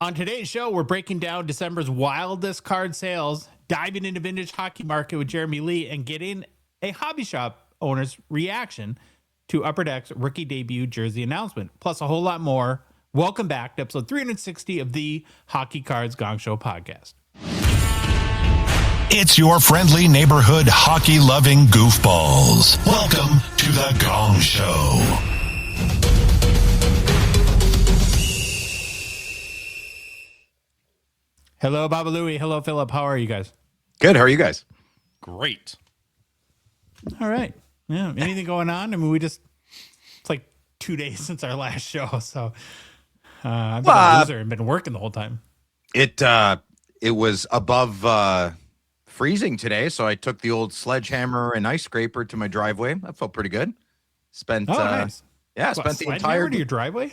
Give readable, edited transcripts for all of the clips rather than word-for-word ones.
On today's show, we're breaking down December's wildest card sales, diving into vintage hockey market with Jeremy Lee, and getting a hobby shop owner's reaction to Upper Deck's rookie debut jersey announcement, plus a whole lot more. Welcome back to episode 360 of the Hockey Cards Gongshow podcast. It's your friendly neighborhood hockey-loving goofballs. Welcome to the Gong Show. Hello, Baba Louie. Hello, Philip. How are you guys? Good. How are you guys? Great. All right. Yeah. Anything going on? I mean, it's like 2 days since our last show. So I've been a loser and been working the whole time. It was above freezing today, so I took the old sledgehammer and ice scraper to my driveway. That felt pretty good. Spent nice. Spent the entire to your driveway.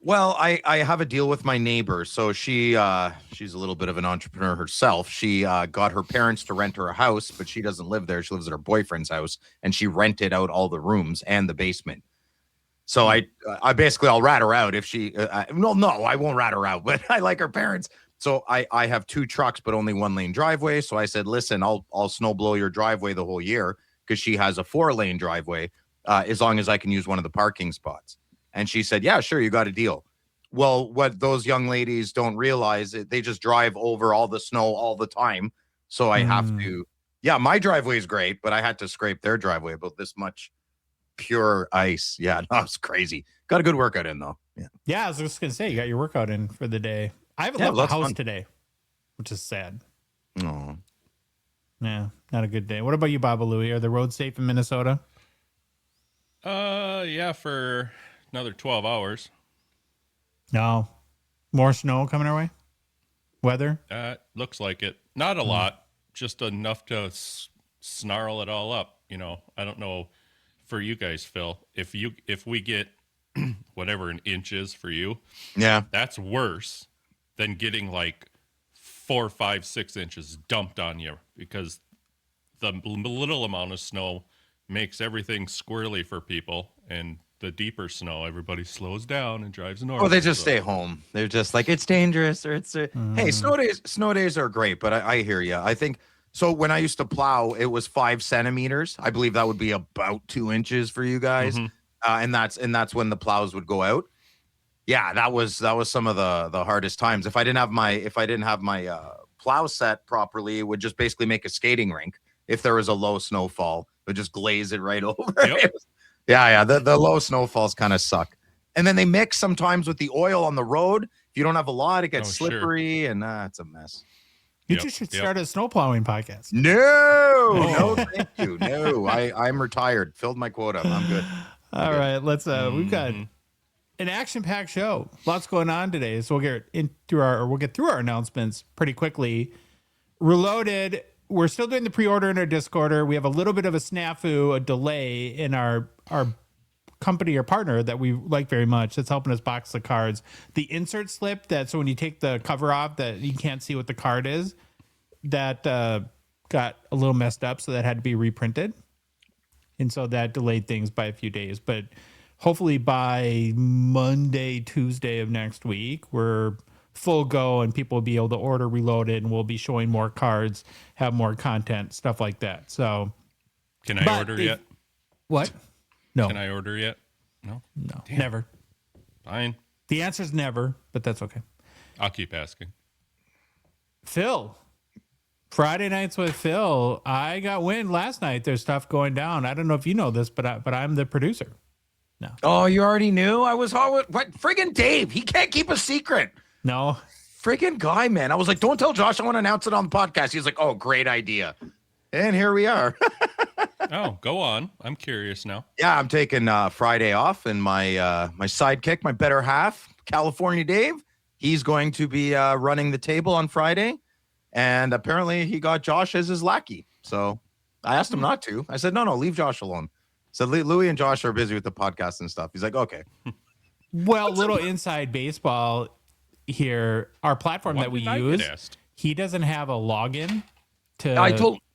Well, I have a deal with my neighbor, so she's a little bit of an entrepreneur herself. She got her parents to rent her a house, but she doesn't live there. She lives at her boyfriend's house, and she rented out all the rooms and the basement. So I basically I'll rat her out if she. No, I won't rat her out, but I like her parents. So I have two trucks, but only one lane driveway. So I said, listen, I'll snow blow your driveway the whole year because she has a 4-lane driveway, as long as I can use one of the parking spots. And she said, yeah, sure, you got a deal. Well, what those young ladies don't realize, they just drive over all the snow all the time. So I have to, my driveway is great, but I had to scrape their driveway about this much pure ice. Yeah, that was crazy. Got a good workout in, though. Yeah, I was just going to say, you got your workout in for the day. I haven't left the house today, which is sad. Oh. Yeah, not a good day. What about you, Baba Louie? Are the roads safe in Minnesota? Yeah, for another 12 hours. No. More snow coming our way? Weather? Looks like it. Not a lot, just enough to snarl it all up. You know, I don't know for you guys, Phil, if we get whatever an inch is for you, that's worse than getting like 4, 5, 6 inches dumped on you, because the little amount of snow makes everything squirrely for people, and the deeper snow, everybody slows down and drives north. Oh, they just stay home. They're just like, it's dangerous, or it's hey, snow days are great, but I hear you. I think so. When I used to plow, it was 5 centimeters. I believe that would be about 2 inches for you guys. And that's when the plows would go out. Yeah, that was some of the hardest times. If I didn't have my plow set properly, it would just basically make a skating rink. If there was a low snowfall, it would just glaze it right over. Yep. The low snowfalls kind of suck. And then they mix sometimes with the oil on the road. If you don't have a lot, it gets slippery, and it's a mess. You just should start a snow plowing podcast. No, thank you. No, I'm retired. Filled my quota. I'm good. All right, let's we've got an action-packed show. Lots going on today, so we'll get through our announcements pretty quickly. Reloaded. We're still doing the pre-order in our Discord. We have a little bit of a snafu, a delay in our company or partner that we like very much. That's helping us box the cards. The insert slip so when you take the cover off that you can't see what the card is, that got a little messed up, so that had to be reprinted. And so that delayed things by a few days. But hopefully by Monday, Tuesday of next week, we're full go and people will be able to order Reloaded, and we'll be showing more cards, have more content, stuff like that. So can I order yet? What? No. Can I order yet? No, never. Fine. The answer is never, but that's okay. I'll keep asking. Phil, Friday nights with Phil. I got wind last night. There's stuff going down. I don't know if you know this, but I'm the producer. No. Oh, you already knew? I was what? Friggin' Dave. He can't keep a secret. No. Friggin' guy, man. I was like, don't tell Josh. I want to announce it on the podcast. He's like, oh, great idea. And here we are. Oh, go on. I'm curious now. Yeah, I'm taking Friday off, and my sidekick, my better half, California Dave, he's going to be running the table on Friday. And apparently he got Josh as his lackey. So I asked him not to. I said, no, leave Josh alone. So Louie and Josh are busy with the podcast and stuff. He's like, okay. Well, little inside baseball here. Our platform that we use, he doesn't have a login to.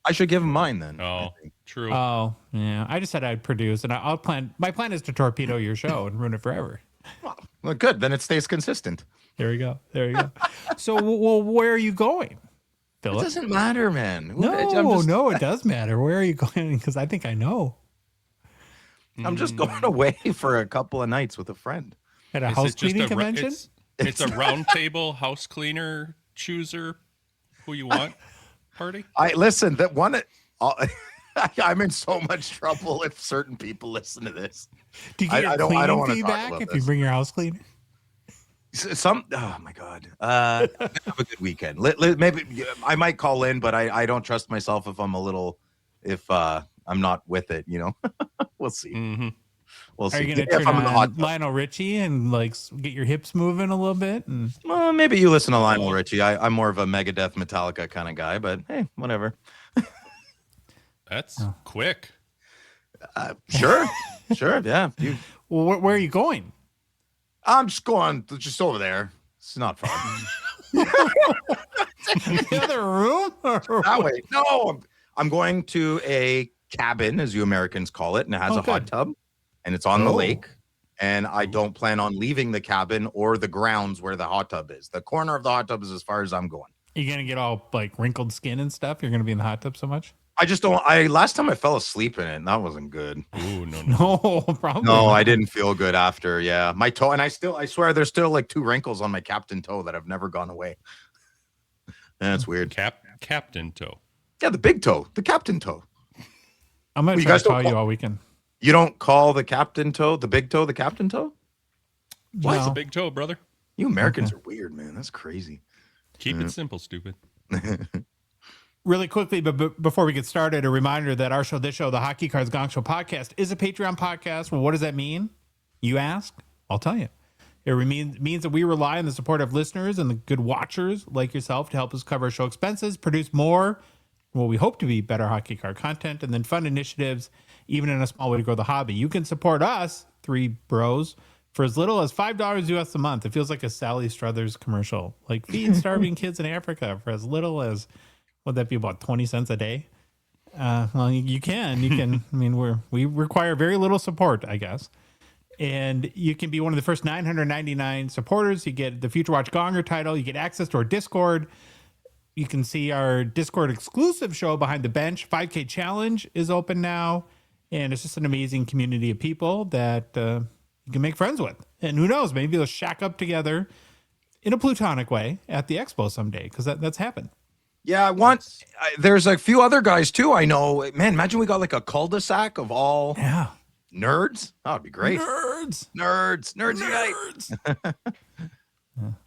I should give him mine then. Oh, true. Oh, yeah. I just said I'd produce, and my plan is to torpedo your show and ruin it forever. Well, good. Then it stays consistent. There we go. There you go. So, well, where are you going, It Philip? doesn't matter, man. No, it does matter. Where are you going? Because I think I know. I'm just going away for a couple of nights with a friend. At a Is house it just cleaning convention? It's a round table house cleaner chooser who you want party. I listen. That one. I'm in so much trouble if certain people listen to this. Do you get I your don't cleaning wanna fee talk back about if this. you bring your house cleaner? Oh my god. Have a good weekend. Maybe I might call in, but I don't trust myself if I'm not with it. We'll see. Mm-hmm. We'll see. Are you going to If turn I'm in the hot on tub. Lionel Richie and like get your hips moving a little bit? And Well, maybe you listen to Lionel Richie. I'm more of a Megadeth, Metallica kind of guy, but hey, whatever. That's quick. Sure, yeah. well, where are you going? I'm just going over there. It's not far. The other room? That way. No, I'm going to a cabin, as you Americans call it, and it has a hot good. tub, and it's on the Oh. lake. And I don't plan on leaving the cabin or the grounds where the hot tub is. The corner of the hot tub is as far as I'm going. You going to get all like wrinkled skin and stuff? You're going to be in the hot tub so much? I just don't. Last time I fell asleep in it, and that wasn't good. Ooh, no. No, probably No, not. I didn't feel good after. Yeah, my toe, and I swear, there's still like 2 wrinkles on my captain toe that have never gone away. That's weird. Captain toe. Yeah, the big toe, the captain toe. I'm going to You try guys to don't call you all weekend. You don't call the captain toe, the big toe, the captain toe? What's No. a big toe, brother? You Americans are weird, man. That's crazy. Keep it simple, stupid. Really quickly, but before we get started, a reminder that our show, this show, the Hockey Cards Gongshow podcast, is a Patreon podcast. Well, what does that mean? You ask? I'll tell you. It means that we rely on the support of listeners and the good watchers like yourself to help us cover show expenses, produce more, what we hope to be better hockey card content, and then fund initiatives, even in a small way to grow the hobby. You can support us, 3 bros, for as little as $5 US a month. It feels like a Sally Struthers commercial. Like feed starving kids in Africa for as little as, would that be about 20 cents a day? Well, you can. I mean, we require very little support, I guess. And you can be one of the first 999 supporters. You get the Future Watch Gonger title. You get access to our Discord. You can see our Discord exclusive show, Behind the Bench. 5K Challenge is open now. And it's just an amazing community of people that you can make friends with. And who knows, maybe they'll shack up together in a platonic way at the expo someday, because that's happened. Yeah, there's a few other guys too. I know. Man, imagine we got like a cul-de-sac of all Yeah. nerds. That would be great. Nerds. Nerds unite.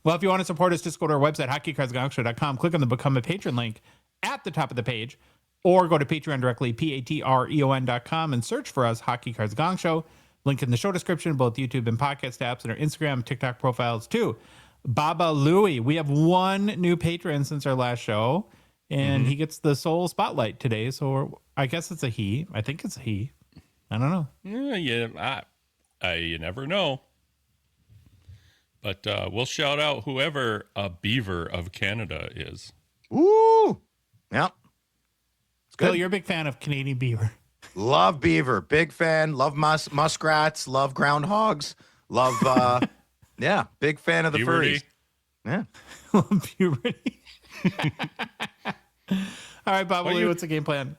Well, if you want to support us, just go to our website, hockeycardsgongshow.com. Click on the Become a Patron link at the top of the page, or go to Patreon directly, patreon.com, and search for us, Hockey Cards Gong Show. Link in the show description, both YouTube and podcast apps, and our Instagram and TikTok profiles too. Baba Louie, we have 1 new patron since our last show, and he gets the sole spotlight today. So I guess it's a he. I think it's a he. I don't know. Yeah, you never know. But we'll shout out whoever a beaver of Canada is. Ooh. Yeah. It's Phil, good. you're a big fan of Canadian beaver. Love beaver. Big fan. Love muskrats. Love groundhogs. Love, yeah. Big fan of the Puberty. furries. Yeah. Puberty. All right, Baba Louie, what's the game plan?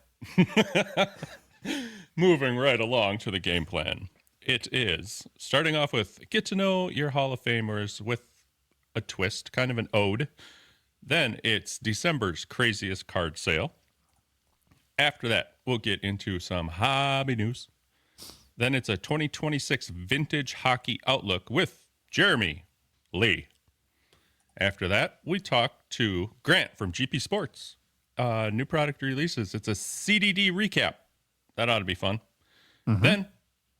Moving right along to the game plan. It is starting off with get to know your Hall of Famers with a twist, kind of an ode. Then it's December's craziest card sale. After that, we'll get into some hobby news. Then it's a 2026 vintage hockey outlook with Jeremy Lee. After that, we talk to Grant from GP Sports. New product releases. It's a CDD recap. That ought to be fun. Then,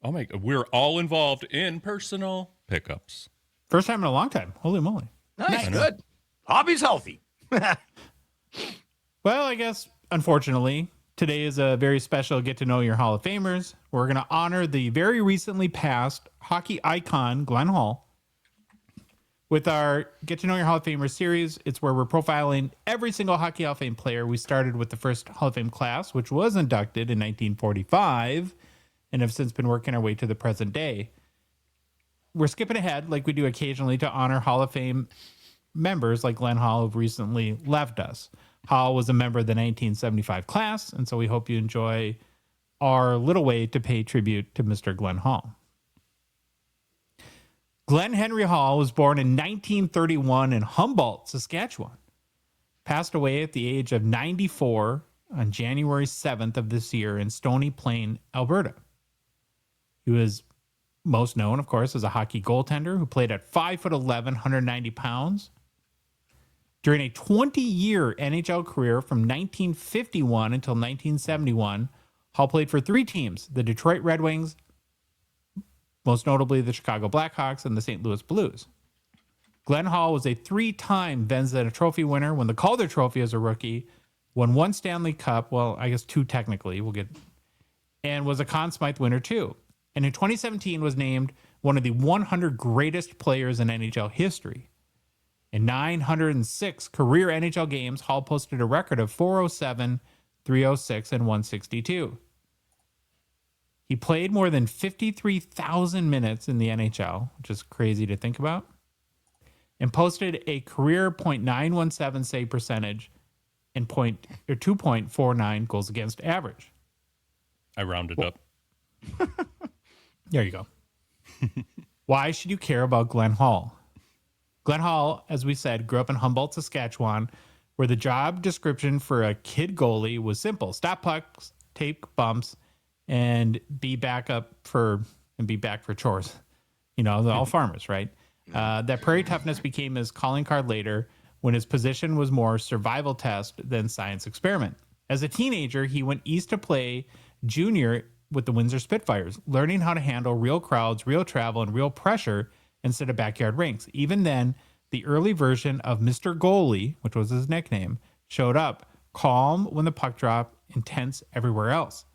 oh my God, we're all involved in personal pickups. First time in a long time. Holy moly. Nice. Good. Hobby's healthy. Well, I guess, unfortunately, today is a very special Get to Know Your Hall of Famers. We're going to honor the very recently passed hockey icon, Glenn Hall. With our Get to Know Your Hall of Famers series, it's where we're profiling every single Hockey Hall of Fame player. We started with the first Hall of Fame class, which was inducted in 1945, and have since been working our way to the present day. we're skipping ahead like we do occasionally to honor Hall of Fame members like Glenn Hall, who've recently left us. Hall was a member of the 1975 class, and so we hope you enjoy our little way to pay tribute to Mr. Glenn Hall. Glenn Henry Hall was born in 1931 in Humboldt, Saskatchewan. Passed away at the age of 94 on January 7th of this year in Stony Plain, Alberta. He was most known, of course, as a hockey goaltender who played at 5'11", 190 pounds. During a 20-year NHL career from 1951 until 1971, Hall played for 3 teams, the Detroit Red Wings, most notably the Chicago Blackhawks, and the St. Louis Blues. Glenn Hall was a 3-time Vezina Trophy winner, won the Calder Trophy as a rookie, won 1 Stanley Cup, well, I guess 2 technically, and was a Conn Smythe winner too. And in 2017 was named one of the 100 greatest players in NHL history. In 906 career NHL games, Hall posted a record of 407, 306, and 162. He played more than 53,000 minutes in the NHL, which is crazy to think about, and posted a career .917 save percentage and 2.49 goals against average. I rounded up. There you go. Why should you care about Glenn Hall? Glenn Hall, as we said, grew up in Humboldt, Saskatchewan, where the job description for a kid goalie was simple: stop pucks, take bumps, and be back for chores. You know, they're all farmers, right? That prairie toughness became his calling card later, when his position was more survival test than science experiment. As a teenager, he went east to play junior with the Windsor Spitfires, learning how to handle real crowds, real travel, and real pressure instead of backyard rinks. Even then, the early version of Mr. Goalie, which was his nickname, showed up calm when the puck dropped, intense everywhere else.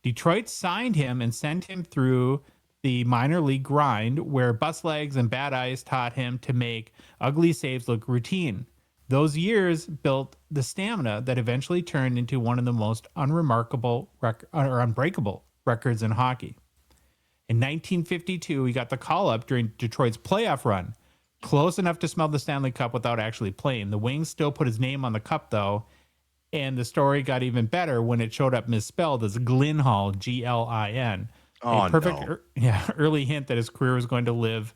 Detroit signed him and sent him through the minor league grind, where bus legs and bad eyes taught him to make ugly saves look routine. Those years built the stamina that eventually turned into one of the most unremarkable or unbreakable records in hockey. In 1952, he got the call-up during Detroit's playoff run, close enough to smell the Stanley Cup without actually playing. The Wings still put his name on the cup, though, and the story got even better when it showed up misspelled as Glyn Hall, Glin. Oh, a perfect, no. early hint that his career was going to live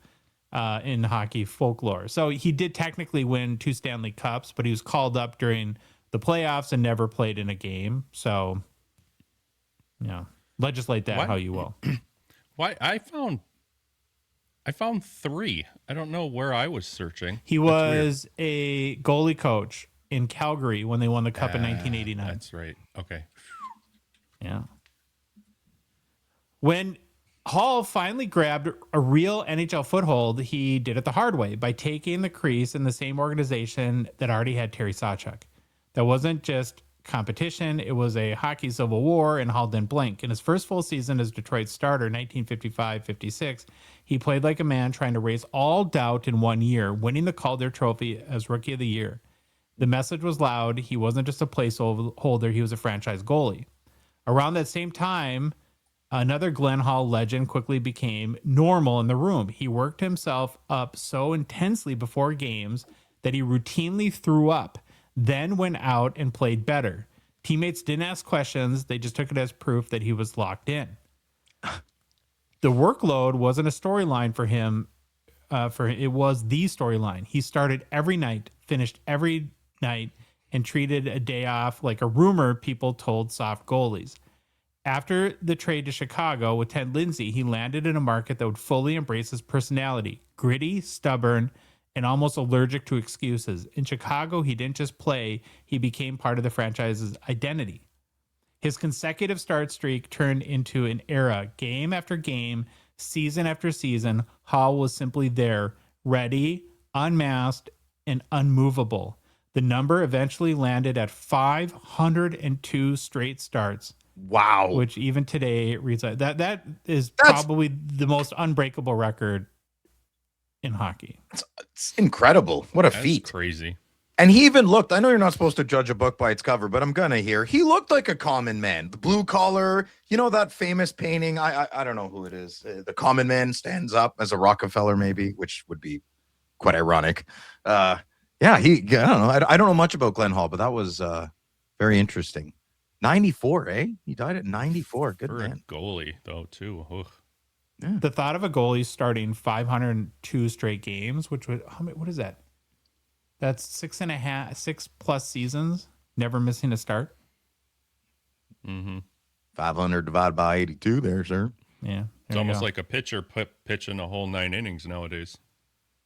in hockey folklore. So he did technically win 2 Stanley Cups, but he was called up during the playoffs and never played in a game. So, legislate that how you will. Why I found 3. I don't know where I was searching. He was a goalie coach in Calgary when they won the cup in 1989. That's right. Okay. Yeah. When Hall finally grabbed a real NHL foothold, he did it the hard way by taking the crease in the same organization that already had Terry Sawchuk. That wasn't just competition. It was a hockey civil war, and Hall didn't blink. In his first full season as Detroit starter, 1955-56, he played like a man trying to erase all doubt in 1 year, winning the Calder Trophy as Rookie of the Year. The message was loud. He wasn't just a placeholder. He was a franchise goalie. Around that same time, another Glenn Hall legend quickly became normal in the room. He worked himself up so intensely before games that he routinely threw up, then went out and played better. Teammates didn't ask questions. They just took it as proof that he was locked in. The workload wasn't a storyline for him. It was the storyline. He started every night, finished every night, and treated a day off like a rumor people told soft goalies. After the trade to Chicago with Ted Lindsay, he landed in a market that would fully embrace his personality: gritty, stubborn, and almost allergic to excuses. In Chicago, he didn't just play, he became part of the franchise's identity. His consecutive start streak turned into an era. Game after game, season after season, Hall was simply there, ready, unmasked, and unmovable. The number eventually landed at 502 straight starts. Wow. Which even today reads like that is probably the most unbreakable record in hockey. It's incredible. What a That's feat. crazy. And he even looked, I know you're not supposed to judge a book by its cover, but I'm gonna here. He looked like a common man. The blue collar, you know, that famous painting. I don't know who it is. The common man stands up as a Rockefeller, maybe, which would be quite ironic. Yeah, I don't know. I don't know much about Glenn Hall, but that was very interesting. 94, eh? He died at 94. Good For man. a goalie, though, too. Ugh. Yeah. The thought of a goalie starting 502 straight games, which would, what is that? That's 6+ seasons, never missing a start. 500 divided by 82 there, sir. Yeah. It's almost like a pitcher pitching a whole 9 innings nowadays.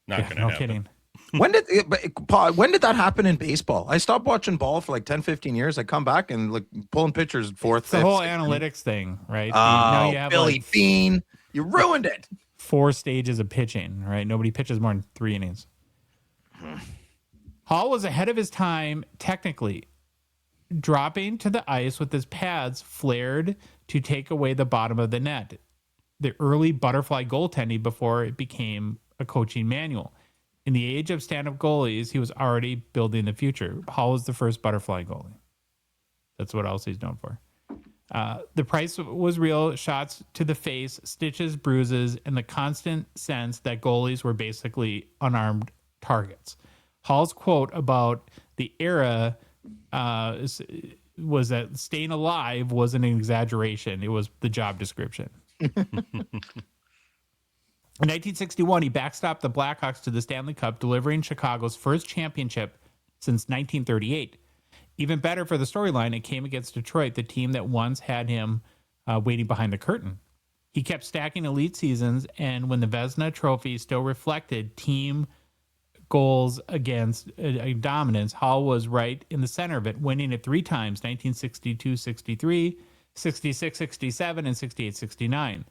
Not going to no happen. kidding. When did that happen in baseball? I stopped watching ball for like 10, 15 years. I come back and like pulling pitchers fourth, It's the fifth, whole sixth, analytics thing, right? Oh, you have Billy like Bean. You ruined it. 4 stages of pitching, right? Nobody pitches more than 3 innings. Hall was ahead of his time technically, dropping to the ice with his pads flared to take away the bottom of the net. The early butterfly goaltending before it became a coaching manual. In the age of stand-up goalies, he was already building the future. Hall was the first butterfly goalie. That's what else he's known for. The price was real: shots to the face, stitches, bruises, and the constant sense that goalies were basically unarmed targets. Hall's quote about the era was that staying alive wasn't an exaggeration. It was the job description. In 1961, he backstopped the Blackhawks to the Stanley Cup, delivering Chicago's first championship since 1938. Even better for the storyline, it came against Detroit, the team that once had him waiting behind the curtain. He kept stacking elite seasons, and when the Vezina Trophy still reflected team goals against dominance, Hall was right in the center of it, winning it 3 times, 1962-63, 66-67, and 68-69.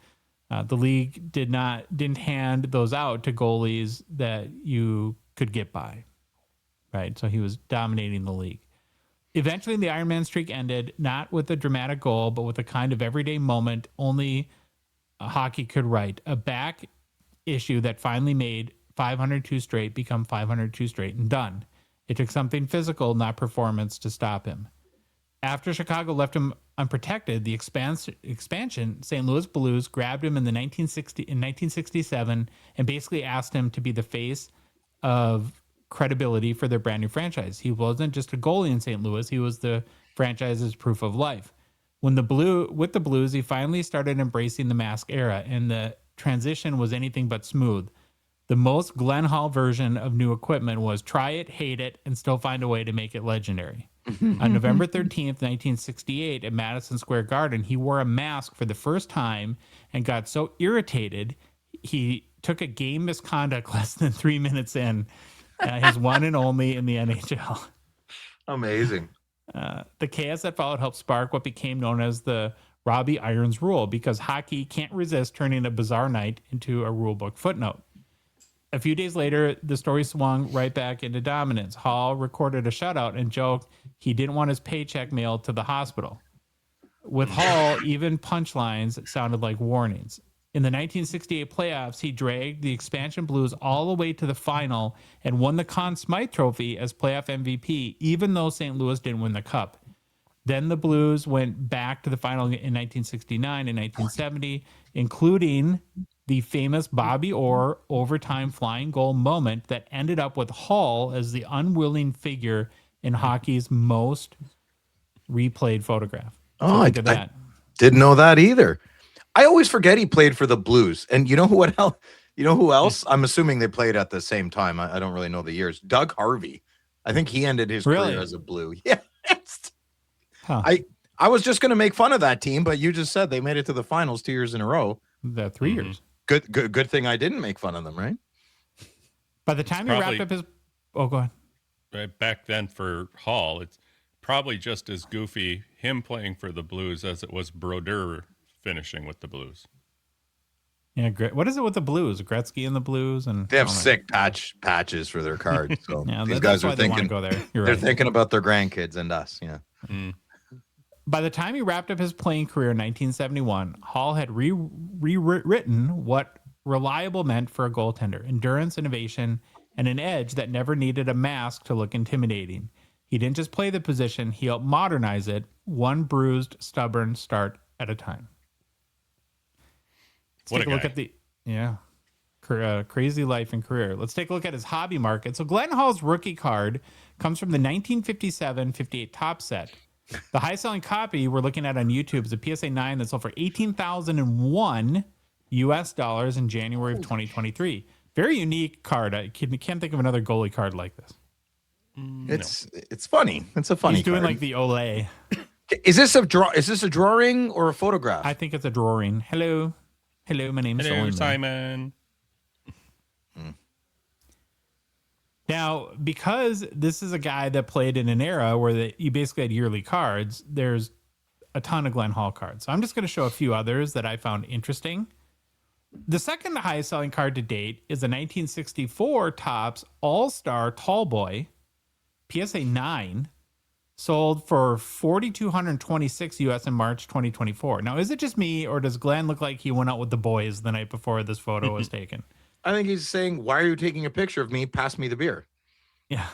The league didn't hand those out to goalies that you could get by, right? So he was dominating the league. Eventually, the Iron Man streak ended, not with a dramatic goal, but with a kind of everyday moment only hockey could write. A back issue that finally made 502 straight become 502 straight and done. It took something physical, not performance, to stop him. After Chicago left him unprotected, the expansion, St. Louis Blues grabbed him in 1967 and basically asked him to be the face of credibility for their brand new franchise. He wasn't just a goalie in St. Louis; he was the franchise's proof of life. With the Blues, he finally started embracing the mask era, and the transition was anything but smooth. The most Glenn Hall version of new equipment was try it, hate it, and still find a way to make it legendary. On November 13th, 1968, at Madison Square Garden, he wore a mask for the first time and got so irritated, he took a game misconduct less than 3 minutes in, his one and only in the NHL. Amazing. The chaos that followed helped spark what became known as the Robbie Irons rule, because hockey can't resist turning a bizarre night into a rulebook footnote. A few days later, the story swung right back into dominance. Hall recorded a shutout and joked he didn't want his paycheck mailed to the hospital. With Hall, even punchlines sounded like warnings. In the 1968 playoffs, he dragged the expansion Blues all the way to the final and won the Conn Smythe Trophy as playoff MVP, even though St. Louis didn't win the Cup. Then the Blues went back to the final in 1969 and 1970, including the famous Bobby Orr overtime flying goal moment that ended up with Hall as the unwilling figure in hockey's most replayed photograph. Oh, Look at that. Didn't know that either. I always forget he played for the Blues. And you know what else? You know who else? I'm assuming they played at the same time. I don't really know the years. Doug Harvey. I think he ended his career as a Blue. Yeah. Huh. I was just going to make fun of that team, but you just said they made it to the finals 2 years in a row. The 3 years. Good thing I didn't make fun of them, right? By the time he wrapped up his... Oh, go ahead. Right back then for Hall, it's probably just as goofy him playing for the Blues as it was Brodeur finishing with the Blues. Yeah, what is it with the Blues? Gretzky and the Blues, and they have sick patches for their cards. So yeah, these guys are thinking go there. You're they're right. thinking about their grandkids and us. Yeah. By the time he wrapped up his playing career in 1971, Hall had rewritten what reliable meant for a goaltender: endurance, innovation, and an edge that never needed a mask to look intimidating. He didn't just play the position, he helped modernize it, one bruised, stubborn start at a time. Let's take a look at the crazy life and career. Let's take a look at his hobby market. So Glenn Hall's rookie card comes from the 1957-58 top set. The high-selling copy we're looking at on YouTube is a PSA 9 that sold for $18,001 US in January of 2023. Very unique card. I can't think of another goalie card like this. It's funny. It's a funny. He's doing card. like the Olay. Is this a drawing or a photograph? I think it's a drawing. Hello, my name's Simon. Now, because this is a guy that played in an era where you basically had yearly cards, there's a ton of Glenn Hall cards. So I'm just going to show a few others that I found interesting. The second highest selling card to date is the 1964 Topps All-Star Tall Boy, PSA 9, sold for $4,226 US in March 2024. Now, is it just me, or does Glenn look like he went out with the boys the night before this photo was taken? I think he's saying, "Why are you taking a picture of me? Pass me the beer." Yeah,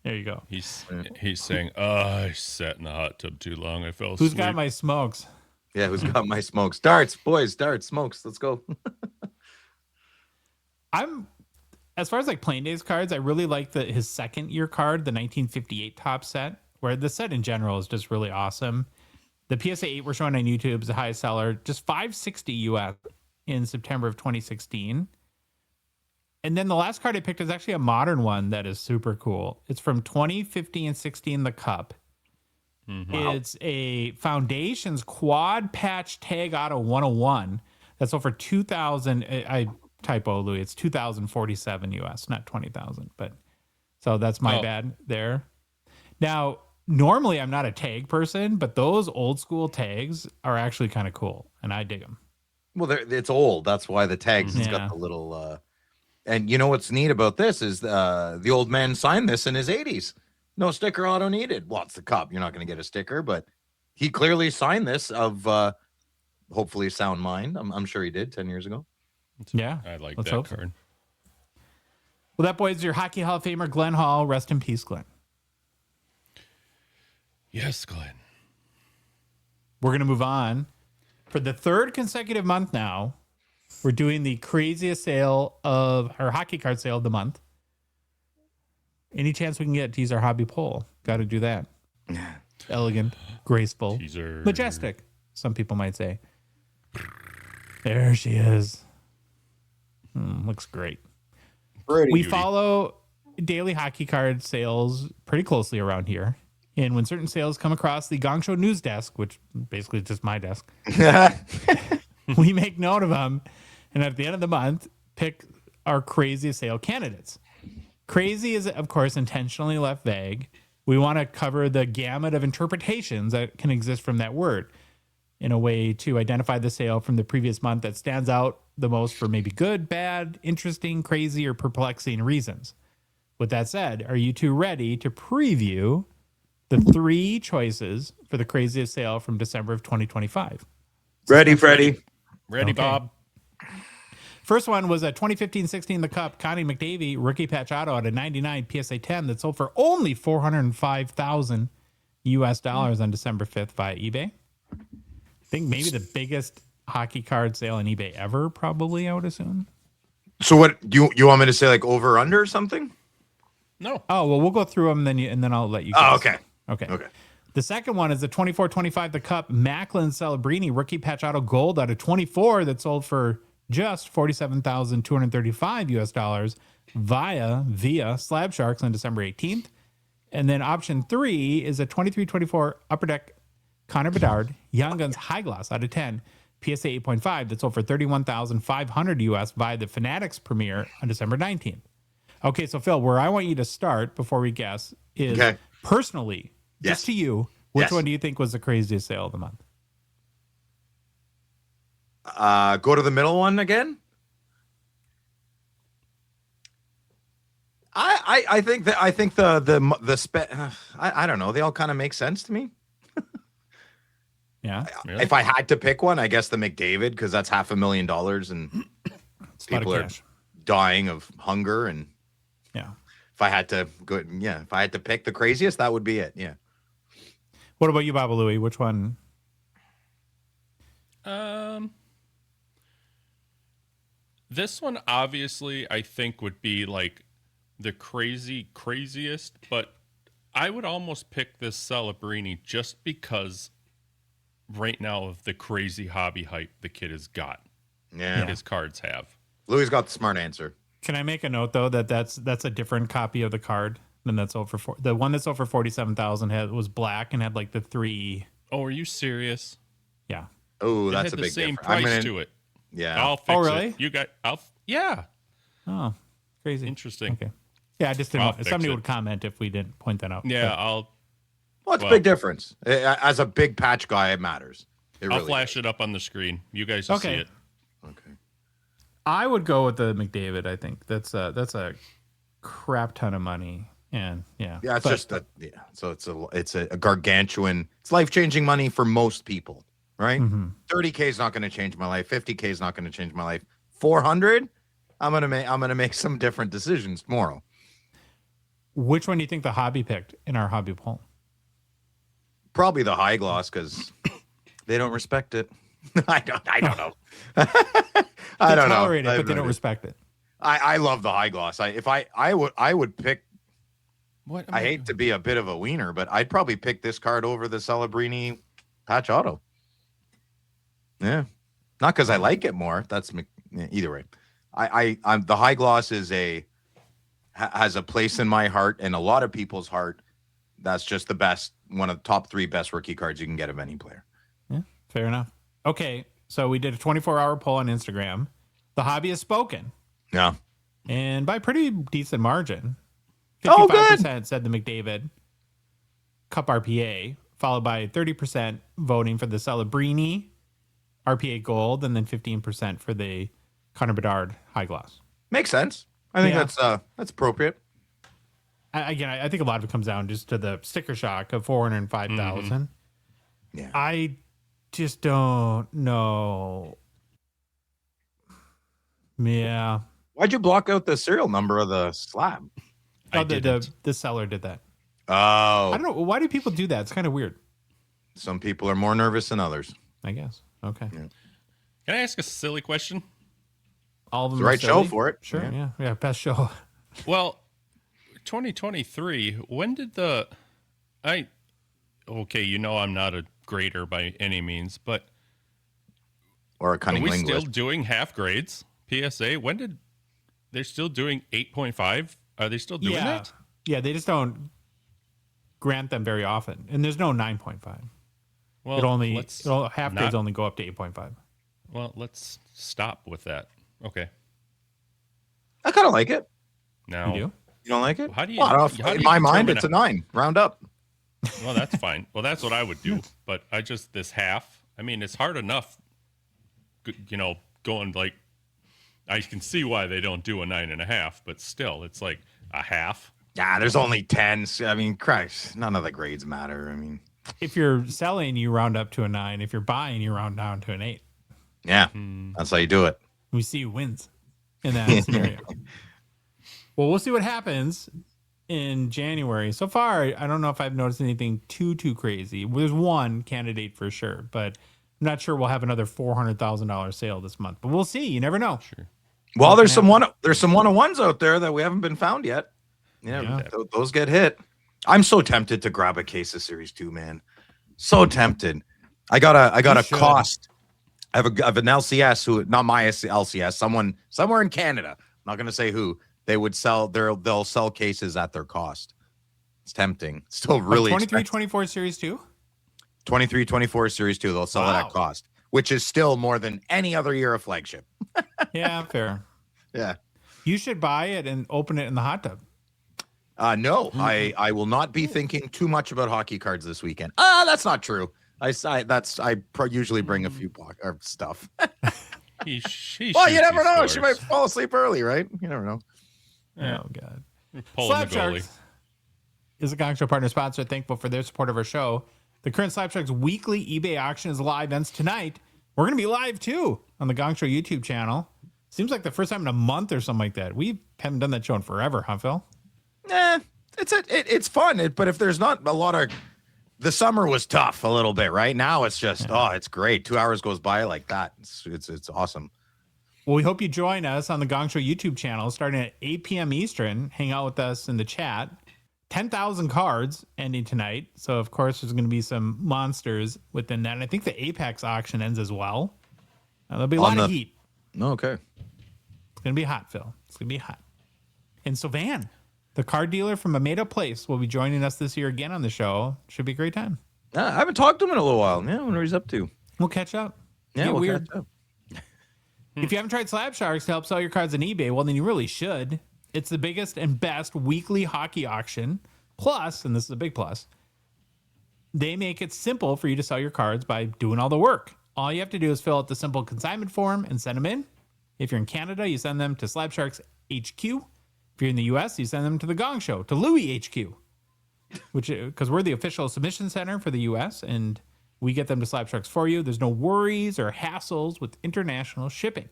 there you go. He's saying, I sat in the hot tub too long. I fell asleep. Who's got my smokes? Yeah, who's got my smokes? Darts, boys, darts, smokes. Let's go. As far as like playing days cards, I really like his second year card, the 1958 top set, where the set in general is just really awesome. The PSA 8 we're showing on YouTube is the highest seller, just $560 US in September of 2016. And then the last card I picked is actually a modern one that is super cool. It's from 2015 and 16, the Cup. Mm-hmm. It's a Foundations quad patch tag auto 101 that's over 2,000. I typo, Louis. It's 2,047 US, not 20,000. But so that's my bad there. Now, normally I'm not a tag person, but those old school tags are actually kind of cool, and I dig them. Well, it's old. That's why the tags has got the little. And you know what's neat about this is the old man signed this in his 80s. No sticker auto needed. Well, it's the Cup. You're not going to get a sticker, but he clearly signed this of hopefully sound mind. I'm sure he did 10 years ago. Yeah, I like that card. So. Well, that boy is your Hockey Hall of Famer, Glenn Hall. Rest in peace, Glenn. Yes, Glenn. We're going to move on. For the third consecutive month now, we're doing the craziest sale of our hockey card sale of the month. Any chance we can get to use our hobby poll? Got to do that. Elegant, graceful, majestic, some people might say. There she is. Looks great. We follow daily hockey card sales pretty closely around here. And when certain sales come across the Gongshow news desk, which basically is just my desk, we make note of them. And at the end of the month, pick our craziest sale candidates. Crazy is, of course, intentionally left vague. We want to cover the gamut of interpretations that can exist from that word in a way to identify the sale from the previous month that stands out the most for maybe good, bad, interesting, crazy, or perplexing reasons. With that said, are you two ready to preview the three choices for the craziest sale from December of 2025? Ready, Freddie. Ready, okay. Bob. First one was a 2015-16 The Cup, Connie McDavid rookie patch auto at a 99 PSA 10 that sold for only $405,000 US on December 5th via eBay. I think maybe the biggest hockey card sale on eBay ever, probably, I would assume. So what, you want me to say like over or under or something? No. Oh, well, we'll go through them and then I'll let you guess. Oh, okay. Okay. The second one is the 24-25 The Cup, Macklin Celebrini rookie patch auto gold out of 24 that sold for just $47,235 US via Slab Sharks on December 18th. And then option 3 is a 23-24 Upper Deck Connor Bedard Young Guns High Gloss out of 10 PSA 8.5 that sold for $31,500 US via the Fanatics premiere on December 19th. Okay, so Phil, where I want you to start before we guess is personally, just to you, which one do you think was the craziest sale of the month? Go to the middle one again. I think I don't know. They all kind of make sense to me. Yeah. If I had to pick one, I guess the McDavid, because that's $500,000 and people are dying of hunger and Yeah. If I had to go, if I had to pick the craziest, that would be it. Yeah. What about you, Baba Louie? Which one? This one obviously I think would be like the craziest, but I would almost pick this Celebrini just because right now of the crazy hobby hype the kid has got. Yeah. His cards have. Louis got the smart answer. Can I make a note though that's a different copy of the card than that's sold for the one that sold for 47,000 was black and had like the 3. Oh, are you serious? Yeah. Oh, It that's had a the big same difference. price to it. Yeah. I'll fix really? it. You got yeah. Oh, crazy. Interesting. Okay. Yeah, I just didn't I'll want fix somebody it. would comment if we didn't point that out. Yeah, But Well, it's a big difference. As a big patch guy, it matters. It I'll really flash it up on the screen. You guys will see Okay. it. Okay. I would go with the McDavid. I think that's a crap ton of money. And yeah. Yeah, it's But just that. Yeah. So it's a gargantuan. It's life-changing money for most people, right? 30K is not going to change my life. 50K is not going to change my life. 400, I'm gonna make some different decisions tomorrow. which one do you think the hobby picked in our hobby poll? Probably the high gloss because they don't respect it. I don't know. I They don't know. tolerate it, I but they have no don't idea. respect it. I love the high gloss. I would pick. What? I hate to be a bit of a wiener, but I'd probably pick this card over the Celebrini patch auto. Yeah, not because I like it more. Either way. I'm the high gloss has a place in my heart and a lot of people's heart. That's just the best, one of the top 3 best rookie cards you can get of any player. Yeah, fair enough. Okay, so we did a 24-hour poll on Instagram. The hobby has spoken, Yeah. and by a pretty decent margin. Oh, good. 55% said the McDavid Cup RPA, followed by 30% voting for the Celebrini RPA Gold, and then 15% for the Connor Bedard High Gloss. Makes sense. I think Yeah. that's appropriate. I think a lot of it comes down just to the sticker shock of 405,000. Yeah. I just don't know. Yeah. Why'd you block out the serial number of the slab? I Oh, didn't. the seller did that. Oh, I don't know. Why do people do that? It's kind of weird, some people are more nervous than others. I guess. Okay. Yeah. Can I ask a silly question? All of them It's the are right show silly? for it. Sure. Yeah. Yeah. Best show. Well, 2023, when did okay, I'm not a grader by any means, but Or a are cunning we linguist. still doing half grades? PSA, when did they're still doing 8.5? Are they still doing that? Yeah. They just don't grant them very often. And there's no 9.5. Well, Half grades only go up to 8.5. Well, let's stop with that. Okay. I kind of like it. Now, You do? You don't like it? How do you- Well, I don't know. how do In you my mind, determine it's a 9. Round up. well, that's fine. Well, that's what I would do. But this half, I mean, it's hard enough, going like, I can see why they don't do a 9.5, but still, it's like a half. Yeah, there's only 10s. I mean, Christ, none of the grades matter. I mean, If you're selling, you round up to a 9. If you're buying, you round down to an 8. yeah, that's how you do it. We see who wins in that scenario. Well, we'll see what happens in January. So far, I don't know if I've noticed anything too crazy. There's one candidate for sure, but I'm not sure we'll have another $400,000 sale this month. But we'll see. You never know. Sure. Well, there's some 101s out there that we haven't been found yet. Yeah. Those get hit. I'm so tempted to grab a case of Series 2, man. So tempted. I got a should. cost. I have an LCS who, not my LCS, someone somewhere in Canada. I'm not going to say who. They would sell they'll sell cases at their cost. It's tempting. It's still really 23, expensive. 24 Series 2? 23, 24 Series 2. They'll sell it Wow. at cost, which is still more than any other year of flagship. Yeah, fair. Yeah. You should buy it and open it in the hot tub. No, I will not be thinking too much about hockey cards this weekend. That's not true. I usually bring a few or stuff. He Well, you shoots never these know. She might scores. fall asleep early, right? You never know. Yeah. Oh, God. Pulling Slap the goalie. Sharks is a Gongshow partner sponsor. Thankful for their support of our show. The current Slap Sharks weekly eBay auction is live. Ends tonight. We're going to be live too on the Gongshow YouTube channel. Seems like the first time in a month or something like that. We haven't done that show in forever, huh, Phil? It's fun, but if there's not a lot of, the summer was tough a little bit, right? Now it's just it's great. 2 hours goes by like that. It's awesome. Well, we hope you join us on the Gong Show YouTube channel starting at 8 p.m. Eastern. Hang out with us in the chat. 10,000 cards ending tonight. So, of course, there's going to be some monsters within that. And I think the Apex auction ends as well. There'll be a lot of heat. Okay. It's going to be hot, Phil. It's going to be hot. And Sylvan, the card dealer from Amado Place, will be joining us this year again on the show. Should be a great time. I haven't talked to him in a little while. Yeah, I wonder what he's up to. We'll catch up. Yeah, we'll catch up. If you haven't tried Slab Sharks to help sell your cards on eBay, well, then you really should. It's the biggest and best weekly hockey auction. Plus, and this is a big plus, they make it simple for you to sell your cards by doing all the work. All you have to do is fill out the simple consignment form and send them in. If you're in Canada, you send them to Slab Sharks HQ. If you're in the US, you send them to the Gong Show, to Louis HQ, because we're the official submission center for the US, and we get them to Slab Sharks for you. There's no worries or hassles with international shipping.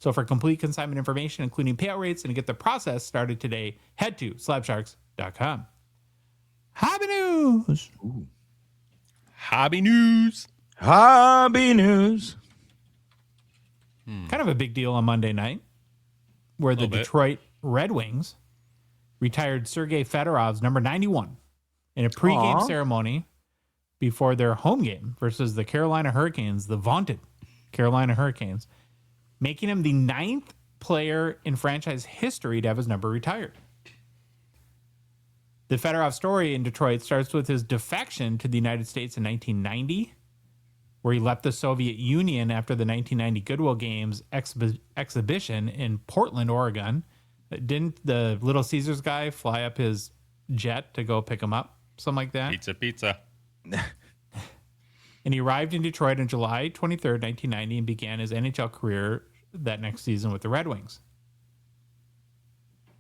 So for complete consignment information, including payout rates, and to get the process started today, head to slabsharks.com. Hobby news. Ooh. Hobby news. Hobby news. Kind of a big deal on Monday night, where the Detroit Red Wings retired Sergei Fedorov's number 91 in a pregame ceremony before their home game versus the Carolina Hurricanes, the vaunted Carolina Hurricanes, making him the 9th player in franchise history to have his number retired. The Fedorov story in Detroit starts with his defection to the United States in 1990, where he left the Soviet Union after the 1990 Goodwill Games exhibition in Portland, Oregon. Didn't the Little Caesars guy fly up his jet to go pick him up? Something like that? Pizza. And he arrived in Detroit on July 23rd, 1990, and began his NHL career that next season with the Red Wings.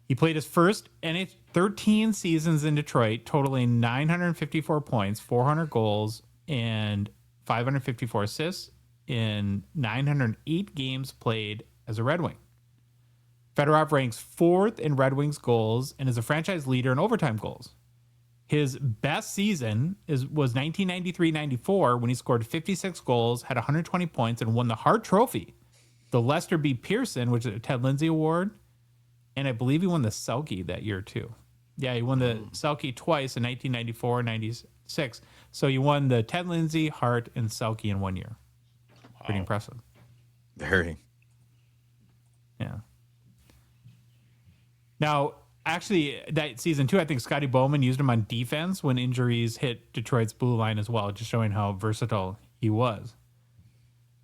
He played his first 13 seasons in Detroit, totaling 954 points, 400 goals, and 554 assists in 908 games played as a Red Wing. Fedorov ranks 4th in Red Wings goals and is a franchise leader in overtime goals. His best season was 1993-94 when he scored 56 goals, had 120 points, and won the Hart Trophy, the Lester B. Pearson, which is a Ted Lindsay Award, and I believe he won the Selke that year too. Yeah, he won the Selke twice in 1994 and 96. So he won the Ted Lindsay, Hart, and Selke in 1 year. Wow. Pretty impressive. Very. Yeah. Now, actually, that season too, I think Scotty Bowman used him on defense when injuries hit Detroit's blue line as well, just showing how versatile he was.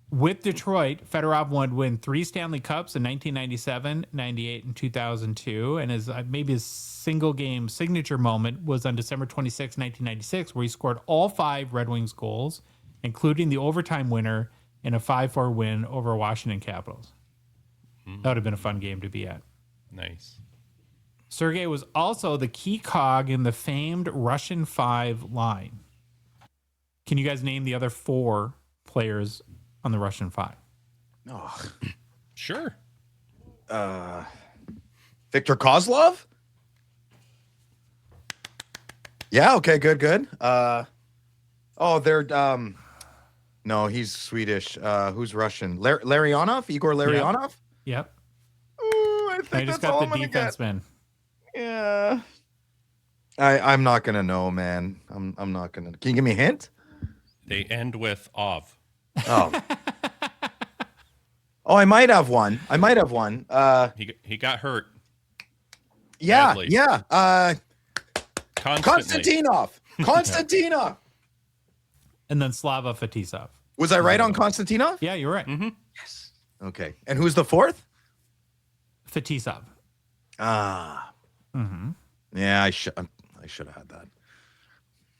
With Detroit, Fedorov would win 3 Stanley Cups in 1997, 98, and 2002. And maybe his single game signature moment was on December 26, 1996, where he scored all 5 Red Wings goals, including the overtime winner in a 5-4 win over Washington Capitals. That would have been a fun game to be at. Nice. Sergei was also the key cog in the famed Russian 5 line. Can you guys name the other 4 players on the Russian 5? Oh, sure. Viktor Kozlov? Yeah, okay, good. They're no, he's Swedish. Who's Russian? Larionov? Igor Larionov? Yep. Ooh, I think I just got the defenseman. Yeah. I'm not gonna know, man. I'm not gonna. Can you give me a hint? They end with ov. Oh. I might have one. He got hurt. Yeah, badly. yeah. Constantly. Konstantinov. And then Slava Fetisov. Was I right on Konstantinov? Yeah, you're right. Mm-hmm. Yes. Okay. And who's the 4th? Fetisov. Mm-hmm. Yeah, I should have had that.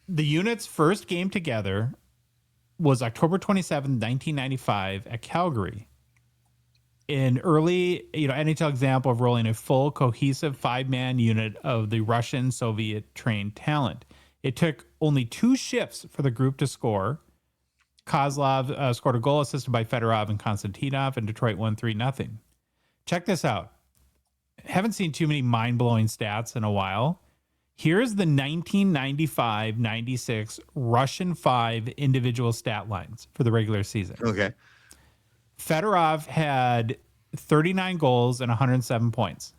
The unit's first game together was October 27, 1995 at Calgary. An early, NHL example of rolling a full cohesive 5-man unit of the Russian Soviet trained talent. It took only 2 shifts for the group to score. Kozlov scored a goal assisted by Fedorov and Konstantinov, and Detroit won 3-0. check this out. Haven't seen too many mind-blowing stats in a while. Here's the 1995-96 Russian 5 individual stat lines for the regular season. Okay. Fedorov had 39 goals and 107 points.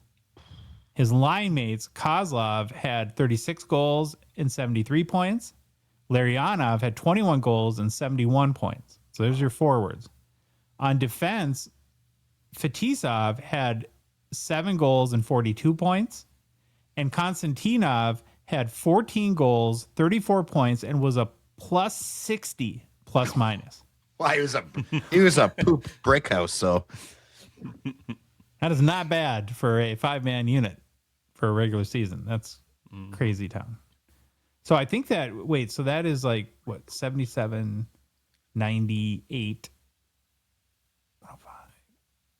His line mates, Kozlov, had 36 goals and 73 points. Larionov had 21 goals and 71 points. So there's your forwards. On defense, Fetisov had 7 goals and 42 points. And Konstantinov had 14 goals, 34 points, and was a plus 60 plus minus. Well, he was a poop brick house, so That is not bad for a 5-man unit for a regular season. That's crazy town. So I think that, so that is like, what, 77, 98. Oh,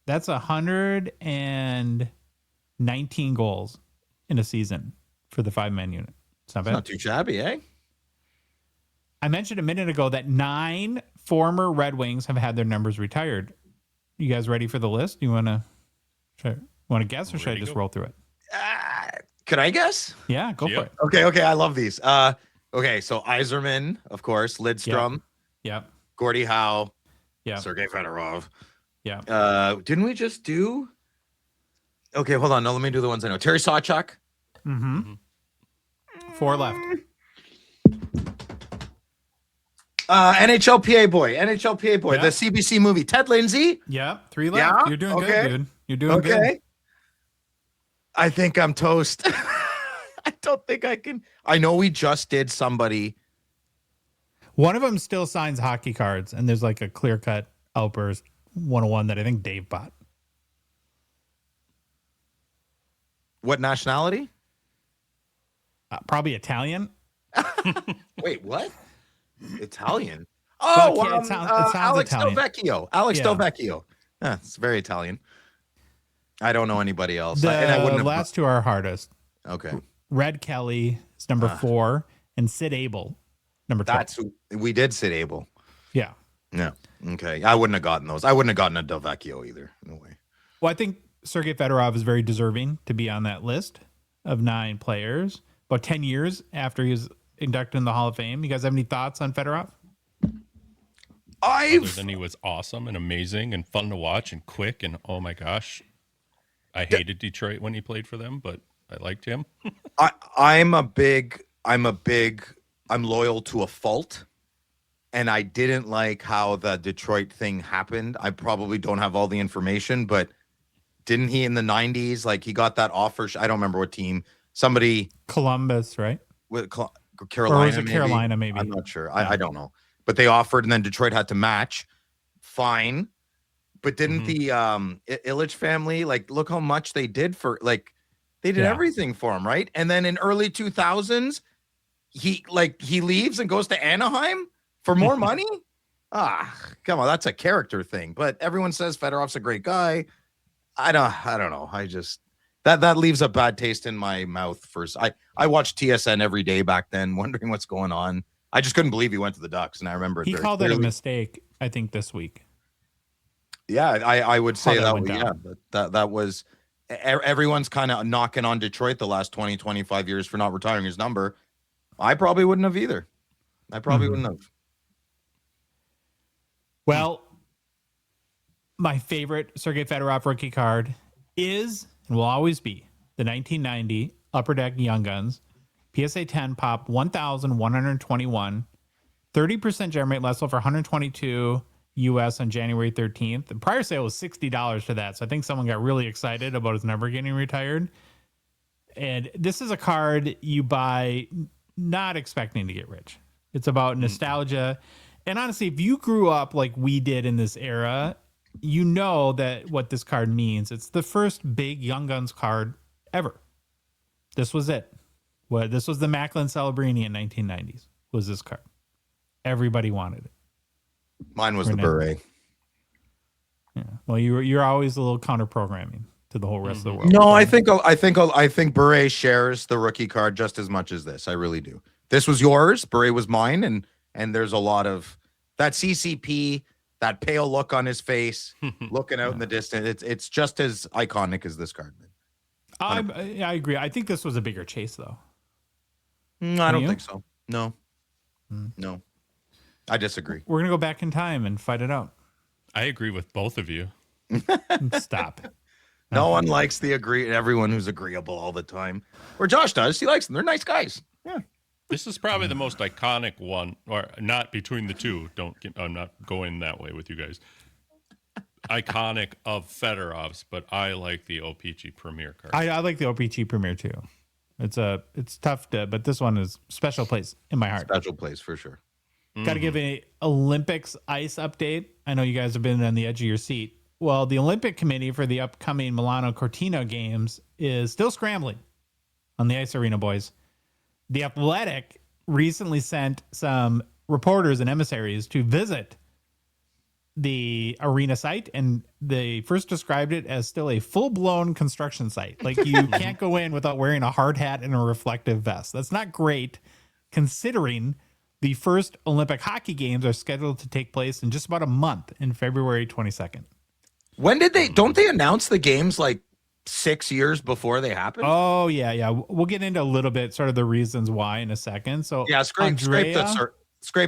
that's 119 goals in a season for the 5-man unit. It's not bad. not too shabby, eh? I mentioned a minute ago that 9 former Red Wings have had their numbers retired. You guys ready for the list? You want to guess, or should I just roll through it? Could I guess? Yeah, go for it. Okay. I love these. Okay, so Yzerman, of course, Lidstrom, Yep. Gordie Howe, Yeah. Sergei Fedorov. Yeah. Didn't we just do? Okay, hold on. No, let me do the ones I know. Terry Sawchuk. 4 left. NHLPA boy, Yeah. the CBC movie. Ted Lindsay. Yeah. 3 left. Yeah? You're doing Okay. good, dude. You're doing good. I think I'm toast. I don't think I can. I know we just did somebody. One of them still signs hockey cards, and there's like a clear-cut Outburst 101 that I think Dave bought. What nationality? Probably Italian. Wait, what? Italian? Well, Oh, it sounds Alex Italian. Delvecchio. Alex Yeah. Delvecchio. Yeah, it's very Italian. I don't know anybody else. The and I wouldn't have. last two are hardest. Okay. Red Kelly is number 4, and Sid Abel, number 12. That's who we did Sid Abel. Yeah. No. Okay. I wouldn't have gotten those. I wouldn't have gotten a Delvecchio either. No way. Well, I think Sergei Fedorov is very deserving to be on that list of 9 players. About 10 years after he was inducted in the Hall of Fame. You guys have any thoughts on Fedorov? Other than he was awesome and amazing and fun to watch and quick and oh my gosh, I hated Detroit when he played for them, but I liked him. I'm loyal to a fault. And I didn't like how the Detroit thing happened. I probably don't have all the information, but didn't he in the 90s, like he got that offer? I don't remember what team. Somebody. Columbus, right? With Carolina. Or was it Carolina, maybe? I'm not sure. I don't know. But they offered, and then Detroit had to match. Fine. But didn't the Illich family, like, look how much they did for, like, they did everything for him, right? And then in early 2000s, he leaves and goes to Anaheim for more money? Come on, that's a character thing. But everyone says Fedorov's a great guy. I don't know. I just that leaves a bad taste in my mouth. I watched TSN every day back then, wondering what's going on. I just couldn't believe he went to the Ducks, and I remember it He very called it clearly. a mistake, I think, this week. Yeah, I would say that that. went down. That was everyone's kind of knocking on Detroit the last 20, 25 years for not retiring his number. I probably wouldn't have either. I probably wouldn't have. Well, my favorite Sergei Fedorov rookie card is and will always be the 1990 Upper Deck Young Guns PSA 10 pop 1,121, 30% generate less for 122 US on January 13th. The prior sale was $60 for that, so I think someone got really excited about his number getting retired. And this is a card you buy not expecting to get rich. It's about nostalgia. And honestly, if you grew up like we did in this era, you know that what this card means. It's the first big Young Guns card ever. This was it. This was the Macklin Celebrini in 1990s, was this card. Everybody wanted it. Mine was the beret. Yeah. Well, you're always a little counter programming to the whole rest of the world. No, I think Beret shares the rookie card just as much as this. I really do. This was yours, Beret was mine, and there's a lot of that CCP, that pale look on his face, looking out in the distance. It's just as iconic as this card, man. I agree. I think this was a bigger chase, though. I don't think so. No. No. I disagree. We're going to go back in time and fight it out. I agree with both of you. Stop. No one likes everyone who's agreeable all the time. Or Josh does. He likes them. They're nice guys. Yeah. This is probably the most iconic one, or not between the two. I'm not going that way with you guys. Iconic of Fedorov's, but I like the O-Pee-Chee Premier card. I like the O-Pee-Chee Premier too. It's tough but this one is special place in my heart. Special place for sure. Got to give an Olympics ice update. I know you guys have been on the edge of your seat. Well, the Olympic Committee for the upcoming Milano Cortina Games is still scrambling on the ice arena, boys. The Athletic recently sent some reporters and emissaries to visit the arena site, and they first described it as still a full-blown construction site. Like, you can't go in without wearing a hard hat and a reflective vest. That's not great, considering the first Olympic hockey games are scheduled to take place in just about a month, in February 22nd. When did don't they announce the games like 6 years before they happen? Oh, yeah. We'll get into a little bit sort of the reasons why in a second. So yeah, scrape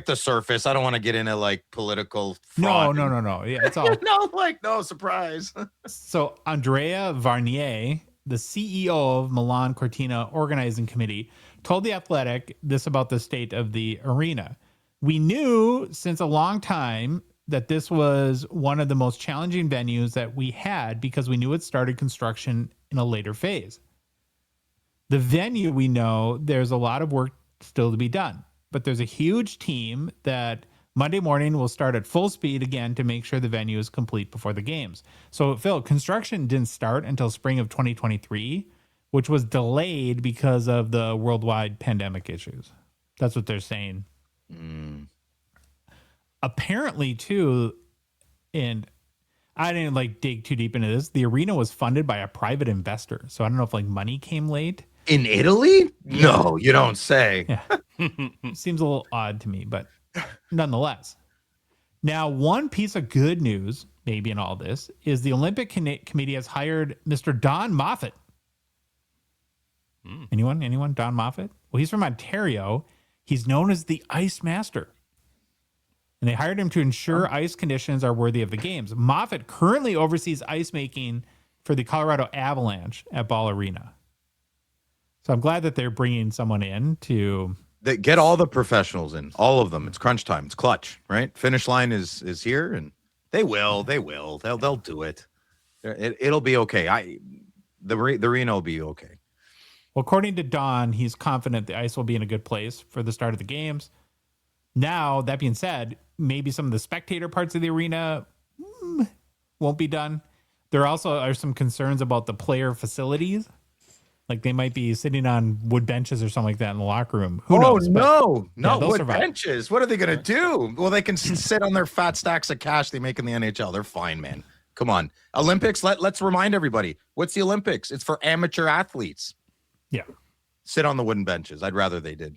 the surface. I don't want to get into like political fraud. No. Yeah, it's all no surprise. So Andrea Varnier, the CEO of Milan Cortina Organizing Committee, told The Athletic this about the state of the arena. We knew since a long time that this was one of the most challenging venues that we had because we knew it started construction in a later phase. The venue, we know there's a lot of work still to be done, but there's a huge team that Monday morning will start at full speed again to make sure the venue is complete before the games. So, Phil, construction didn't start until spring of 2023, which was delayed because of the worldwide pandemic issues. That's what they're saying. Apparently, too, and I didn't dig too deep into this, the arena was funded by a private investor. So I don't know if money came late. In Italy? No, you don't say. Yeah. Seems a little odd to me, but nonetheless. Now, one piece of good news, maybe in all this, is the Olympic Committee has hired Mr. Don Moffat. Anyone? Don Moffat? Well, he's from Ontario. He's known as the Ice Master. And they hired him to ensure ice conditions are worthy of the games. Moffat currently oversees ice making for the Colorado Avalanche at Ball Arena. So I'm glad that they're bringing someone in to get all the professionals in, all of them. It's crunch time. It's clutch, right? Finish line is here, and they will. They'll do it. It'll be okay. The arena will be okay. Well, according to Don, he's confident the ice will be in a good place for the start of the games. Now, that being said, maybe some of the spectator parts of the arena won't be done. There also are some concerns about the player facilities. Like they might be sitting on wood benches or something like that in the locker room. Who knows? No, wood survive. benches. What are they going to do? Well, they can sit on their fat stacks of cash they make in the NHL. They're fine, man. Come on. Olympics, let's remind everybody. What's the Olympics? It's for amateur athletes. Yeah. Sit on the wooden benches. I'd rather they did.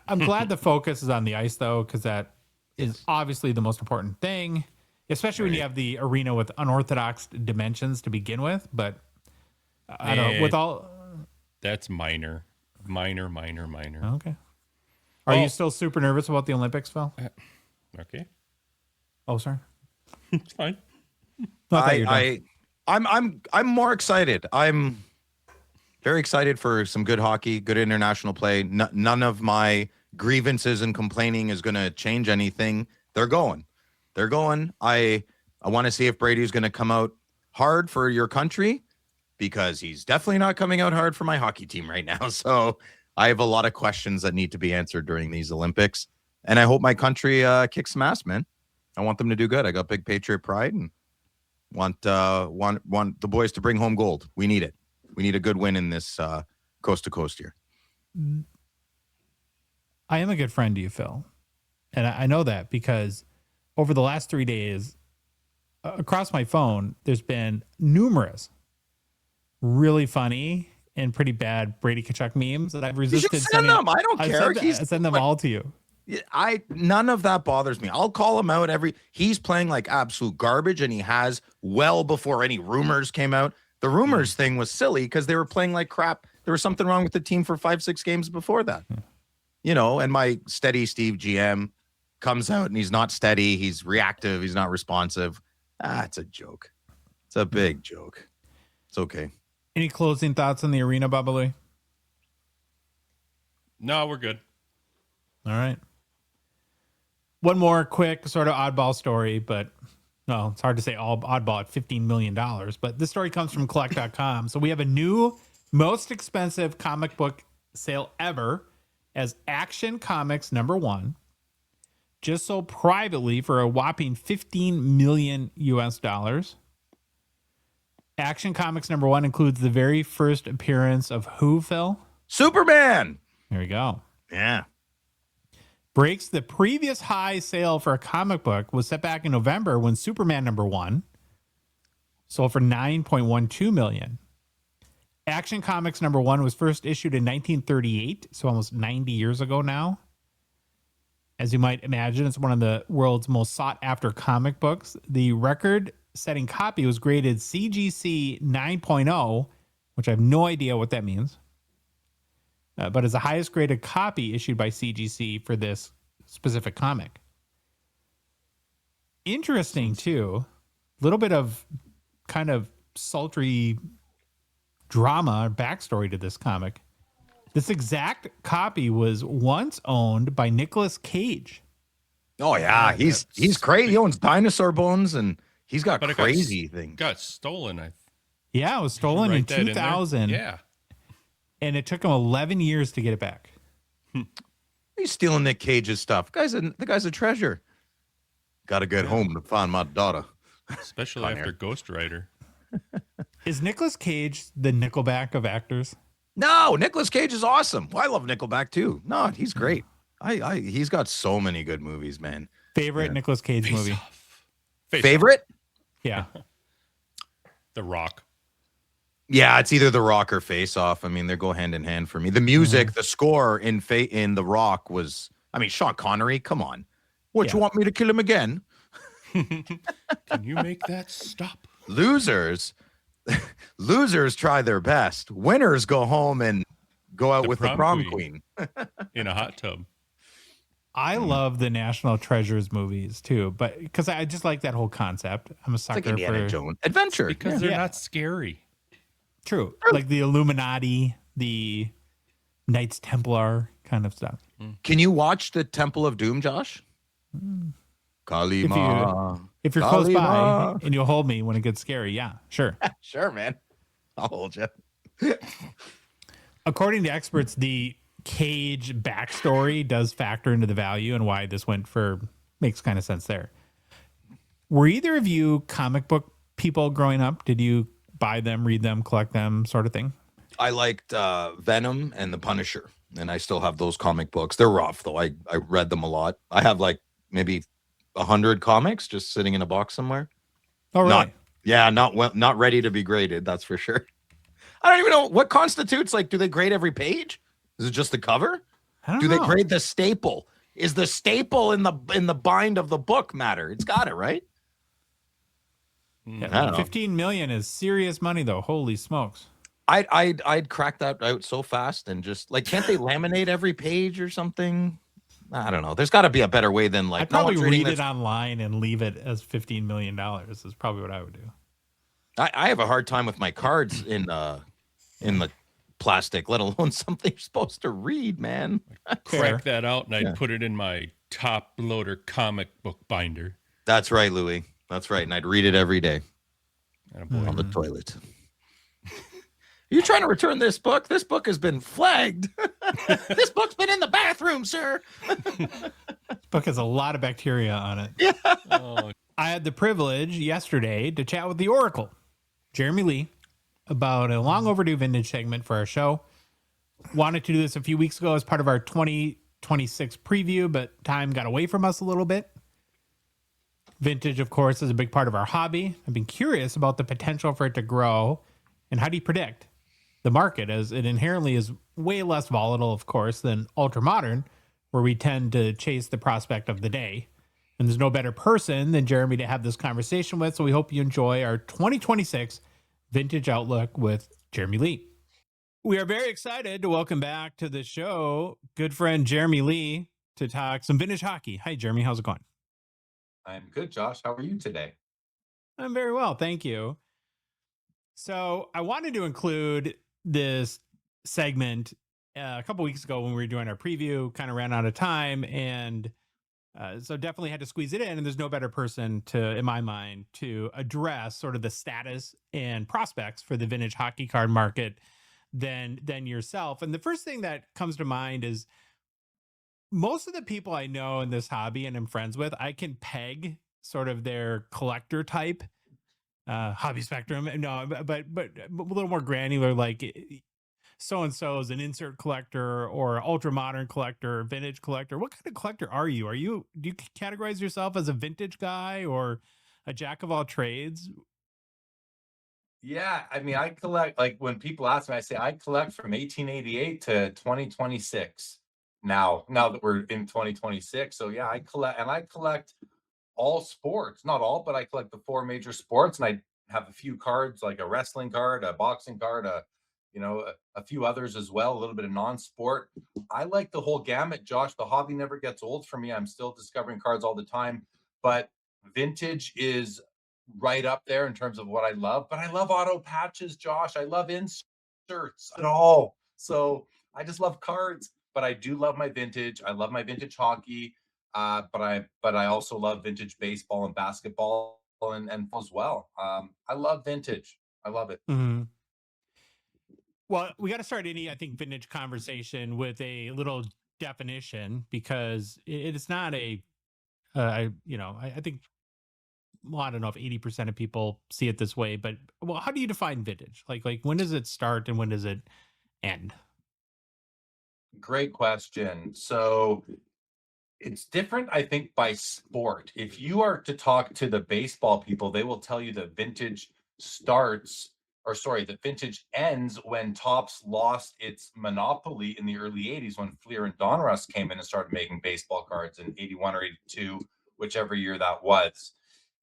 I'm glad the focus is on the ice, though, because that is obviously the most important thing, especially when you have the arena with unorthodox dimensions to begin with. But I don't know, with all... That's minor. Okay. Are you still super nervous about the Olympics, Phil? Okay. Oh, sorry. It's fine. I'm more excited. I'm very excited for some good hockey, good international play. None of my grievances and complaining is going to change anything. They're going. I want to see if Brady's going to come out hard for your country, because he's definitely not coming out hard for my hockey team right now. So I have a lot of questions that need to be answered during these Olympics. And I hope my country kicks some ass, man. I want them to do good. I got big Patriot pride and want the boys to bring home gold. We need it. We need a good win in this coast to coast here. I am a good friend to you, Phil. And I know that because over the last 3 days, across my phone, there's been numerous really funny and pretty bad Brady Tkachuk memes that I've resisted. You should send them. I don't care. I send them all to you. None of that bothers me. I'll call him out he's playing like absolute garbage, and he has well before any rumors came out. The rumors thing was silly because they were playing like crap. There was something wrong with the team for 5-6 games before that. And my steady Steve GM comes out and he's not steady. He's reactive. He's not responsive. It's a joke. It's a big joke. It's okay. Any closing thoughts on the arena, Babalu? No, we're good. All right. One more quick sort of oddball story, but no, it's hard to say all oddball at $15 million. But this story comes from collect.com. So we have a new most expensive comic book sale ever as Action Comics #1 just sold privately for a whopping $15 million US. Action Comics #1 includes the very first appearance of who, Phil? Superman. There we go. Yeah. Breaks the previous high sale for a comic book was set back in November when Superman #1 sold for $9.12 million. Action Comics #1 was first issued in 1938, so almost 90 years ago now. As you might imagine, it's one of the world's most sought after comic books. The record-setting copy was graded CGC 9.0, which I have no idea what that means. But is the highest graded copy issued by CGC for this specific comic. Interesting, too. A little bit of kind of sultry drama backstory to this comic. This exact copy was once owned by Nicolas Cage. Oh, yeah. He's crazy. He owns dinosaur bones, and he's got crazy things. Got stolen. Yeah, it was stolen in 2000. Yeah. And it took him 11 years to get it back. He's stealing Nick Cage's stuff. The guy's a treasure. Got to get home to find my daughter. Especially after Ghost Rider. Is Nicolas Cage the Nickelback of actors? No, Nicolas Cage is awesome. Well, I love Nickelback too. No, he's great. He's got so many good movies, man. Favorite Nicolas Cage movie? Favorite? Yeah. The Rock. Yeah, it's either The Rock or Face Off. I mean, they go hand in hand for me. The music, the score in The Rock was, Sean Connery, come on. You want me to kill him again? Can you make that stop? Losers try their best. Winners go home and go out with the prom queen. In a hot tub. I love the National Treasures movies too, but because I just like that whole concept. I'm a sucker like Indiana for Jones adventure because they're not scary. True, like the Illuminati, the Knights Templar kind of stuff. Can you watch the Temple of Doom, Josh? Kalima. If you're close by and you'll hold me when it gets scary, yeah, sure. Sure, man. I'll hold you. According to experts, the Cage backstory does factor into the value and why this makes kind of sense there. Were either of you comic book people growing up? Did you buy them, read them, collect them, sort of thing? I liked Venom and The Punisher, and I still have those comic books. They're rough, though. I read them a lot. I have like maybe 100 comics just sitting in a box somewhere. Oh, really? Not ready to be graded. That's for sure. I don't even know what constitutes do they grade every page? Is it just the cover? Do they grade the staple? Is the staple in the bind of the book matter? It's got it, right? Yeah, $15 million is serious money, though. Holy smokes! I'd crack that out so fast and just can't they laminate every page or something? I don't know. There's got to be a better way than I'd probably read it online and leave it as $15 million. Is probably what I would do. I have a hard time with my cards in the plastic, let alone something you're supposed to read, man. Crack that out and I'd put it in my top loader comic book binder. That's right, Louis. That's right. And I'd read it every day on the toilet. Are you trying to return this book? This book has been flagged. This book's been in the bathroom, sir. This book has a lot of bacteria on it. Yeah. I had the privilege yesterday to chat with the Oracle, Jeremy Lee, about a long overdue vintage segment for our show. Wanted to do this a few weeks ago as part of our 2026 preview, but time got away from us a little bit. Vintage, of course, is a big part of our hobby. I've been curious about the potential for it to grow, and how do you predict the market, as it inherently is way less volatile, of course, than ultra modern, where we tend to chase the prospect of the day. And there's no better person than Jeremy to have this conversation with. So we hope you enjoy our 2026 Vintage Outlook with Jeremy Lee. We are very excited to welcome back to the show good friend Jeremy Lee to talk some vintage hockey. Hi, Jeremy. How's it going? I'm good, Josh. How are you today? I'm very well. Thank you. So I wanted to include this segment a couple weeks ago when we were doing our preview, kind of ran out of time. And so definitely had to squeeze it in. And there's no better person to, in my mind, to address sort of the status and prospects for the vintage hockey card market than yourself. And the first thing that comes to mind is most of the people I know in this hobby and I'm friends with, I can peg sort of their collector type, hobby spectrum. No, but a little more granular, like so-and-so is an insert collector or ultra modern collector, vintage collector. What kind of collector are you? Do you categorize yourself as a vintage guy or a jack of all trades? Yeah, I mean, I collect, like when people ask me, I say I collect from 1888 to 2026. Now that we're in 2026. So yeah, I collect all sports, not all, but I collect the four major sports, and I have a few cards like a wrestling card, a boxing card, a few others as well, a little bit of non-sport. I like the whole gamut, Josh. The hobby never gets old for me. I'm still discovering cards all the time, but vintage is right up there in terms of what I love. But I love auto patches, Josh. I love inserts at all. So I just love cards, but I do love my vintage. I love my vintage hockey. But I also love vintage baseball and basketball and as well. I love vintage. I love it. Mm-hmm. Well, we got to start any, I think, vintage conversation with a little definition because it's not a, I think, well, I don't know if 80% of people see it this way, but well, how do you define vintage? Like when does it start and when does it end? Great question. So it's different, I think, by sport. If you are to talk to the baseball people, they will tell you that that vintage ends when Topps lost its monopoly in the early 80s when Fleer and Donruss came in and started making baseball cards in 81 or 82, whichever year that was.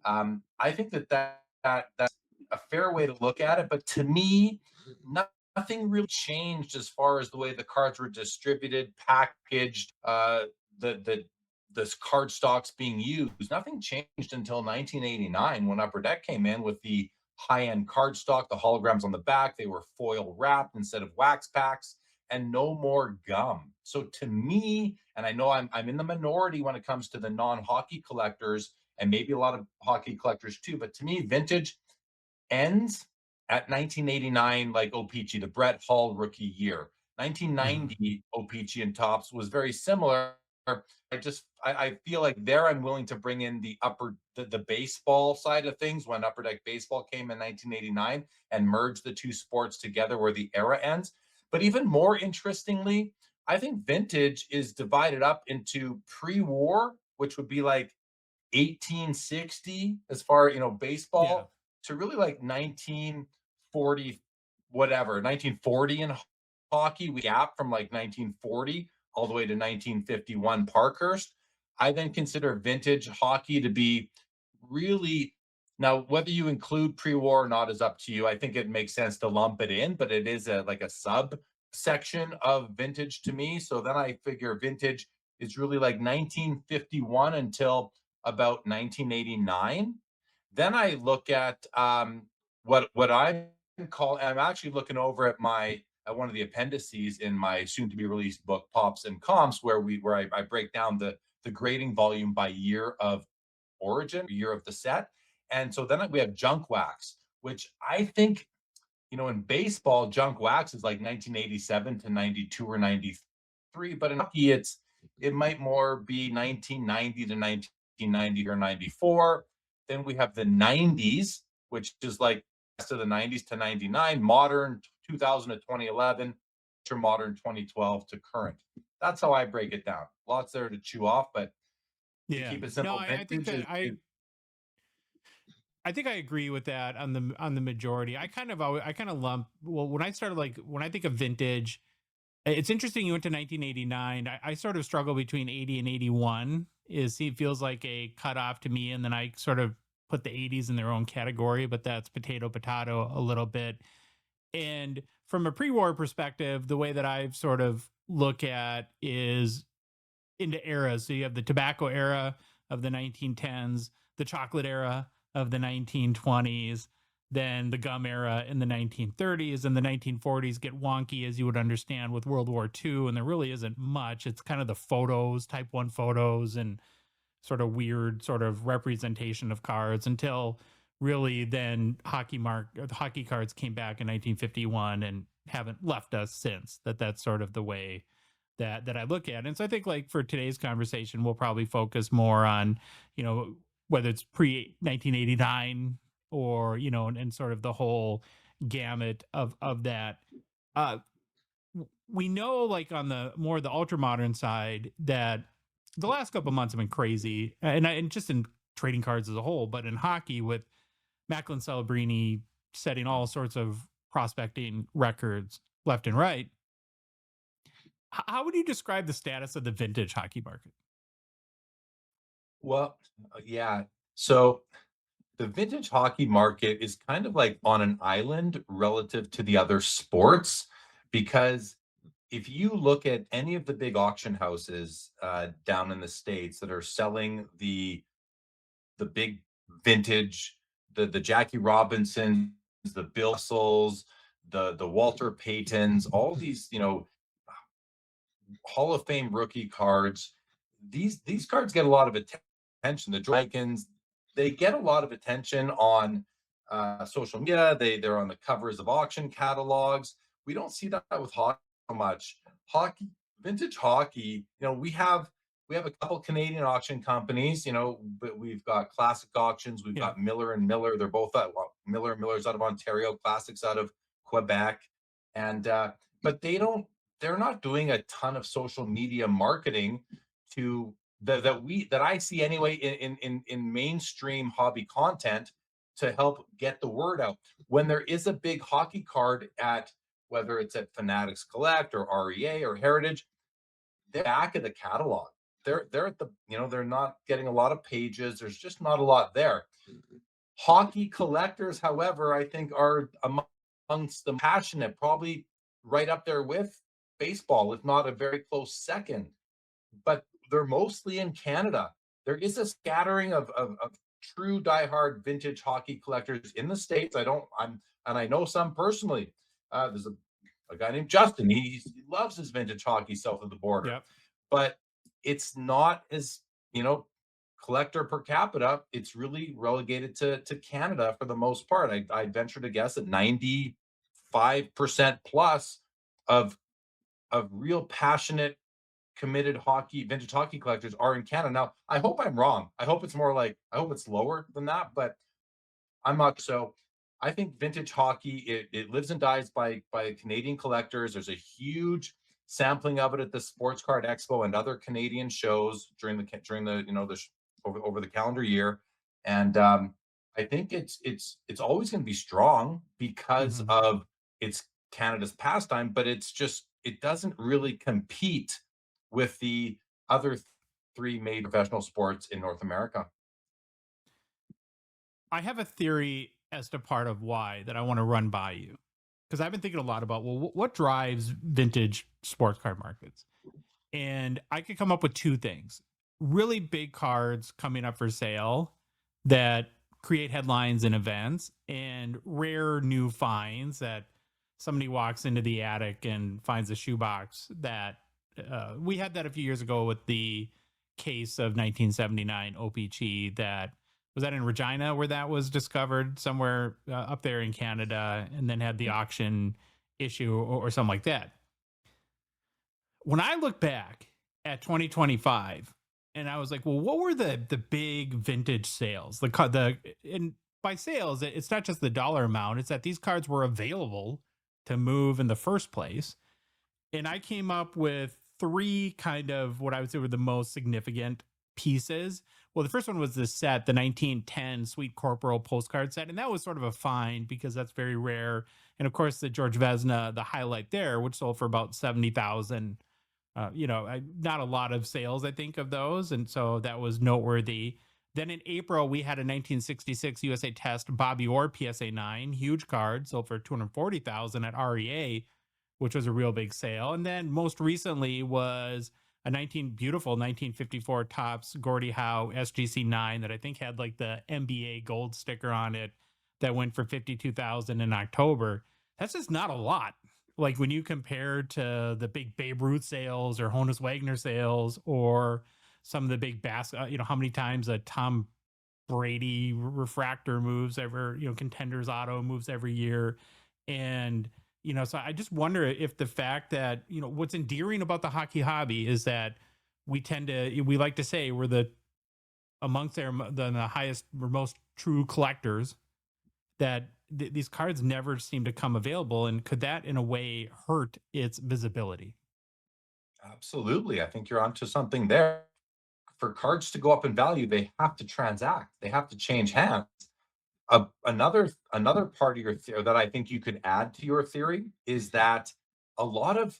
I think that's a fair way to look at it, but to me, nothing really changed as far as the way the cards were distributed, packaged, the card stocks being used. Nothing changed until 1989 when Upper Deck came in with the high-end card stock, the holograms on the back. They were foil wrapped instead of wax packs, and no more gum. So to me, and I know I'm in the minority when it comes to the non-hockey collectors, and maybe a lot of hockey collectors too, but to me, vintage ends at 1989, like O-Pee-Chee, the Brett Hull rookie year. 1990 O-Pee-Chee and Topps was very similar. I feel like there I'm willing to bring in the baseball side of things when Upper Deck Baseball came in 1989 and merge the two sports together where the era ends. But even more interestingly, I think vintage is divided up into pre-war, which would be like 1860 as far, baseball, to really like 1940, whatever, 1940 in hockey. We gap from like 1940 all the way to 1951 Parkhurst. I then consider vintage hockey to be really, now whether you include pre-war or not is up to you. I think it makes sense to lump it in, but it is like a subsection of vintage to me. So then I figure vintage is really like 1951 until about 1989. Then I look at what I'm actually looking over at one of the appendices in my soon-to-be released book, Pops and Comps, where I break down the grading volume by year of origin, year of the set. And so then we have junk wax, which I think, in baseball, junk wax is like 1987 to 92 or 93, but in hockey, it might more be 1990 to 1990 or 94. Then we have the 90s, which is like to the 90s to 99, modern 2000 to 2011, to modern 2012 to current. That's how I break it down. Lots there to chew off, but to keep it simple. No, I think that I think I agree with that on the majority. I kind of lump, well, when I think of vintage, It's interesting you went to 1989. I sort of struggle between 80 and 81. It feels like a cutoff to me, and then I sort of put the 80s in their own category, but that's potato a little bit. And from a pre-war perspective, the way that I've sort of look at is into eras. So you have the tobacco era of the 1910s, the chocolate era of the 1920s, then the gum era in the 1930s, and the 1940s get wonky, as you would understand, with World War II. And there really isn't much. It's kind of the photos, type 1 photos, and sort of weird sort of representation of cards until really then hockey cards came back in 1951 and haven't left us since. That's sort of the way that I look at it. And so I think, like, for today's conversation, we'll probably focus more on, whether it's pre 1989 or, and sort of the whole gamut of that. We know, like, on the ultra modern side, that the last couple of months have been crazy, and just in trading cards as a whole, but in hockey with Macklin Celebrini setting all sorts of prospecting records left and right. How would you describe the status of the vintage hockey market? Well, yeah. So the vintage hockey market is kind of like on an island relative to the other sports, because if you look at any of the big auction houses down in the States that are selling the big vintage, the Jackie Robinsons, the Bill Russells, the Walter Paytons, all these, Hall of Fame rookie cards. These cards get a lot of attention. The Dragons, they get a lot of attention on social media. They're on the covers of auction catalogs. We don't see that with hockey so much. Hockey, vintage hockey. We have a couple Canadian auction companies. But we've got Classic Auctions. We've got Miller and Miller. They're both Miller's out of Ontario. Classics out of Quebec, and but they're not doing a ton of social media marketing to that I see anyway in mainstream hobby content to help get the word out. When there is a big hockey card at, whether it's at Fanatics Collect or REA or Heritage, they're back of the catalog. They're at the, they're not getting a lot of pages. There's just not a lot there. Hockey collectors, however, I think are amongst the passionate, probably right up there with baseball, if not a very close second. But they're mostly in Canada. There is a scattering of true diehard vintage hockey collectors in the States. I know some personally. There's a guy named Justin. He loves his vintage hockey south of the border. Yep. But it's not as, collector per capita. It's really relegated to Canada for the most part. I'd venture to guess that 95% plus of real passionate, committed vintage hockey collectors are in Canada. Now, I hope I'm wrong. I hope it's lower than that, but I'm not. So I think vintage hockey, it lives and dies by Canadian collectors. There's a huge sampling of it at the Sports Card Expo and other Canadian shows during the over the calendar year. And I think it's always going to be strong because of it's Canada's pastime, but it doesn't really compete with the other three major professional sports in North America. I have a theory as to part of why that I want to run by you, because I've been thinking a lot about, well, what drives vintage sports card markets? And I could come up with two things. Really big cards coming up for sale that create headlines and events, and rare new finds that somebody walks into the attic and finds a shoebox that we had that a few years ago with the case of 1979 O-Pee-Chee was that in Regina, where that was discovered somewhere up there in Canada, and then had the auction issue or something like that. When I look back at 2025, and I was like, well, what were the big vintage sales? And by sales, it's not just the dollar amount; it's that these cards were available to move in the first place. And I came up with three kind of what I would say were the most significant pieces. Well, the first one was this set, the 1910 Sweet Corporal postcard set, and that was sort of a find because that's very rare. And of course, the George Vesna, the highlight there, which sold for about 70,000. Not a lot of sales, I think, of those, and so that was noteworthy. Then in April, we had a 1966 USA Test Bobby Orr PSA 9, huge card, sold for 240,000 at REA, which was a real big sale. And then most recently was a beautiful 1954 Topps Gordie Howe SGC 9 that I think had like the NBA gold sticker on it that went for 52,000 in October. That's just not a lot. Like when you compare to the big Babe Ruth sales or Honus Wagner sales or some of the big how many times a Tom Brady refractor moves Contenders auto moves every year. And, so I just wonder if the fact that, what's endearing about the hockey hobby is that we like to say we're amongst the highest or most true collectors, that these cards never seem to come available. And could that in a way hurt its visibility? Absolutely. I think you're onto something there. For cards to go up in value, they have to transact. They have to change hands. Another part of your theory that I think you could add to your theory is that a lot of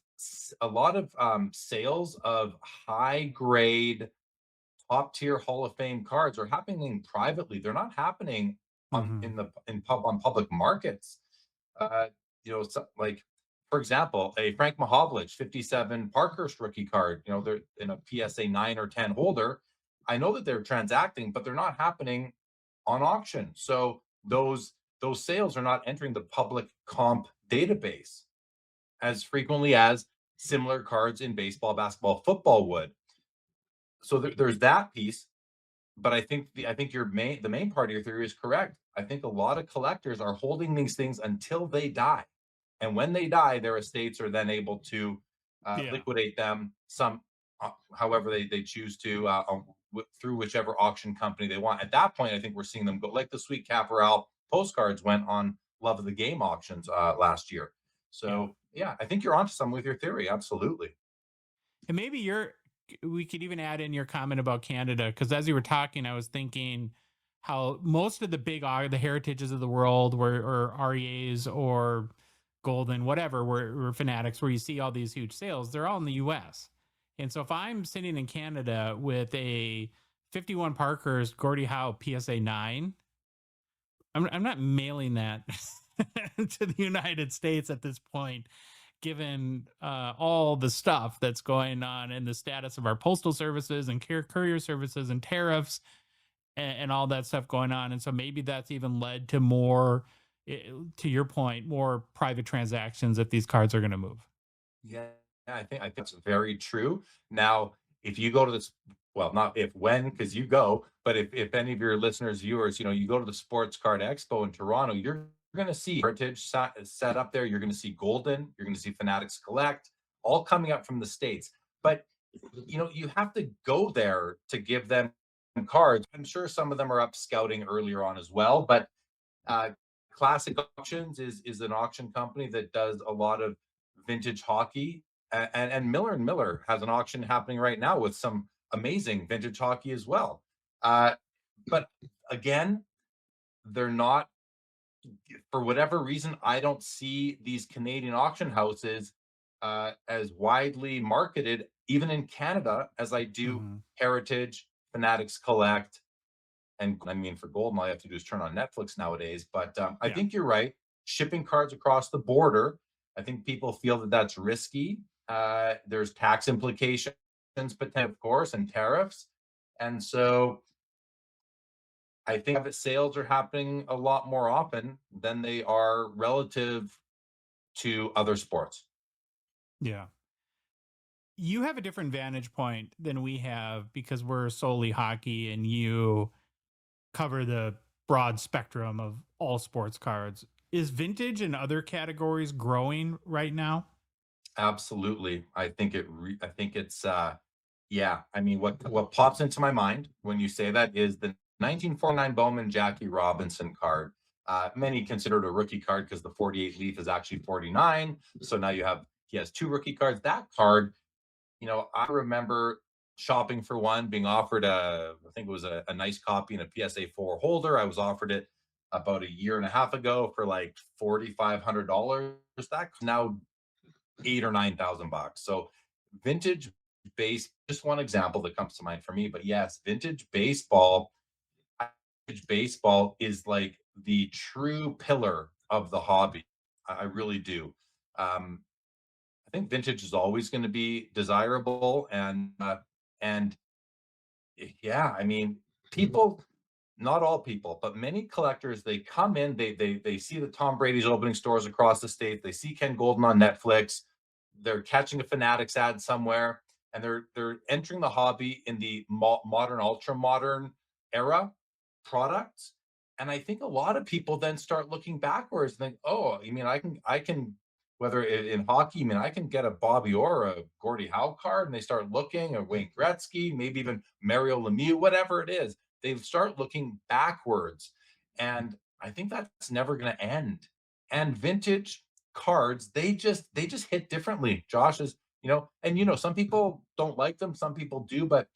sales of high grade, top tier Hall of Fame cards are happening privately. They're not happening on public markets. Like, for example, a Frank Mahovlich 57 Parkhurst rookie card, they're in a PSA 9 or 10 holder. I know that they're transacting, but they're not happening on auction. So those sales are not entering the public comp database as frequently as similar cards in baseball, basketball, football would. So there's that piece. But I think the main part of your theory is correct. I think a lot of collectors are holding these things until they die. And when they die, their estates are then able to liquidate them however they choose to through whichever auction company they want. At that point, I think we're seeing them go, like the Sweet Caporal postcards went on Love of the Game auctions last year. So yeah, I think you're onto something with your theory. Absolutely. And maybe we could even add in your comment about Canada, because as you were talking, I was thinking how most of the the Heritages of the world or REAs or Golden, whatever, were Fanatics, where you see all these huge sales, they're all in the US. And so if I'm sitting in Canada with a 51 Parkhurst Gordie Howe PSA 9, I'm not mailing that to the United States at this point, given all the stuff that's going on and the status of our postal services and courier services and tariffs and all that stuff going on. And so maybe that's even led to more, to your point, more private transactions if these cards are going to move. Yeah, I think that's very true. Now, if you go to this, well, not if, when, because you go, but if any of your listeners, viewers, you go to the Sports Card Expo in Toronto, you're going to see Heritage set up there. You're going to see Golden. You're going to see Fanatics Collect, all coming up from the States. But, you have to go there to give them cards. I'm sure some of them are up scouting earlier on as well. But Classic Auctions is an auction company that does a lot of vintage hockey. And Miller & Miller has an auction happening right now with some amazing vintage hockey as well. But again, they're not, for whatever reason, I don't see these Canadian auction houses as widely marketed, even in Canada, as I do Heritage, Fanatics Collect. And I mean, for Golden, all you have to do is turn on Netflix nowadays. But I think you're right. Shipping cards across the border, I think people feel that that's risky. There's tax implications, of course, and tariffs. And so I think private sales are happening a lot more often than they are relative to other sports. Yeah. You have a different vantage point than we have because we're solely hockey and you cover the broad spectrum of all sports cards. Is vintage and other categories growing right now? Absolutely. I think it's yeah. I mean, what pops into my mind when you say that is the 1949 Bowman Jackie Robinson card. Many consider it a rookie card because the 48 leaf is actually 49. So now he has two rookie cards. That card, I remember shopping for one, being offered I think it was a nice copy in a PSA 4 holder. I was offered it about a year and a half ago for like $4,500. That's now 8 or 9 thousand bucks. So vintage base, just one example that comes to mind for me. But yes, vintage baseball is like the true pillar of the hobby. I really do. I think vintage is always going to be desirable, and yeah, I mean, people, not all people, but many collectors, they come in, they see that Tom Brady's opening stores across the state, they see Ken Golden on Netflix, they're catching a Fanatics ad somewhere, and they're entering the hobby in the modern, ultra modern era products. And I think a lot of people then start looking backwards and think, oh, you mean I can whether in hockey, I mean I can get a Bobby Orr, a Gordie Howe card, and they start looking at Wayne Gretzky, maybe even Mario Lemieux, whatever it is. They start looking backwards, and I think that's never going to end. And vintage cards, they just hit differently. Josh is, and some people don't like them, some people do, but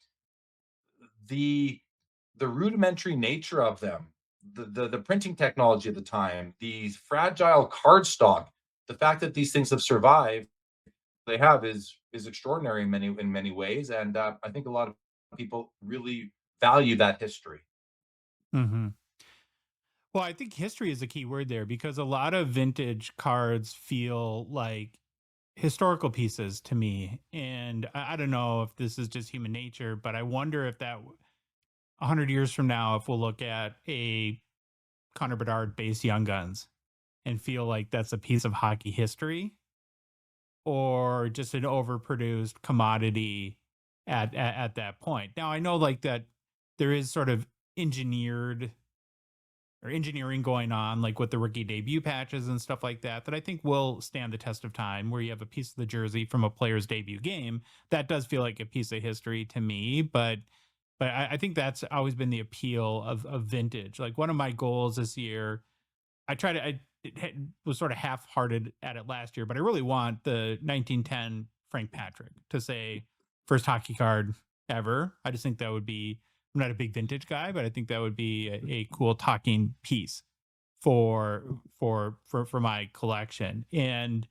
the the rudimentary nature of them, the printing technology at the time, the fragile card stock, the fact that these things have survived, they have is extraordinary in many ways, and I think a lot of people really value that history. Hmm. Well, I think history is a key word there because a lot of vintage cards feel like historical pieces to me. And I don't know if this is just human nature, but I wonder if 100 years from now, if we'll look at a Connor Bedard base Young Guns and feel like that's a piece of hockey history or just an overproduced commodity at that point. Now, I know like that there is sort of engineered or engineering going on, like with the rookie debut patches and stuff like that, that I think will stand the test of time. Where you have a piece of the jersey from a player's debut game, that does feel like a piece of history to me. But I think that's always been the appeal of vintage. Like one of my goals this year, I was sort of half-hearted at it last year, but I really want the 1910 Frank Patrick to say first hockey card ever. I just think that would be. I'm not a big vintage guy, but I think that would be a cool talking piece for my collection. And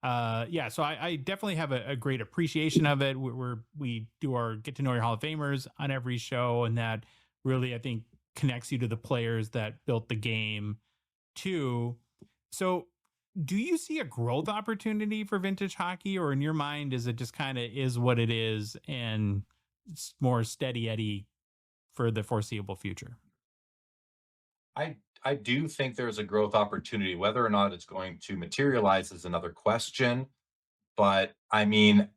yeah, so I definitely have a great appreciation of it. We do our get to know your Hall of Famers on every show, and that really I think connects you to the players that built the game too. So do you see a growth opportunity for vintage hockey, or in your mind is it just kind of is what it is and it's more steady Eddie for the foreseeable future? I do think there's a growth opportunity. Whether or not it's going to materialize is another question. But I mean,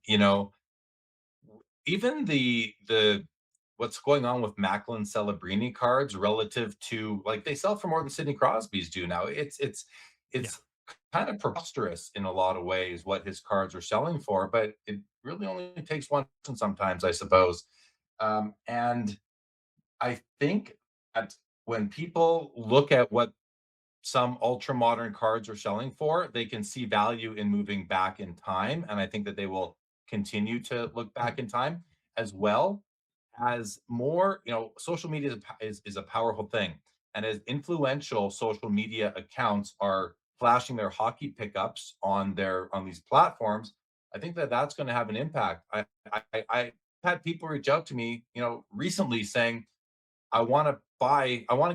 even the what's going on with Macklin Celebrini cards relative to, like, they sell for more than Sidney Crosby's do now. Yeah. It's kind of preposterous in a lot of ways what his cards are selling for, but it really only takes one person sometimes, I suppose. And I think that when people look at what some ultra modern cards are selling for, they can see value in moving back in time. And I think that they will continue to look back in time, as well as more, social media is a powerful thing. And as influential social media accounts are flashing their hockey pickups on these platforms, I think that that's going to have an impact. I had people reach out to me, recently saying, I want to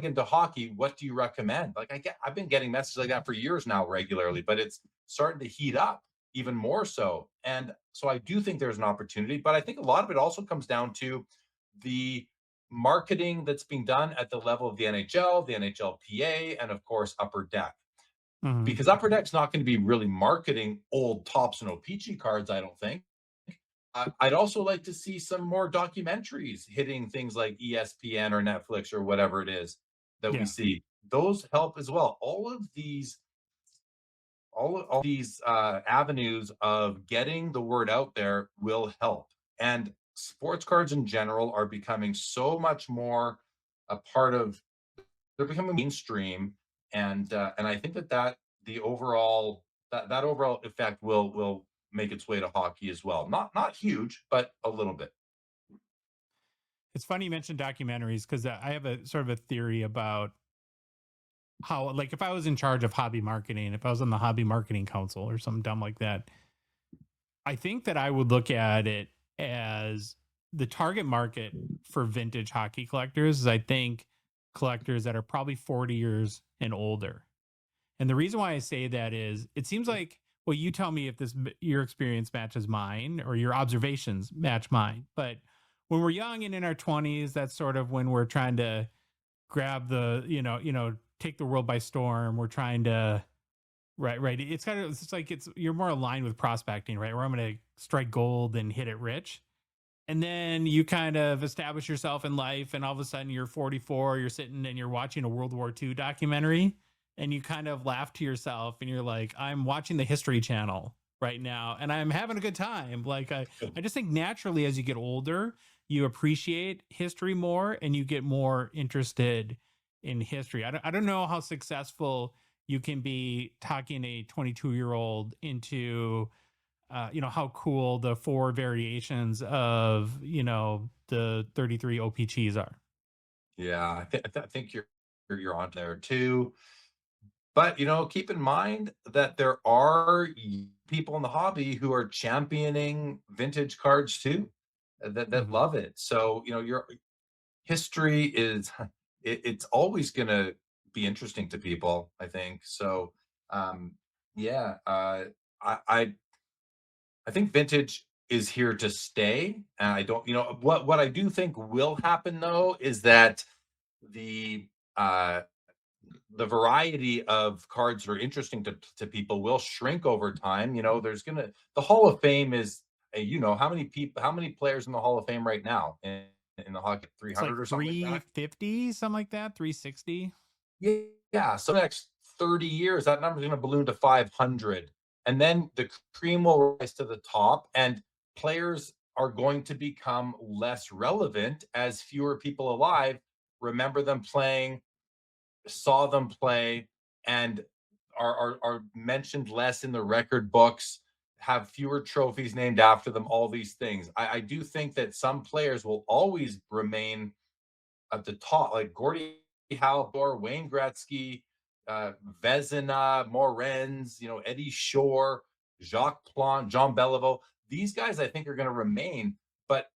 get into hockey. What do you recommend? Like, I've been getting messages like that for years now regularly, but it's starting to heat up even more so. And so I do think there's an opportunity, but I think a lot of it also comes down to the marketing that's being done at the level of the NHL, the NHLPA, and of course Upper Deck. Mhm. Because Upper Deck's not going to be really marketing old Tops and O-Pee-Chee cards, I don't think. I'd also like to see some more documentaries hitting things like ESPN or Netflix or whatever it is that we Yeah. see. Those help as well. All of these avenues of getting the word out there will help. And sports cards in general are becoming so much more a part of. They're becoming mainstream, and I think that the overall that overall effect will make its way to hockey as well. Not huge, but a little bit. It's funny you mentioned documentaries because I have a sort of a theory about how, like, if I was in charge of hobby marketing, if I was on the hobby marketing council or something dumb like that, I think that I would look at it as the target market for vintage hockey collectors is, I think, collectors that are probably 40 years and older. And the reason why I say that is it seems like, well, you tell me if your experience matches mine or your observations match mine. But when we're young and in our 20s, that's sort of when we're trying to grab the, take the world by storm. We're trying to, right. It's kind of, it's like, you're more aligned with prospecting, right? Where I'm going to strike gold and hit it rich. And then you kind of establish yourself in life, and all of a sudden you're 44, you're sitting and you're watching a World War II documentary, and you kind of laugh to yourself and you're like, I'm watching the History Channel right now and I'm having a good time. Like, I just think naturally as you get older, you appreciate history more and you get more interested in history. I don't know how successful you can be talking a 22-year-old into how cool the 4 variations of, the 33 O-Pee-Chees are. Yeah, I think you're on there too. But keep in mind that there are people in the hobby who are championing vintage cards too, that Mhm. love it. So your history is it's always going to be interesting to people, I think. So yeah, I I think vintage is here to stay. And I don't, what I do think will happen though is that the uh the variety of cards that are interesting to people will shrink over time. There's gonna the Hall of Fame is how many players in the Hall of Fame right now in the hockey It's like 300 or something like that. 350, something like that, 360. Yeah, yeah. So the next 30 years, that number's gonna balloon to 500. And then the cream will rise to the top, and players are going to become less relevant as fewer people alive remember them playing, saw them play, and are mentioned less in the record books, have fewer trophies named after them, all these things. I do think that some players will always remain at the top, like Gordie Howe, Wayne Gretzky, uh, Vezina, Morenz, Eddie Shore, Jacques Plante, John Beliveau. These guys, I think, are going to remain, but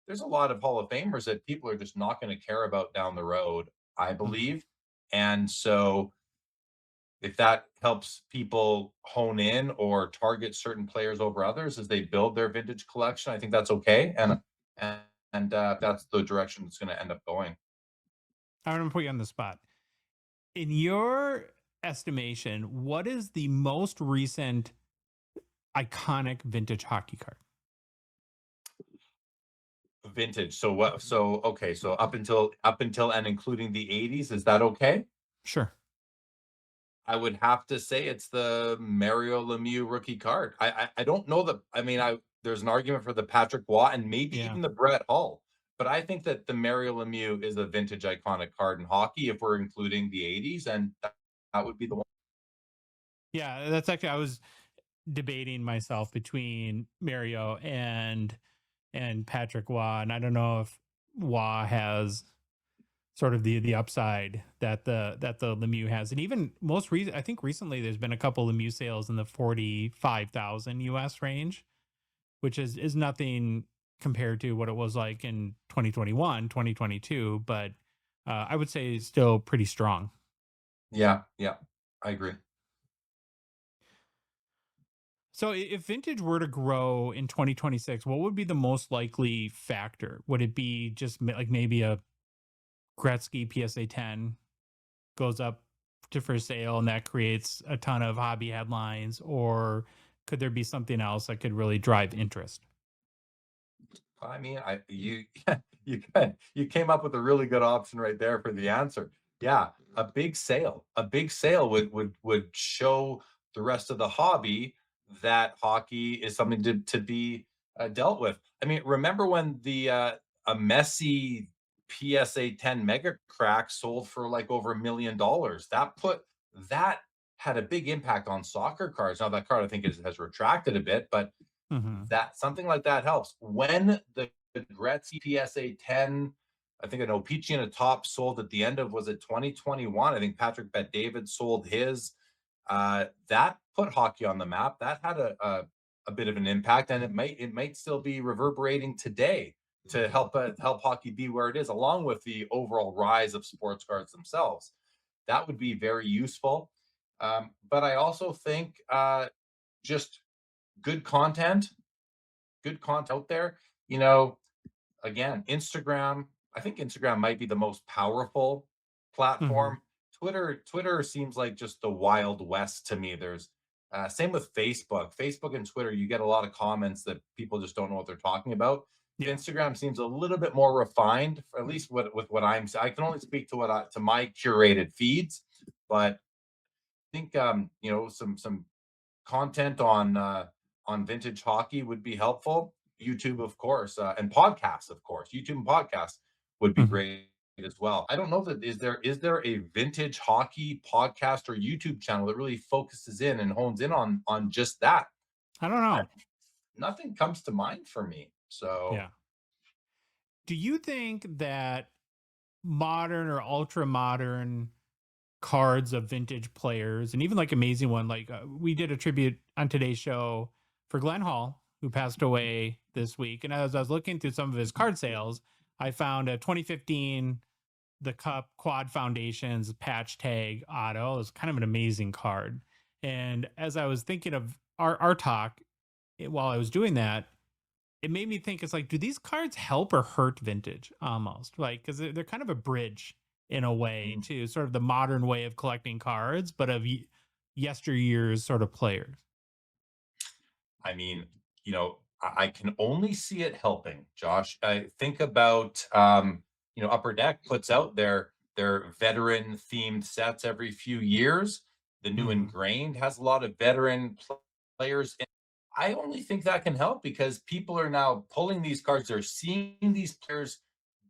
there's a lot of Hall of Famers that people are just not going to care about down the road, I Mhm. believe. And so, if that helps people hone in or target certain players over others as they build their vintage collection, I think that's okay. And that's the direction it's going to end up going. I'm going to put you on the spot. In your estimation, what is the most recent iconic vintage hockey card? Vintage. So what? So okay. So up until and including the 80s, is that okay? Sure. I would have to say it's the Mario Lemieux rookie card. I don't know that. I mean, I there's an argument for the Patrick Waugh and maybe Yeah. even the Brett Hull, but I think that the Mario Lemieux is a vintage iconic card in hockey if we're including the 80s, and that would be the one. Yeah. That's actually, I was debating myself between Mario and Patrick Waugh. And I don't know if Waugh has sort of the upside that the Lemieux has. And even most recent, I think recently there's been a couple Lemieux sales in the 45,000 US range, which is nothing compared to what it was like in 2021, 2022, but I would say still pretty strong. Yeah, yeah, I agree. So if vintage were to grow in 2026, what would be the most likely factor? Would it be just like maybe a Gretzky PSA 10 goes up for sale and that creates a ton of hobby headlines, or could there be something else that could really drive interest? I mean, I you you came up with a really good option right there for the answer. Yeah, a big sale would show the rest of the hobby that hockey is something to be dealt with. I mean, remember when the a messy PSA 10 Mega Crack sold for like over $1 million? That had a big impact on soccer cards. Now that card I think has retracted a bit, but Hmm. that something like that helps. When the Gretzky PSA 10 I think an O-Pee-Chee and a top sold at the end of, was it 2021? I think Patrick Bet-David sold his. That put hockey on the map. That had a bit of an impact, and it might still be reverberating today to help hockey be where it is, along with the overall rise of sports cards themselves. That would be very useful. But I also think just good content, out there. You know, again, Instagram. I think Instagram might be the most powerful Mhm. platform. Twitter seems like just the wild west to me. There's same with Facebook. Facebook and Twitter, you get a lot of comments that people just don't know what they're talking about. Yeah. Instagram seems a little bit more refined, at least with what I can only speak to to my curated feeds, but I think some content on vintage hockey would be helpful. YouTube, of course, and podcasts, of course. YouTube and podcasts would be Mhm. great as well. I don't know that is there a vintage hockey podcast or YouTube channel that really focuses in and hones in on just that? I don't I, know. nothing comes to mind for me. So Yeah. Do you think that modern or ultra modern cards of vintage players, and even like amazing one, like we did a tribute on today's show for Glenn Hall, who passed away this week, and as I was looking through some of his card sales, I found a 2015 the Cup Quad Foundations patch tag auto. It was kind of an amazing card. And as I was thinking of our talk, while I was doing that, it made me think, it's like, do these cards help or hurt vintage almost? Like, because they're kind of a bridge in a way mm, to sort of the modern way of collecting cards, but of yesteryear's sort of players. I mean, I can only see it helping, Josh. I think about, Upper Deck puts out their veteran themed sets every few years. The new Hmm. Ingrained has a lot of veteran players. I only think that can help because people are now pulling these cards. They're seeing these players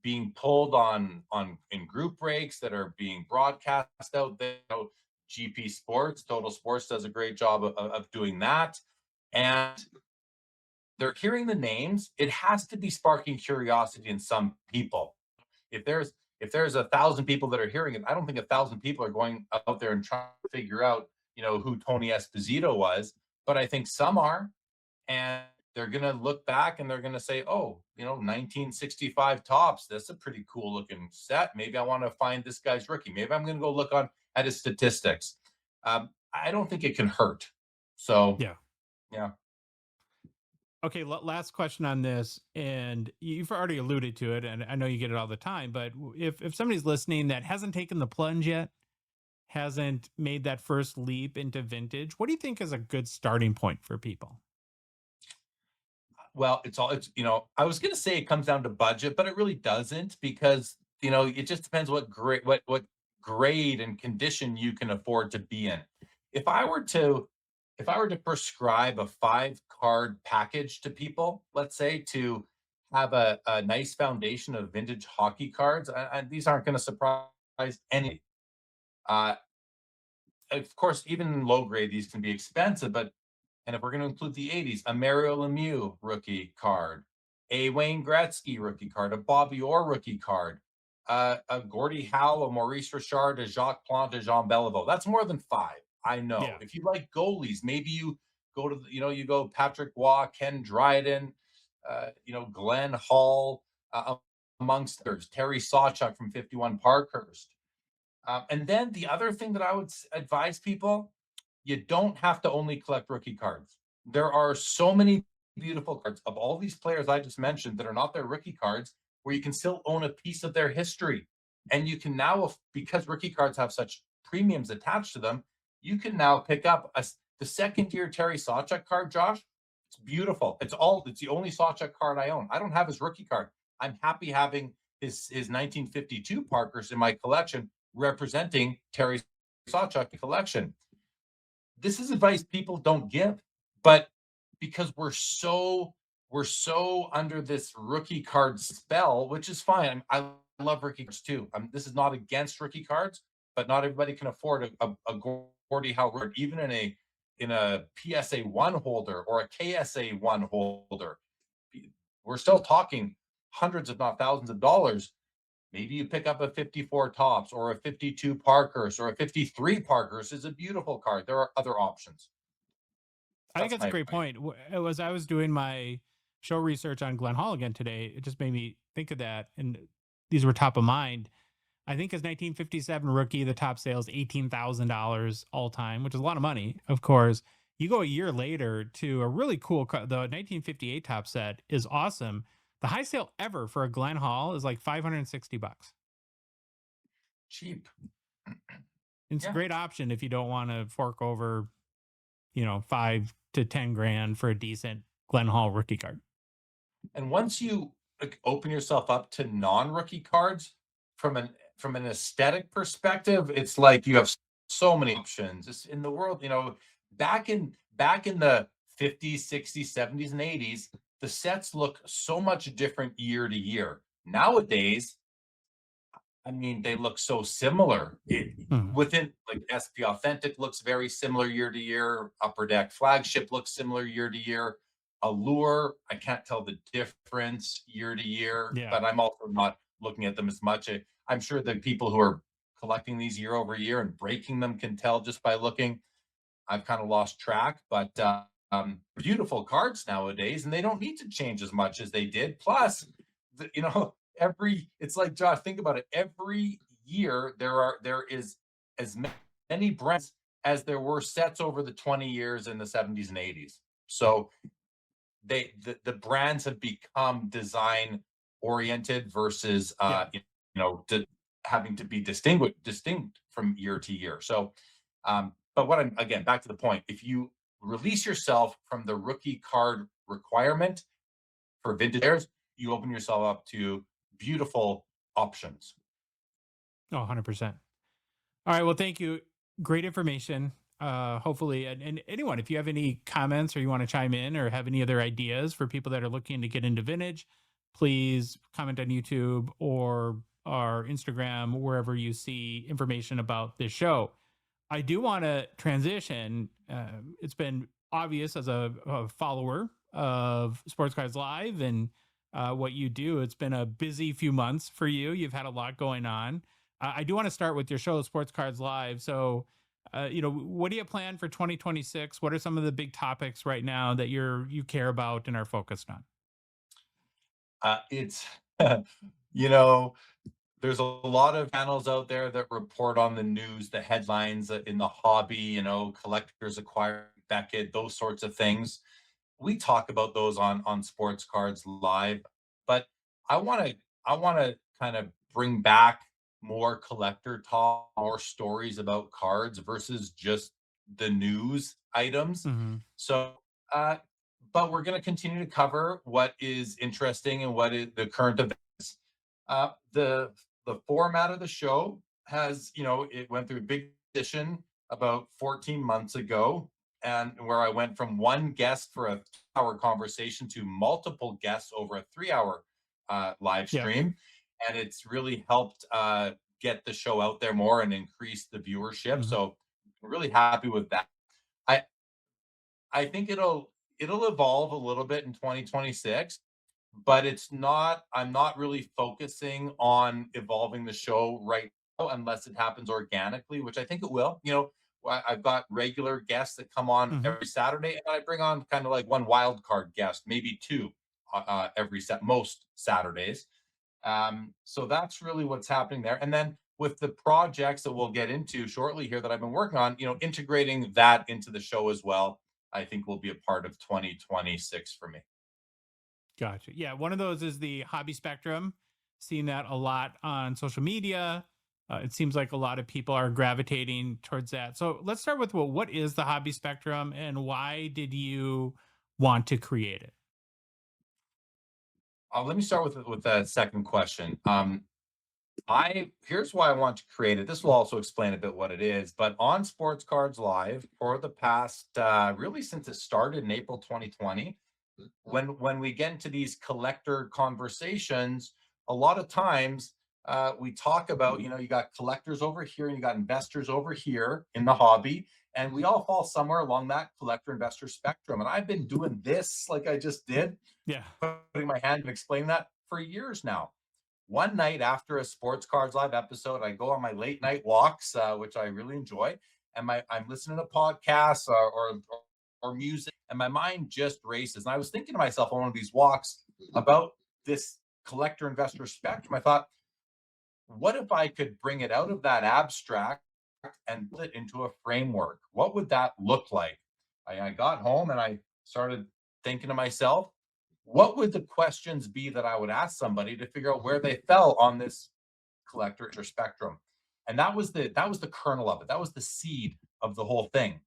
being pulled on in group breaks that are being broadcast out there. GP Sports, Total Sports does a great job of doing that. And they're hearing the names. It has to be sparking curiosity in some people. If there's 1,000 people that are hearing it, I don't think 1,000 people are going out there and trying to figure out, who Tony Esposito was. But I think some are, and they're gonna look back and they're gonna say, "Oh, 1965 tops. That's a pretty cool looking set. Maybe I want to find this guy's rookie. Maybe I'm gonna go look on at his statistics." I don't think it can hurt. So Yeah. yeah. Okay, last question on this, and you've already alluded to it, and I know you get it all the time. But if somebody's listening that hasn't taken the plunge yet, hasn't made that first leap into vintage, what do you think is a good starting point for people? Well, I was going to say it comes down to budget, but it really doesn't because, it just depends what grade and condition you can afford to be in. If I were to if I were to prescribe a 5 card package to people, let's say to have a nice foundation of vintage hockey cards, and these aren't going to surprise any. Uh, of course, even low grade, these can be expensive, but and if we're going to include the 80s, a Mario Lemieux rookie card, a Wayne Gretzky rookie card, a Bobby Orr rookie card, a Gordie Howe, a Maurice Richard, a Jacques Plante, a Jean Beliveau. That's more than 5. I know. Yeah. If you like goalies, maybe you go to, you go Patrick Waugh, Ken Dryden, Glenn Hall, amongst others, Terry Sawchuk from 51 Parkhurst. And then the other thing that I would advise people, you don't have to only collect rookie cards. There are so many beautiful cards of all these players I just mentioned that are not their rookie cards, where you can still own a piece of their history. And you can now, because rookie cards have such premiums attached to them, you can now pick up the second year Terry Sawchuk card, Josh. It's beautiful. It's the only Sawchuk card I own. I don't have his rookie card. I'm happy having his 1952 Parkers in my collection representing Terry Sawchuk collection. This is advice people don't give, but because we're so under this rookie card spell, which is fine. I love rookie cards too. This is not against rookie cards, but not everybody can afford a Gordie Howe, even in a PSA 1 holder or a KSA 1 holder. We're still talking hundreds, if not thousands of dollars. Maybe you pick up a 54 Tops or a 52 Parkhurst or a 53 Parkhurst is a beautiful card. There are other options. I think That's that's a my great point. I was doing my show research on Glenn Hall again today, it just made me think of that, and these were top of mind. I think his 1957 rookie, the top sales $18,000 all time, which is a lot of money, of course. You go a year later to a really cool, the 1958 top set is awesome. The high sale ever for a Glenn Hall is like $560. cheap. It's a Yeah. great option if you don't want to fork over, 5 to 10 grand for a decent Glenn Hall rookie card. And once you open yourself up to non-rookie cards from an aesthetic perspective, it's like you have so many options. It's in the world, back in the 50s, 60s, 70s, and 80s, the sets look so much different year to year. Nowadays, I mean, they look so similar. Mhm. Within like SP Authentic looks very similar year to year. Upper Deck Flagship looks similar year to year. Allure, I can't tell the difference year to year, Yeah. but I'm also not looking at them as much. I'm sure the people who are collecting these year over year and breaking them can tell just by looking. I've kind of lost track, but beautiful cards nowadays, and they don't need to change as much as they did. Plus, it's like Josh, think about it. Every year there is as many brands as there were sets over the 20 years in the 70s and 80s. So the brands have become design oriented versus having to be distinct from year to year. So but what I'm again back to the point, if you release yourself from the rookie card requirement for vintage players, you open yourself up to beautiful options. Oh, 100%. All right. Well, thank you. Great information. Hopefully, and anyone, if you have any comments or you want to chime in or have any other ideas for people that are looking to get into vintage, please comment on YouTube or our Instagram, wherever you see information about this show. I do want to transition. It's been obvious as a follower of Sports Cards Live and what you do. It's been a busy few months for you. You've had a lot going on. I do want to start with your show, Sports Cards Live. So, what do you plan for 2026? What are some of the big topics right now that you care about and are focused on? It's you know there's a lot of channels out there that report on the news, the headlines in the hobby, collectors acquiring Beckett, those sorts of things. We talk about those on Sports Cards Live, but I want to kind of bring back more collector talk, more stories about cards versus just the news items. Mm-hmm. So, uh, but we're going to continue to cover what is interesting and what is the current events. The format of the show has, it went through a big edition about 14 months ago, and where I went from one guest for a 2-hour conversation to multiple guests over a 3-hour live Yeah. stream. And it's really helped get the show out there more and increase the viewership. Mhm. So I'm really happy with that. I I think it'll evolve a little bit in 2026, but I'm not really focusing on evolving the show right now unless it happens organically, which I think it will. I've got regular guests that come on Mhm. every Saturday, and I bring on kind of like one wild card guest, maybe two most Saturdays. So that's really what's happening there. And then with the projects that we'll get into shortly here that I've been working on, integrating that into the show as well, I think will be a part of 2026 for me. Gotcha. Yeah, one of those is the hobby spectrum. Seeing that a lot on social media. It seems like a lot of people are gravitating towards that. So let's start with, well, what is the hobby spectrum and why did you want to create it? Let me start with the second question. I Here's why I want to create it. This will also explain a bit what it is. But on Sports Cards Live for the past really since it started in April 2020, when we get into these collector conversations, a lot of times we talk about, you got collectors over here and you got investors over here in the hobby, and we all fall somewhere along that collector investor spectrum. And I've been doing this like I just did, Yeah. putting my hand and explaining that for years now. one night after a Sports Cards Live episode, I go on my late night walks, which I really enjoy, and I'm listening to podcasts or music, and my mind just races. And I was thinking to myself on one of these walks about this collector investor spectrum. I thought, what if I could bring it out of that abstract and put it into a framework? What would that look like? I got home and I started thinking to myself, what would the questions be that I would ask somebody to figure out where they fell on this collector spectrum? And that was the kernel of it. That was the seed of the whole thing.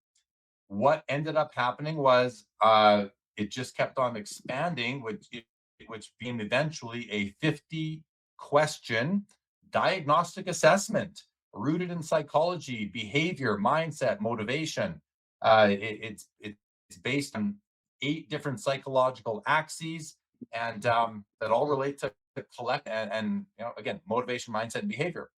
What ended up happening was it just kept on expanding, which became eventually a 50 question diagnostic assessment rooted in psychology, behavior, mindset, motivation. It's based on 8 different psychological axes, and that all relate to collect and again, motivation, mindset, and behavior.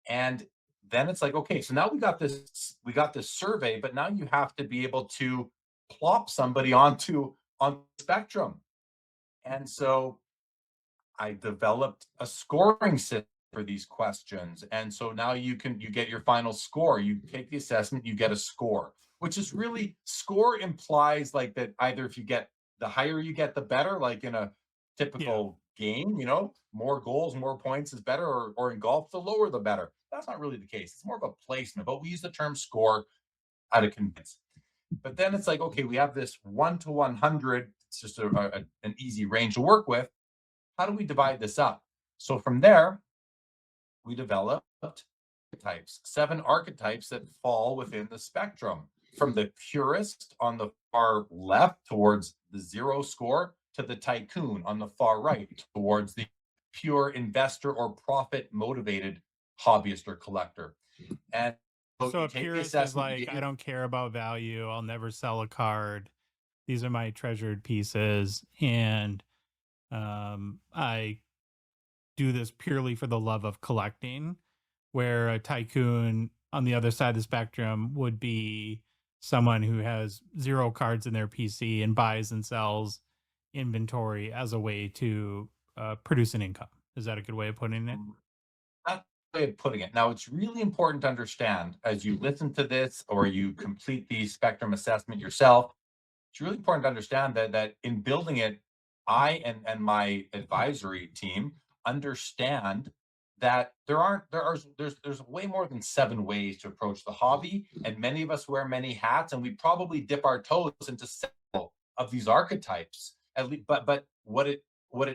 And then it's like, okay, so now we got this survey, but now you have to be able to plop somebody on the spectrum. And so I developed a scoring system for these questions. And so now you get your final score. You take the assessment, you get a score, which is really, score implies like that either if you get the higher you get, the better, like in a typical game, more goals, more points is better, or in golf, the lower the better. That's not really the case. It's more of a placement, but we use the term score out of convince. But then it's like, okay, we have this 1 to 100. It's just an easy range to work with. How do we divide this up? So from there, we developed archetypes, 7 archetypes that fall within the spectrum, from the purist on the far left towards the 0 score to the tycoon on the far right towards the pure investor or profit motivated hobbyist or collector. And so a purist is like, I don't care about value. I'll never sell a card. These are my treasured pieces. And I do this purely for the love of collecting, where a tycoon on the other side of the spectrum would be someone who has 0 cards in their PC and buys and sells inventory as a way to produce an income. Is that a good way of putting it? That's the way of putting it. Now, it's really important to understand as you listen to this or you complete the spectrum assessment yourself, it's really important to understand that in building it, I and my advisory team understand that there's way more than 7 ways to approach the hobby, and many of us wear many hats, and we probably dip our toes into several of these archetypes. At least, but what it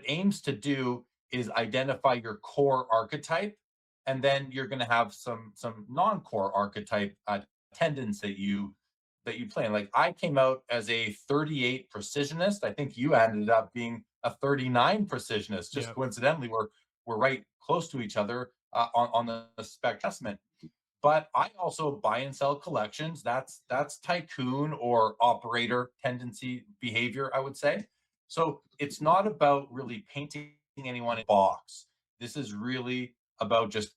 aims to do is identify your core archetype, and then you're going to have some non-core archetype tendencies that you play in. Like, I came out as a 38 precisionist. I think you ended up being a 39 precisionist. Just coincidentally, we're right close to each other on the spectrum. But I also buy and sell collections. That's tycoon or operator tendency behavior, I would say. So it's not about really painting anyone in a box. This is really about just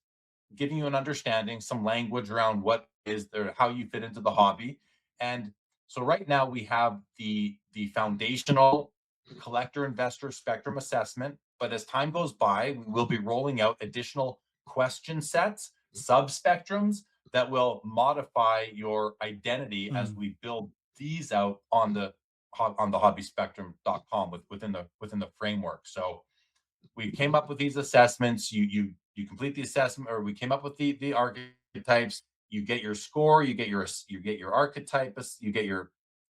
giving you an understanding, some language around what is there, how you fit into the hobby. And so right now we have the foundational collector investor spectrum assessment, but as time goes by, we will be rolling out additional question sets, subspectrums that will modify your identity as we build these out on the hobbyspectrum.com within the framework. So we came up with these assessments. You complete the assessment, or we came up with the archetypes. You get your score, you get your archetype, you get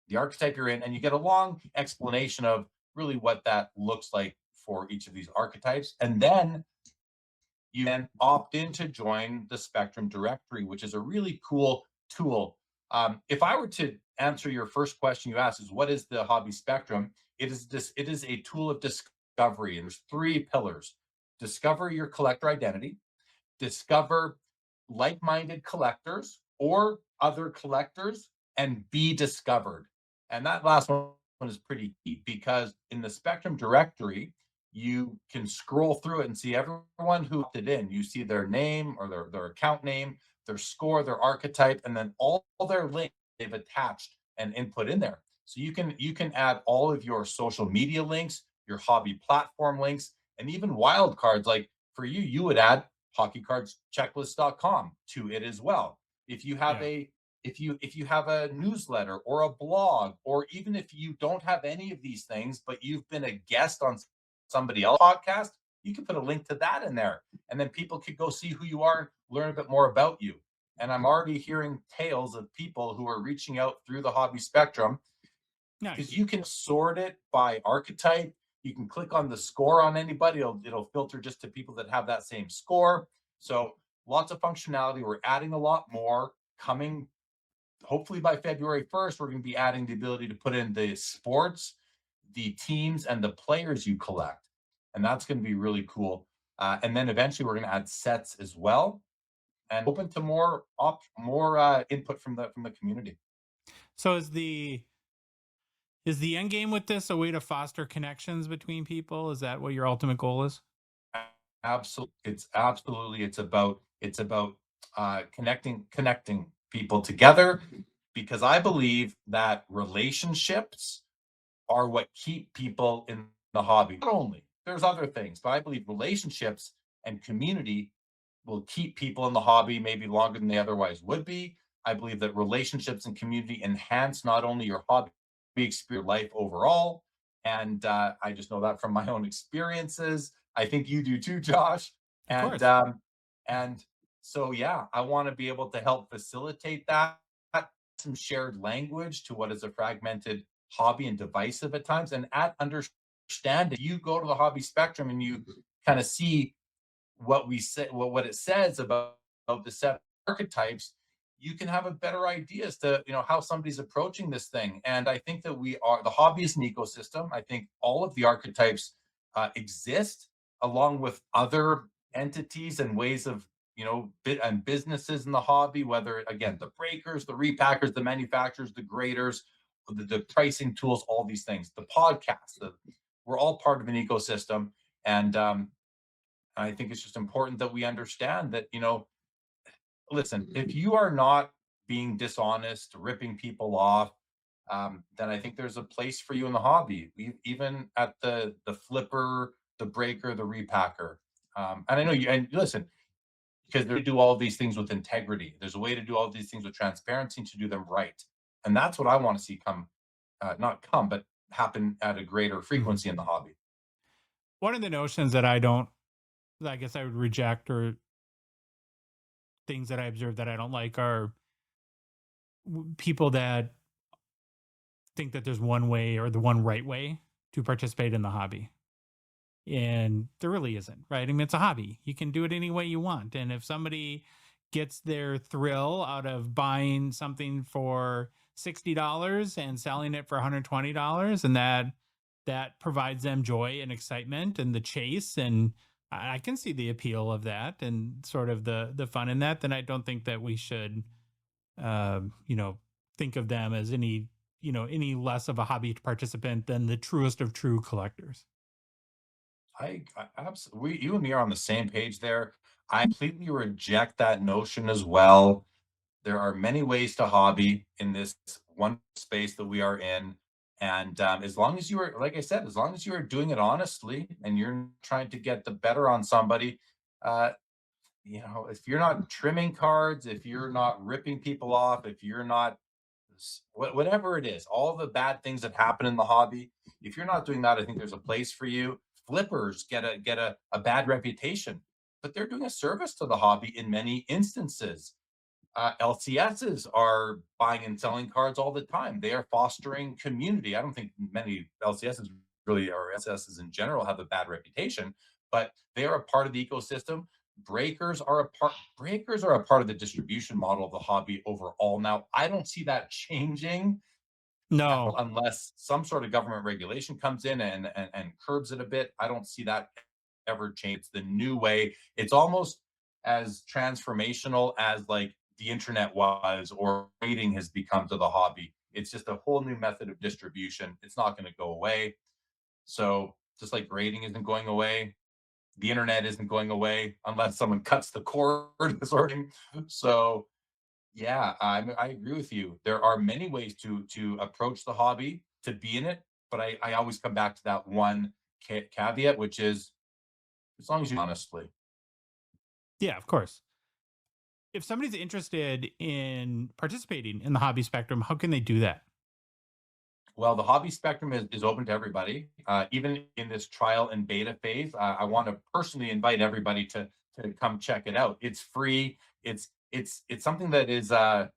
the archetype you're in, and you get a long explanation of really what that looks like for each of these archetypes. And then you then opt in to join the Spectrum directory, which is a really cool tool. If I were to answer your first question you asked, is what is the hobby spectrum? It is a tool of discovery, and there's 3 pillars: discover your collector identity, discover like-minded collectors or other collectors, and be discovered. And that last one is pretty key, because in the Spectrum directory, you can scroll through it and see everyone who opted in. You see their name or their account name, their score, their archetype, and then all their links they've attached and input in there. So you can add all of your social media links, your hobby platform links, and even wildcards. Like, for you, you would add hockeycardschecklist.com to it as well. If you have if you have a newsletter or a blog, or even if you don't have any of these things, but you've been a guest on somebody else's podcast, you can put a link to that in there, and then people could go see who you are and learn a bit more about you. And I'm already hearing tales of people who are reaching out through the hobby spectrum, because Nice. you can sort it by archetype. You can click on the score on anybody. It'll filter just to people that have that same score. So lots of functionality. We're adding a lot more coming. Hopefully by February 1st, we're going to be adding the ability to put in the sports, the teams, and the players you collect. And that's going to be really cool. And then eventually we're going to add sets as well, and open to more input from the community. So is the end game with this a way to foster connections between people? Is that what your ultimate goal is? Absolutely, it's about connecting people together, because I believe that relationships are what keep people in the hobby. Not only, there's other things, but I believe relationships and community will keep people in the hobby maybe longer than they otherwise would be. I believe that relationships and community enhance not only your hobby experience, life overall. And I just know that from my own experiences. I think you do too, Josh. Of And course. and so yeah, I want to be able to help facilitate that, some shared language to what is a fragmented hobby and divisive at times, and at understanding. You go to the hobby spectrum and you kind of see what we say, what it says about the set archetypes. You can have a better idea as to how somebody's approaching this thing. And I think that the hobby is an ecosystem. I think all of the archetypes exist along with other entities and ways of and businesses in the hobby, whether again the breakers, the repackers, the manufacturers, the graders, the pricing tools, all these things, the podcasts, we're all part of an ecosystem. And I think it's just important that we understand that, listen, if you are not being dishonest, ripping people off, then I think there's a place for you in the hobby, even at the flipper, the breaker, the repacker. And I know you, and listen, because they do all of these things with integrity. There's a way to do all of these things with transparency and to do them right. And that's what I want to see not come, but happen at a greater Mhm. frequency in the hobby. One of the notions that I guess I would reject, or things that I observe that I don't like, are people that think that there's one way or the one right way to participate in the hobby. And there really isn't, right? I mean, it's a hobby. You can do it any way you want. And if somebody gets their thrill out of buying something for $60 and selling it for $120, and that provides them joy and excitement and the chase, and I can see the appeal of that and sort of the fun in that, then I don't think that we should you know, think of them as any less of a hobby participant than the truest of true collectors. I absolutely, you and me are on the same page there. I completely reject that notion as well. There are many ways to hobby in this one space that we are in. And as long as you are, like I said, as long as you are doing it honestly and you're trying to get the better on somebody, uh, if you're not trimming cards, if you're not ripping people off, if you're not whatever it is, all the bad things that happen in the hobby, if you're not doing that, I think there's a place for you. Flippers get a bad reputation, but they're doing a service to the hobby in many instances. LCSs are buying and selling cards all the time. They are fostering community. I don't think many LCSs really, or LCSs in general, have a bad reputation, but they are a part of the ecosystem. Breakers are a part of the distribution model of the hobby overall. Now, I don't see that changing No. unless some sort of government regulation comes in and curbs it a bit. I don't see that ever change. It's the new way. It's almost as transformational as like the internet was, or trading has become to the hobby. It's just a whole new method of distribution. It's not going to go away. So just like grading isn't going away, the internet isn't going away unless someone cuts the cord sorting. So yeah, I agree with you. There are many ways to approach the hobby, to be in it, but I always come back to that one caveat, which is as long as you honestly. Yeah, of course. If somebody's interested in participating in the hobby spectrum, how can they do that? Well, the hobby spectrum is open to everybody. Even in this trial and beta phase, I want to personally invite everybody to come check it out. It's free. It's something that is I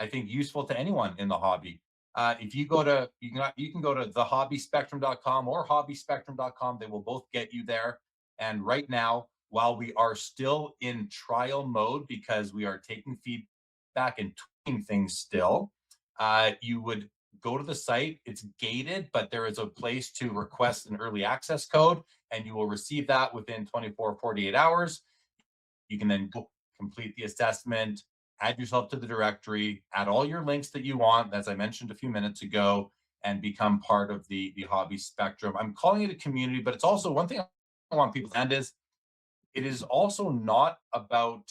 think useful to anyone in the hobby. If you go to you can go to thehobbyspectrum.com or hobbyspectrum.com. They will both get you there. And right now, while we are still in trial mode because we are taking feedback and tweaking things still, you would go to the site. It's gated, but there is a place to request an early access code, and you will receive that within 24, 48 hours. You can then complete the assessment, add yourself to the directory, add all your links that you want, as I mentioned a few minutes ago, and become part of the hobby spectrum. I'm calling it a community, but it's also one thing I want people to understand is it is also not about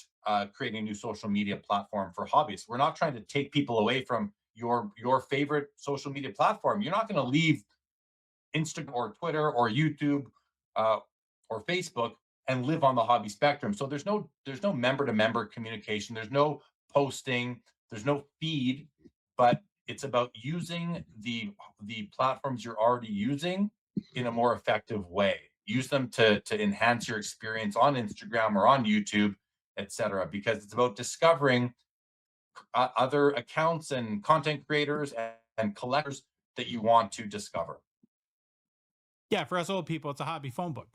creating a new social media platform for hobbyists. We're not trying to take people away from your favorite social media platform. You're not going to leave Instagram or Twitter or YouTube uh, or Facebook and live on the hobby spectrum. So there's no member to member communication. There's no posting. There's no feed, but it's about using the platforms you're already using in a more effective way. Use them to enhance your experience on Instagram or on YouTube, etc. Because it's about discovering other accounts and content creators and collectors that you want to discover. Yeah, for us old people, it's a hobby phone book.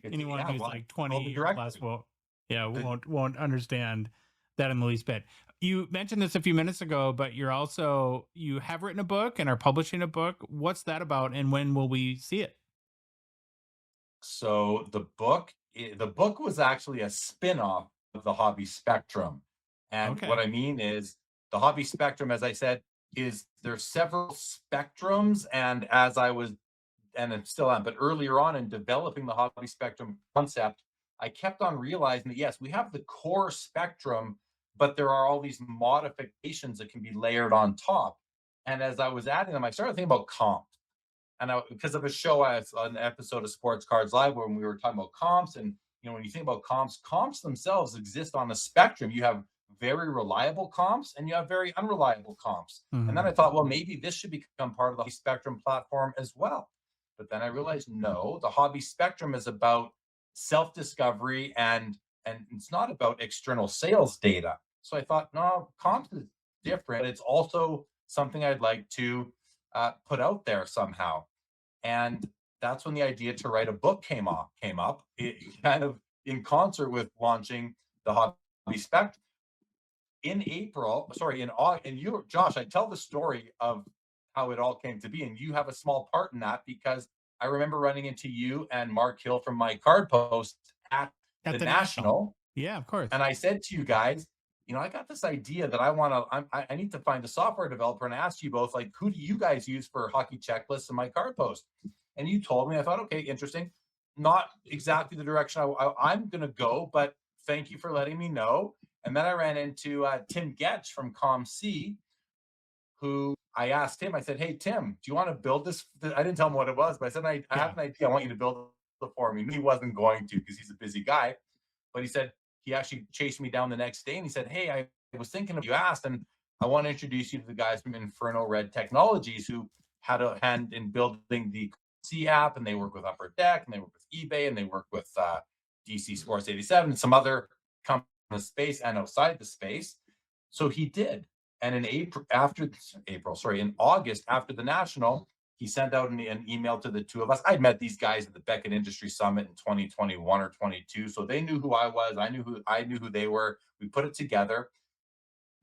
Anyone Yeah, who's well, like well, 20 the or plus directory. won't understand that in the least bit. You mentioned this a few minutes ago, but you have written a book and are publishing a book. What's that about, and when will we see it? So the book was actually a spin-off of the hobby spectrum. And what Okay. I mean is the hobby spectrum, as I said, is there's several spectrums. And as I was and it still am, but earlier on in developing the hobby spectrum concept, I kept on realizing that yes, we have the core spectrum, but there are all these modifications that can be layered on top. And as I was adding them, I started thinking about comp. And because of a show, an episode of Sports Cards Live when we were talking about comps, and when you think about comps themselves exist on a spectrum. You have very reliable comps, and you have very unreliable comps. And then Mhm. I thought, well, maybe this should become part of the spectrum platform as well. But then I realized, no, the hobby spectrum is about self-discovery, and it's not about external sales data. So I thought, no, comps is different. It's also something I'd like to put out there somehow. And that's when the idea to write a book came up. It kind of in concert with launching the hobby spec in April. Sorry, in August. And you, Josh, I tell the story of how it all came to be, and you have a small part in that because I remember running into you and Mark Hill from my card post at At the the National. National, Yeah, of course. and I said to you guys, I got this idea that I need to find a software developer, and I asked you both, like, who do you guys use for hockey checklists in my card post? And you told me. I thought, okay, interesting. Not exactly the direction I'm going to go, but thank you for letting me know. And then I ran into Tim Getch from ComC, who I asked him, I said, hey, Tim, do you want to build this? I didn't tell him what it was, but I said, I have an idea. I want you to build it for me. He wasn't going to because he's a busy guy. But he said he actually chased me down the next day and he said, hey, I was thinking of you asked, and I want to introduce you to the guys from Inferno Red Technologies who had a hand in building the C app, and they work with Upper Deck, and they work with eBay, and they work with DC Sports 87 and some other companies in the space and outside the space. So he did. And in August after the National, he sent out an email to the two of us. I'd met these guys at the Beckett Industry Summit in 2021 or 22, so they knew who I was. I knew who they were. We put it together,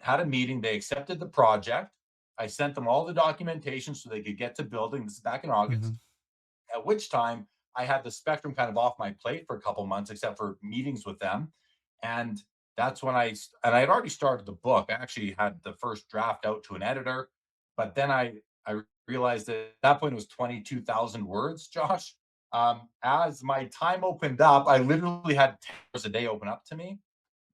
had a meeting. They accepted the project. I sent them all the documentation so they could get to building. This is back in August. Mhm. At which time I had the spectrum kind of off my plate for a couple months, except for meetings with them. And that's when I had already started the book. I actually had the first draft out to an editor, but then I realized that at that point it was 22,000 words, Josh. As my time opened up, I literally had 10 hours a day open up to me,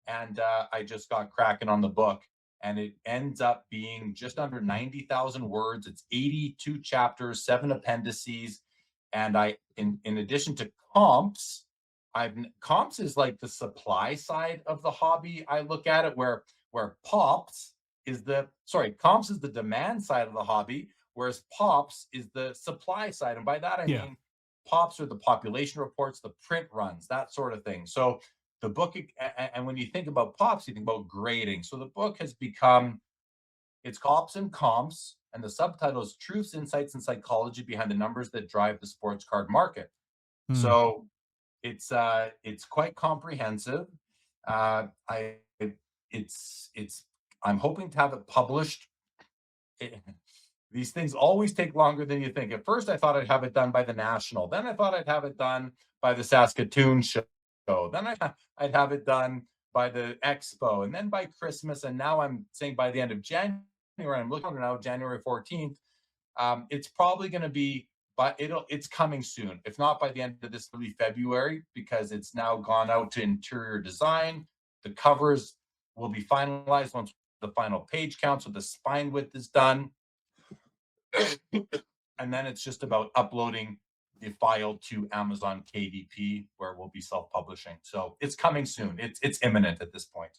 and I just got cracking on the book. And it ends up being just under 90,000 words. It's 82 chapters, 7 appendices, and in addition to comps, Comps is like the supply side of the hobby. I look at it where Pops is comps is the demand side of the hobby, whereas Pops is the supply side. And by that I Yeah. mean Pops are the population reports, the print runs, that sort of thing. So the book, and when you think about Pops, you think about grading. So the book has become, it's Cops and Comps, and the subtitle is Truths, Insights, and Psychology Behind the Numbers That Drive the Sports Card Market. Hmm. So it's quite comprehensive. I it's I'm hoping to have it published. It, these things always take longer than you think. At first, I thought I'd have it done by the National. Then I thought I'd have it done by the Saskatoon show. Then I'd have it done by the Expo, and then by Christmas. And now I'm saying by the end of January. I'm looking at now, January 14th. It's probably going to be, but it's coming soon. If not by the end of this early February, because it's now gone out to interior design. The covers will be finalized once the final page count, so the spine width is done. And then it's just about uploading the file to Amazon KDP, where we'll be self-publishing. So it's coming soon. It's imminent at this point.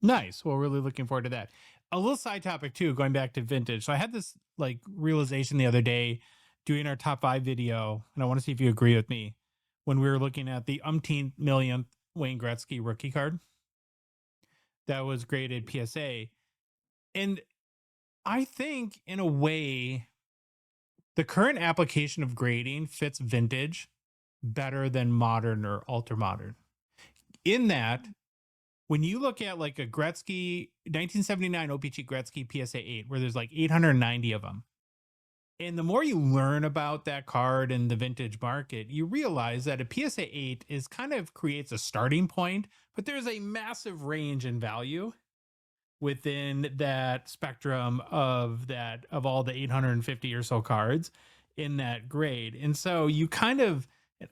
Nice. Well, really looking forward to that. A little side topic too, going back to vintage. So I had this like realization the other day doing our top 5 video, and I want to see if you agree with me, when we were looking at the umpteenth millionth Wayne Gretzky rookie card that was graded PSA. And I think in a way, the current application of grading fits vintage better than modern or ultra modern. In that, when you look at like a Gretzky 1979 O-Pee-Chee Gretzky PSA 8, where there's like 890 of them, and the more you learn about that card and the vintage market, you realize that a PSA 8 is kind of creates a starting point, but there's a massive range in value within that spectrum of all the 850 or so cards in that grade. And so you kind of,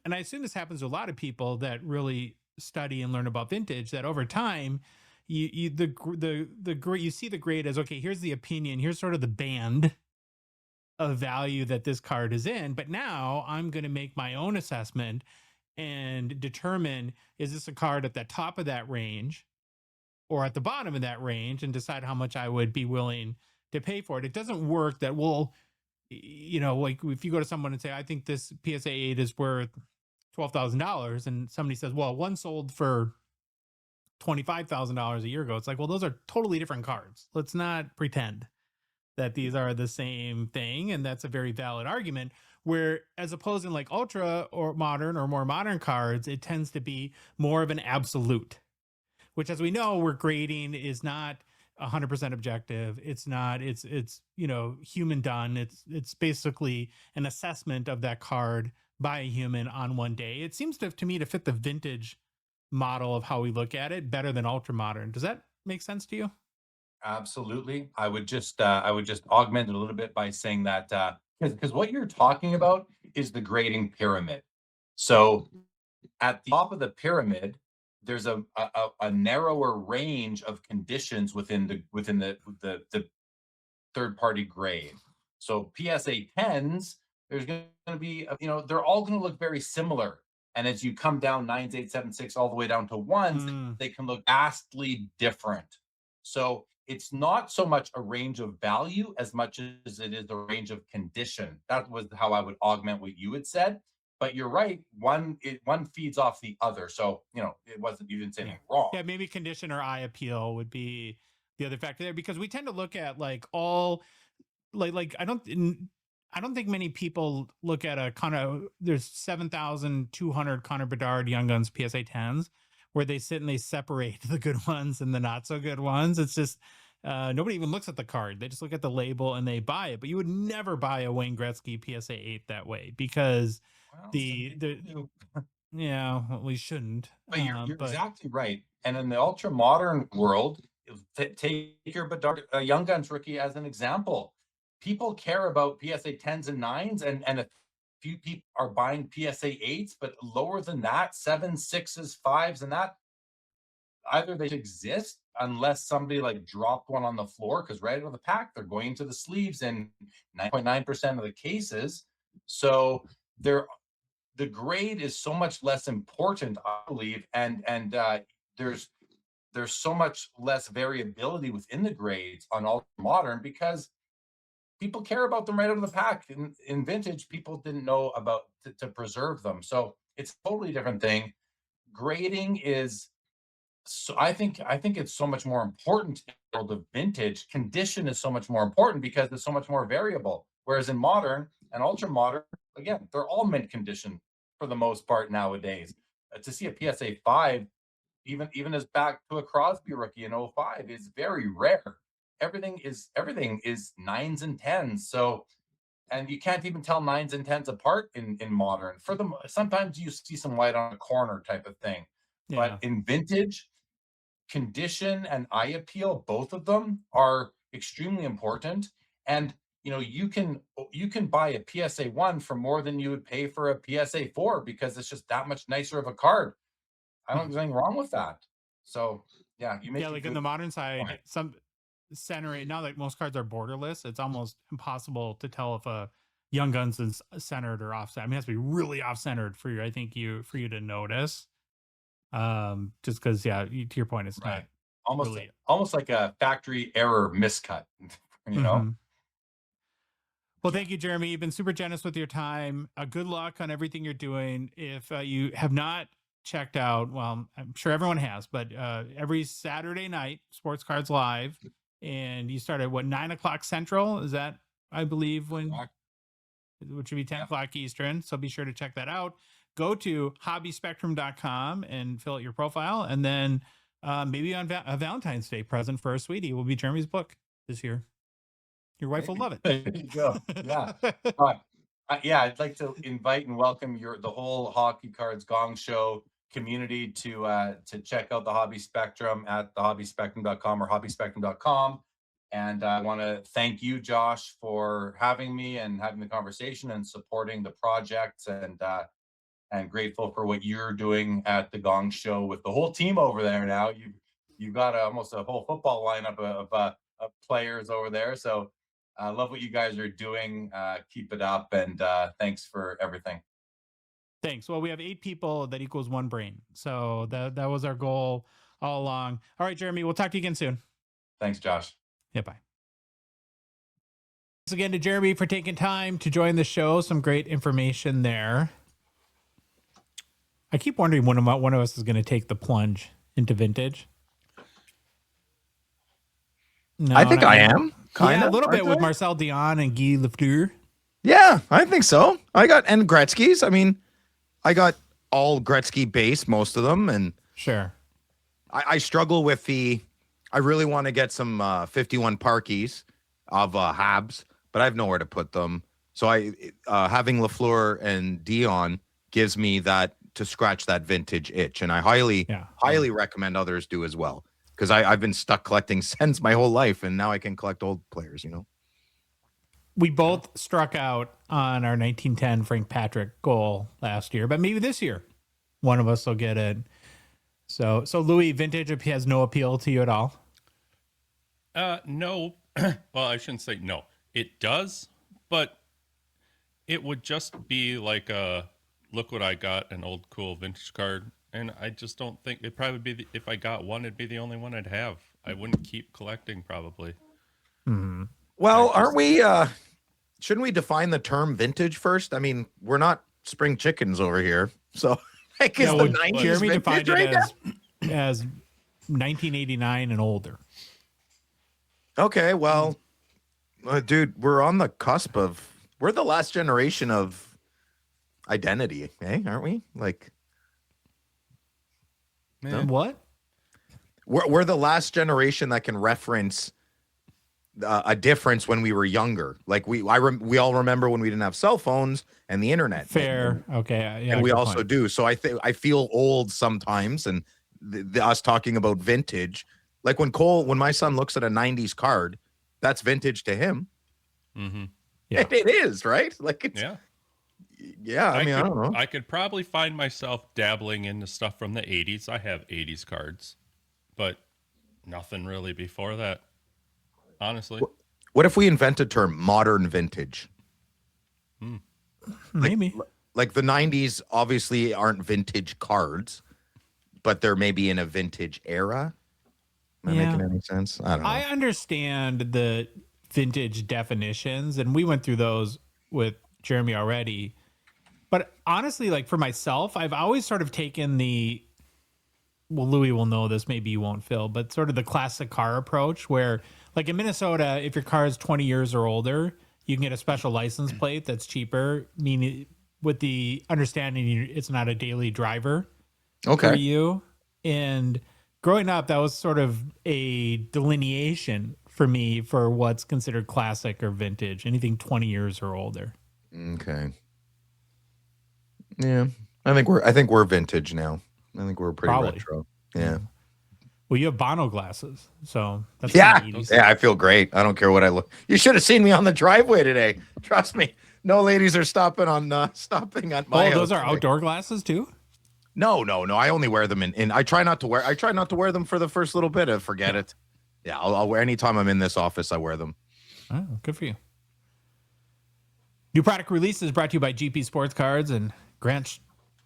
and I assume this happens to a lot of people that really study and learn about vintage, that over time you see the grade as, okay, here's the opinion, here's sort of the band of value that this card is in, but now I'm going to make my own assessment and determine, is this a card at the top of that range or at the bottom of that range, and decide how much I would be willing to pay for it. It doesn't work that, well, you know, like if you go to someone and say, I think this PSA 8 is worth $12,000, and somebody says, well, one sold for $25,000 a year ago. It's like, well, those are totally different cards. Let's not pretend that these are the same thing. And that's a very valid argument, where as opposed in like ultra or modern or more modern cards, it tends to be more of an absolute, which, as we know, we're grading is not 100% objective. It's not, it's, you know, human done. It's basically an assessment of that card by a human on one day. It seems to me to fit the vintage model of how we look at it better than ultra modern. Does that make sense to you? Absolutely. I would just augment it a little bit by saying that because what you're talking about is the grading pyramid. So at the top of the pyramid, there's a narrower range of conditions within the third party grade. So PSA 10s, there's going to be, you know, they're all going to look very similar. And as you come down 9s, 8s, 7s, 6, all the way down to 1s, they can look vastly different. So it's not so much a range of value as much as it is a range of condition. That was how I would augment what you had said. But you're right. One feeds off the other. So, you know, you didn't say anything wrong. Yeah, maybe condition or eye appeal would be the other factor there, because we tend to look at like all like I don't think many people look at a kind of, there's 7,200 Connor Bedard Young Guns PSA 10s where they sit and they separate the good ones and the not so good ones. It's just nobody even looks at the card. They just look at the label and they buy it. But you would never buy a Wayne Gretzky PSA 8 that way, because yeah, well, we shouldn't. But you're exactly right. And in the ultra modern world, take your Bedard Young Guns rookie as an example. People care about PSA 10s and 9s, and a few people are buying PSA 8s, but lower than that, 7s, 6s, 5s, and that, either they exist unless somebody like dropped one on the floor, because right out of the pack, they're going into the sleeves in 9.9% of the cases. So the grade is so much less important, I believe, and there's so much less variability within the grades on ultra modern because people care about them right out of the pack. In vintage, people didn't know about to preserve them, so it's a totally different thing. Grading is so I think it's so much more important in the world of vintage. Condition is so much more important because it's so much more variable. Whereas in modern and ultra modern, again, they're all mint condition for the most part nowadays. To see a PSA 5, even as back to a Crosby rookie in '05, is very rare. Everything is nines and tens. So and you can't even tell nines and tens apart in modern. For them, sometimes you see some white on a corner type of thing. Yeah. But in vintage, condition and eye appeal, both of them are extremely important. And you can buy a PSA 1 for more than you would pay for a PSA 4 because it's just that much nicer of a card. I don't think there's anything wrong with that. So yeah, you make Yeah, like in the modern side, some center now that most cards are borderless, it's almost impossible to tell if a Young Guns is centered or offset. I mean, it has to be really off centered for you to notice. Just because, to your point, it's right. not really almost like a factory error miscut. Well, thank you, Jeremy. You've been super generous with your time. Good luck on everything you're doing. If you have not checked out, well, I'm sure everyone has, but every Saturday night, Sports Cards Live, and you start at 9 o'clock Central? Is that, I believe, which would be 10 o'clock Eastern. So be sure to check that out. Go to hobbyspectrum.com and fill out your profile. And then maybe on a Valentine's Day present for a sweetie will be Jeremy's book this year. Your wife will love it. There you go. Yeah. I'd like to invite and welcome the whole Hockey Cards Gong Show community to check out the Hobby Spectrum at thehobbyspectrum.com or hobbyspectrum.com. And I want to thank you, Josh, for having me and having the conversation and supporting the project, and grateful for what you're doing at the Gong Show with the whole team over there. Now you've got almost a whole football lineup of players over there. So I love what you guys are doing. Keep it up, and thanks for everything. Thanks. Well, we have 8 people that equals 1 brain. So that was our goal all along. All right, Jeremy, we'll talk to you again soon. Thanks, Josh. Yeah, bye. Thanks again to Jeremy for taking time to join the show. Some great information there. I keep wondering when one of us is going to take the plunge into vintage. No, I think I am. Kind of a little bit with Marcel Dion and Guy Lafleur. Yeah, I think so. And Gretzky's. I mean, I got all Gretzky base, most of them, and sure. I struggle with I really want to get some 51 Parkies of Habs, but I have nowhere to put them. So having Lafleur and Dion gives me that to scratch that vintage itch, and I highly recommend others do as well. Because I've been stuck collecting Sens my whole life, and now I can collect old players, We both struck out on our 1910 Frank Patrick goal last year, but maybe this year one of us will get it. So Louis, vintage has no appeal to you at all? No. Well, I shouldn't say no. It does, but it would just be like look what I got, an old cool vintage card. And I just don't think it'd probably be if I got one, it'd be the only one I'd have. I wouldn't keep collecting probably. Mm-hmm. Well, aren't we? Shouldn't we define the term vintage first? I mean, we're not spring chickens over here, so I guess the 90s Jeremy vintage defined it as 1989 and older. Okay, well, dude, we're on the cusp of. We're the last generation of identity, aren't we? Like. No? What? We're the last generation that can reference a difference when we were younger. Like we all remember when we didn't have cell phones and the internet. Fair, okay, yeah. And we also do. So I feel old sometimes, and us talking about vintage, like when my son looks at a '90s card, that's vintage to him. Mm-hmm. Yeah, it is, right? Like it's. Yeah, I don't know. I could probably find myself dabbling into stuff from the 80s. I have 80s cards, but nothing really before that, honestly. What if we invent a term, modern vintage? Maybe. like the 90s obviously aren't vintage cards, but they're maybe in a vintage era. Am I making any sense? I don't know. I understand the vintage definitions, and we went through those with Jeremy already. But honestly, like for myself, I've always sort of taken well, Louis will know this, maybe you won't, Phil, but sort of the classic car approach where, like in Minnesota, if your car is 20 years or older, you can get a special license plate that's cheaper, meaning with the understanding it's not a daily driver for you. And growing up, that was sort of a delineation for me for what's considered classic or vintage, anything 20 years or older. Okay. Yeah. I think we're vintage now. I think we're pretty retro. Yeah. Well, you have Bono glasses, so that's yeah. I feel great. I don't care what I look. You should have seen me on the driveway today. Trust me. No ladies are stopping at my house. Those are outdoor glasses too? No. I only wear them in I try not to wear them for the first little bit. Forget it. Yeah, I'll wear anytime I'm in this office. I wear them. Oh, good for you. New product releases brought to you by GP Sports Cards and Grant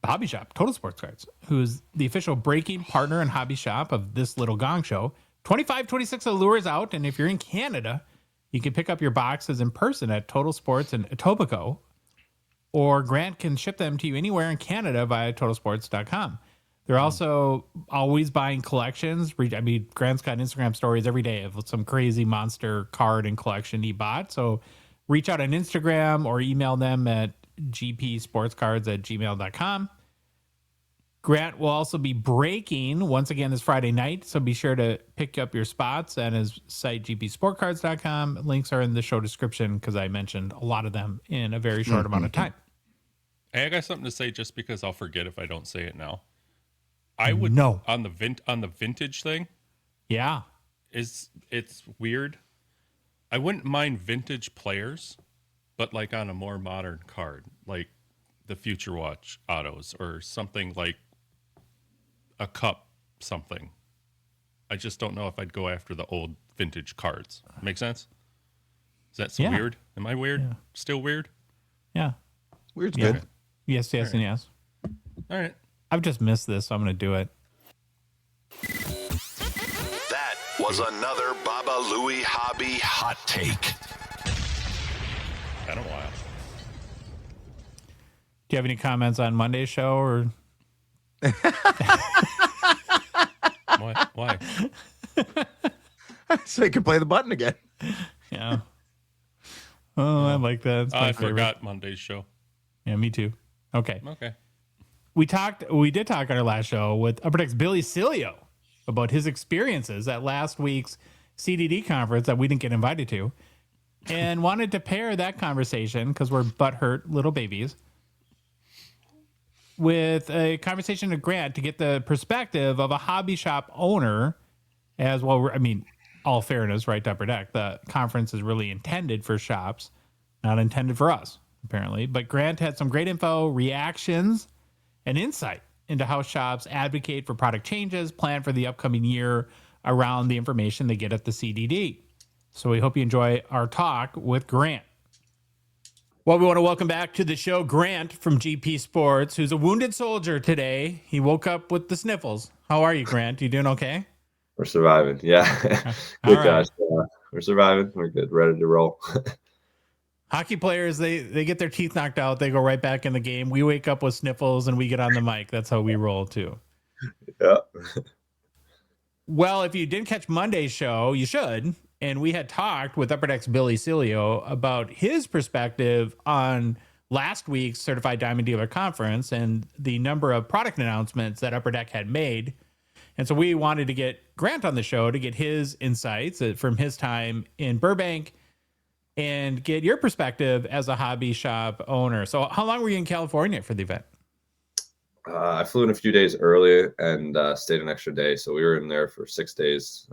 Hobby Shop, Total Sports Cards, who's the official breaking partner and hobby shop of this little gong show. 25-26 Allure is out, and if you're in Canada, you can pick up your boxes in person at Total Sports in Etobicoke, or Grant can ship them to you anywhere in Canada via totalsports.com. They're also always buying collections. I mean, Grant's got Instagram stories every day of some crazy monster card and collection he bought. So reach out on Instagram or email them at gpsportscards@gmail.com. Grant will also be breaking once again this Friday night, so be sure to pick up your spots at his site, gpsportcards.com. Links are in the show description because I mentioned a lot of them in a very short amount of time. Hey, I got something to say just because I'll forget if I don't say it now. I would on the vintage thing. Yeah, it's weird. I wouldn't mind vintage players, but like on a more modern card, like the Future Watch autos or something like a cup something. I just don't know if I'd go after the old vintage cards. Make sense? Is that so weird? Am I weird? Yeah. Still weird? Yeah. Weird's good. Yes, right. And yes. All right. I've just missed this, so I'm going to do it. That was another Baba Louie Hobby Hot Take. Been a while. Do you have any comments on Monday's show or? Why? So you can play the button again. Yeah. Oh, I like that. It's my favorite. Forgot Monday's show. Yeah, me too. Okay. Okay. We did talk on our last show with Upper Deck's Billy Cilio about his experiences at last week's CDD conference that we didn't get invited to, and wanted to pair that conversation, because we're butthurt little babies, with a conversation to Grant to get the perspective of a hobby shop owner as well. I mean, all fairness, right, to Upper Deck, the conference is really intended for shops, not intended for us, apparently. But Grant had some great info, reactions, and insight into how shops advocate for product changes, plan for the upcoming year around the information they get at the CDD. So we hope you enjoy our talk with Grant. Well, we want to welcome back to the show Grant from GP Sports, who's a wounded soldier today. He woke up with the sniffles. How are you, Grant? You doing okay? We're surviving. Yeah. Good, right. guys. We're surviving. We're good. Ready to roll. Hockey players, they get their teeth knocked out. They go right back in the game. We wake up with sniffles and we get on the mic. That's how we roll too. Yeah. Well, if you didn't catch Monday's show, you should. And we had talked with Upper Deck's Billy Cilio about his perspective on last week's Certified Diamond Dealer Conference and the number of product announcements that Upper Deck had made. And so we wanted to get Grant on the show to get his insights from his time in Burbank and get your perspective as a hobby shop owner. So how long were you in California for the event? I flew in a few days early and stayed an extra day. So we were in there for 6 days.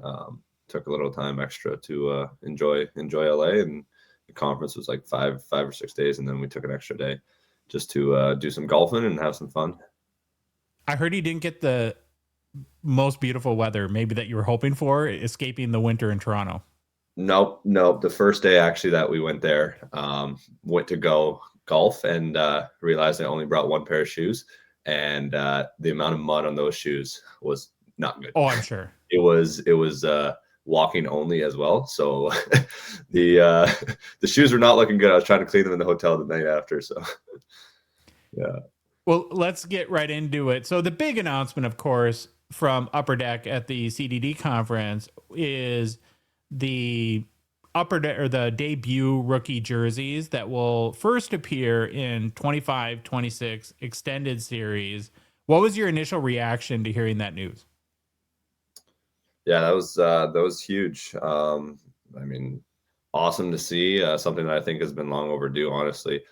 Took a little time extra to enjoy LA, and the conference was like five or 6 days. And then we took an extra day just to do some golfing and have some fun. I heard you didn't get the most beautiful weather, maybe that you were hoping for, escaping the winter in Toronto. Nope. The first day actually that we went there, went to go golf and realized I only brought one pair of shoes, and the amount of mud on those shoes was not good. Oh, I'm sure. It was walking only as well. So the shoes were not looking good. I was trying to clean them in the hotel the night after. So yeah. Well, let's get right into it. So the big announcement, of course, from Upper Deck at the CDD conference is the Upper Deck, or the debut rookie jerseys that will first appear in 25-26 extended series. What was your initial reaction to hearing that news? Yeah, that was huge. I mean, awesome to see, something that I think has been long overdue, honestly.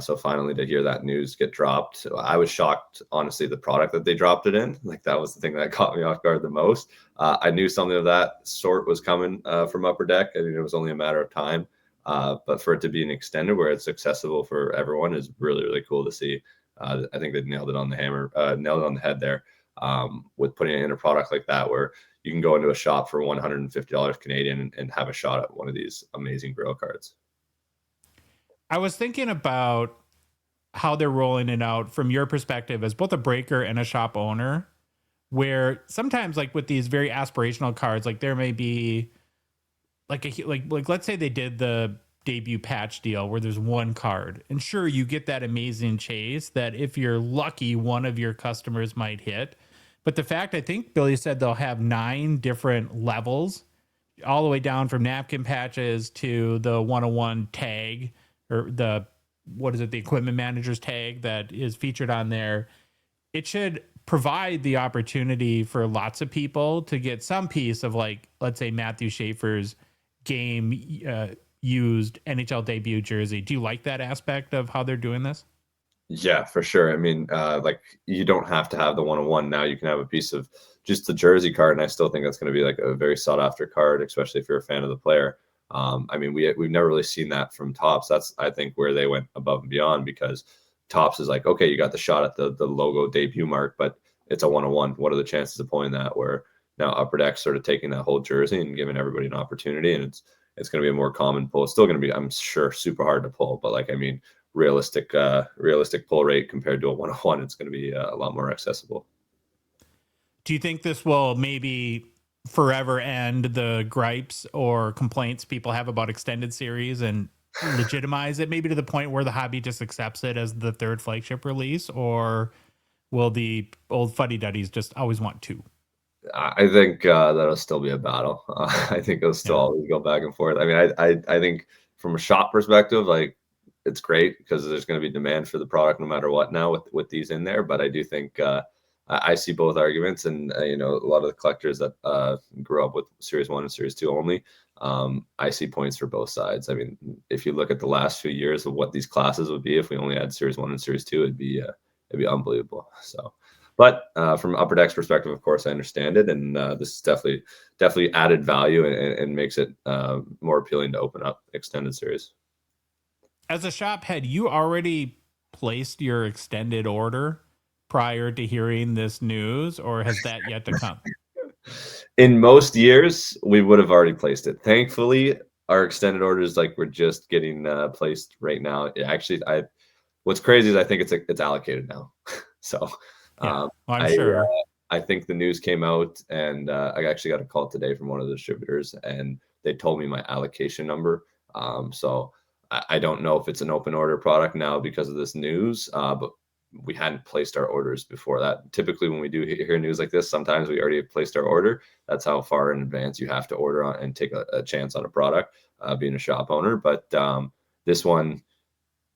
So finally to hear that news get dropped, I was shocked, honestly, the product that they dropped it in. Like, that was the thing that caught me off guard the most. I knew something of that sort was coming from Upper Deck. I mean, it was only a matter of time. But for it to be an extended where it's accessible for everyone is really, really cool to see. I think they nailed it on the hammer, nailed it on the head there, with putting it in a product like that where you can go into a shop for $150 Canadian and have a shot at one of these amazing Grail cards. I was thinking about how they're rolling it out from your perspective as both a breaker and a shop owner, where sometimes, like with these very aspirational cards, like there may be like let's say they did the debut patch deal where there's one card, and sure, you get that amazing chase that if you're lucky, one of your customers might hit. But the fact, I think Billy said they'll have 9 different levels, all the way down from napkin patches to the 101 tag, or the equipment manager's tag that is featured on there. It should provide the opportunity for lots of people to get some piece of, like, let's say Matthew Schaefer's game used NHL debut jersey. Do you like that aspect of how they're doing this? Yeah, for sure. I mean, like, you don't have to have the 101 now. You can have a piece of just the jersey card, and I still think that's going to be like a very sought after card, especially if you're a fan of the player. I mean, we've never really seen that from Topps. That's, I think, where they went above and beyond, because Topps is like, okay, you got the shot at the logo debut mark, but it's a 101. What are the chances of pulling that? Where now Upper Deck's sort of taking that whole jersey and giving everybody an opportunity, and it's going to be a more common pull. It's still going to be, I'm sure, super hard to pull, but like, I mean, realistic pull rate compared to a 101, it's going to be a lot more accessible. Do you think this will maybe forever end the gripes or complaints people have about extended series and legitimize it, maybe to the point where the hobby just accepts it as the third flagship release? Or will the old fuddy-duddies just always want 2? I think that'll still be a battle. I think it'll still always go back and forth. I mean, I think from a shop perspective, like, it's great because there's going to be demand for the product no matter what now with these in there. But I do think I see both arguments, and you know, a lot of the collectors that grew up with Series 1 and Series 2 only, I see points for both sides. I mean, if you look at the last few years of what these classes would be if we only had Series 1 and Series 2, it'd be unbelievable. So, but from Upper Deck's perspective, of course, I understand it, and this is definitely added value and makes it more appealing to open up extended series. As a shop head, you already placed your extended order prior to hearing this news, or has that yet to come? In most years, we would have already placed it. Thankfully, our extended orders, like, we're just getting placed right now. Actually, what's crazy is I think it's allocated now. So Well, I'm sure. I think the news came out, and I actually got a call today from one of the distributors, and they told me my allocation number. So I don't know if it's an open order product now because of this news, but we hadn't placed our orders before that. Typically, when we do hear news like this, sometimes we already have placed our order. That's how far in advance you have to order on and take a chance on a product, being a shop owner. But this one,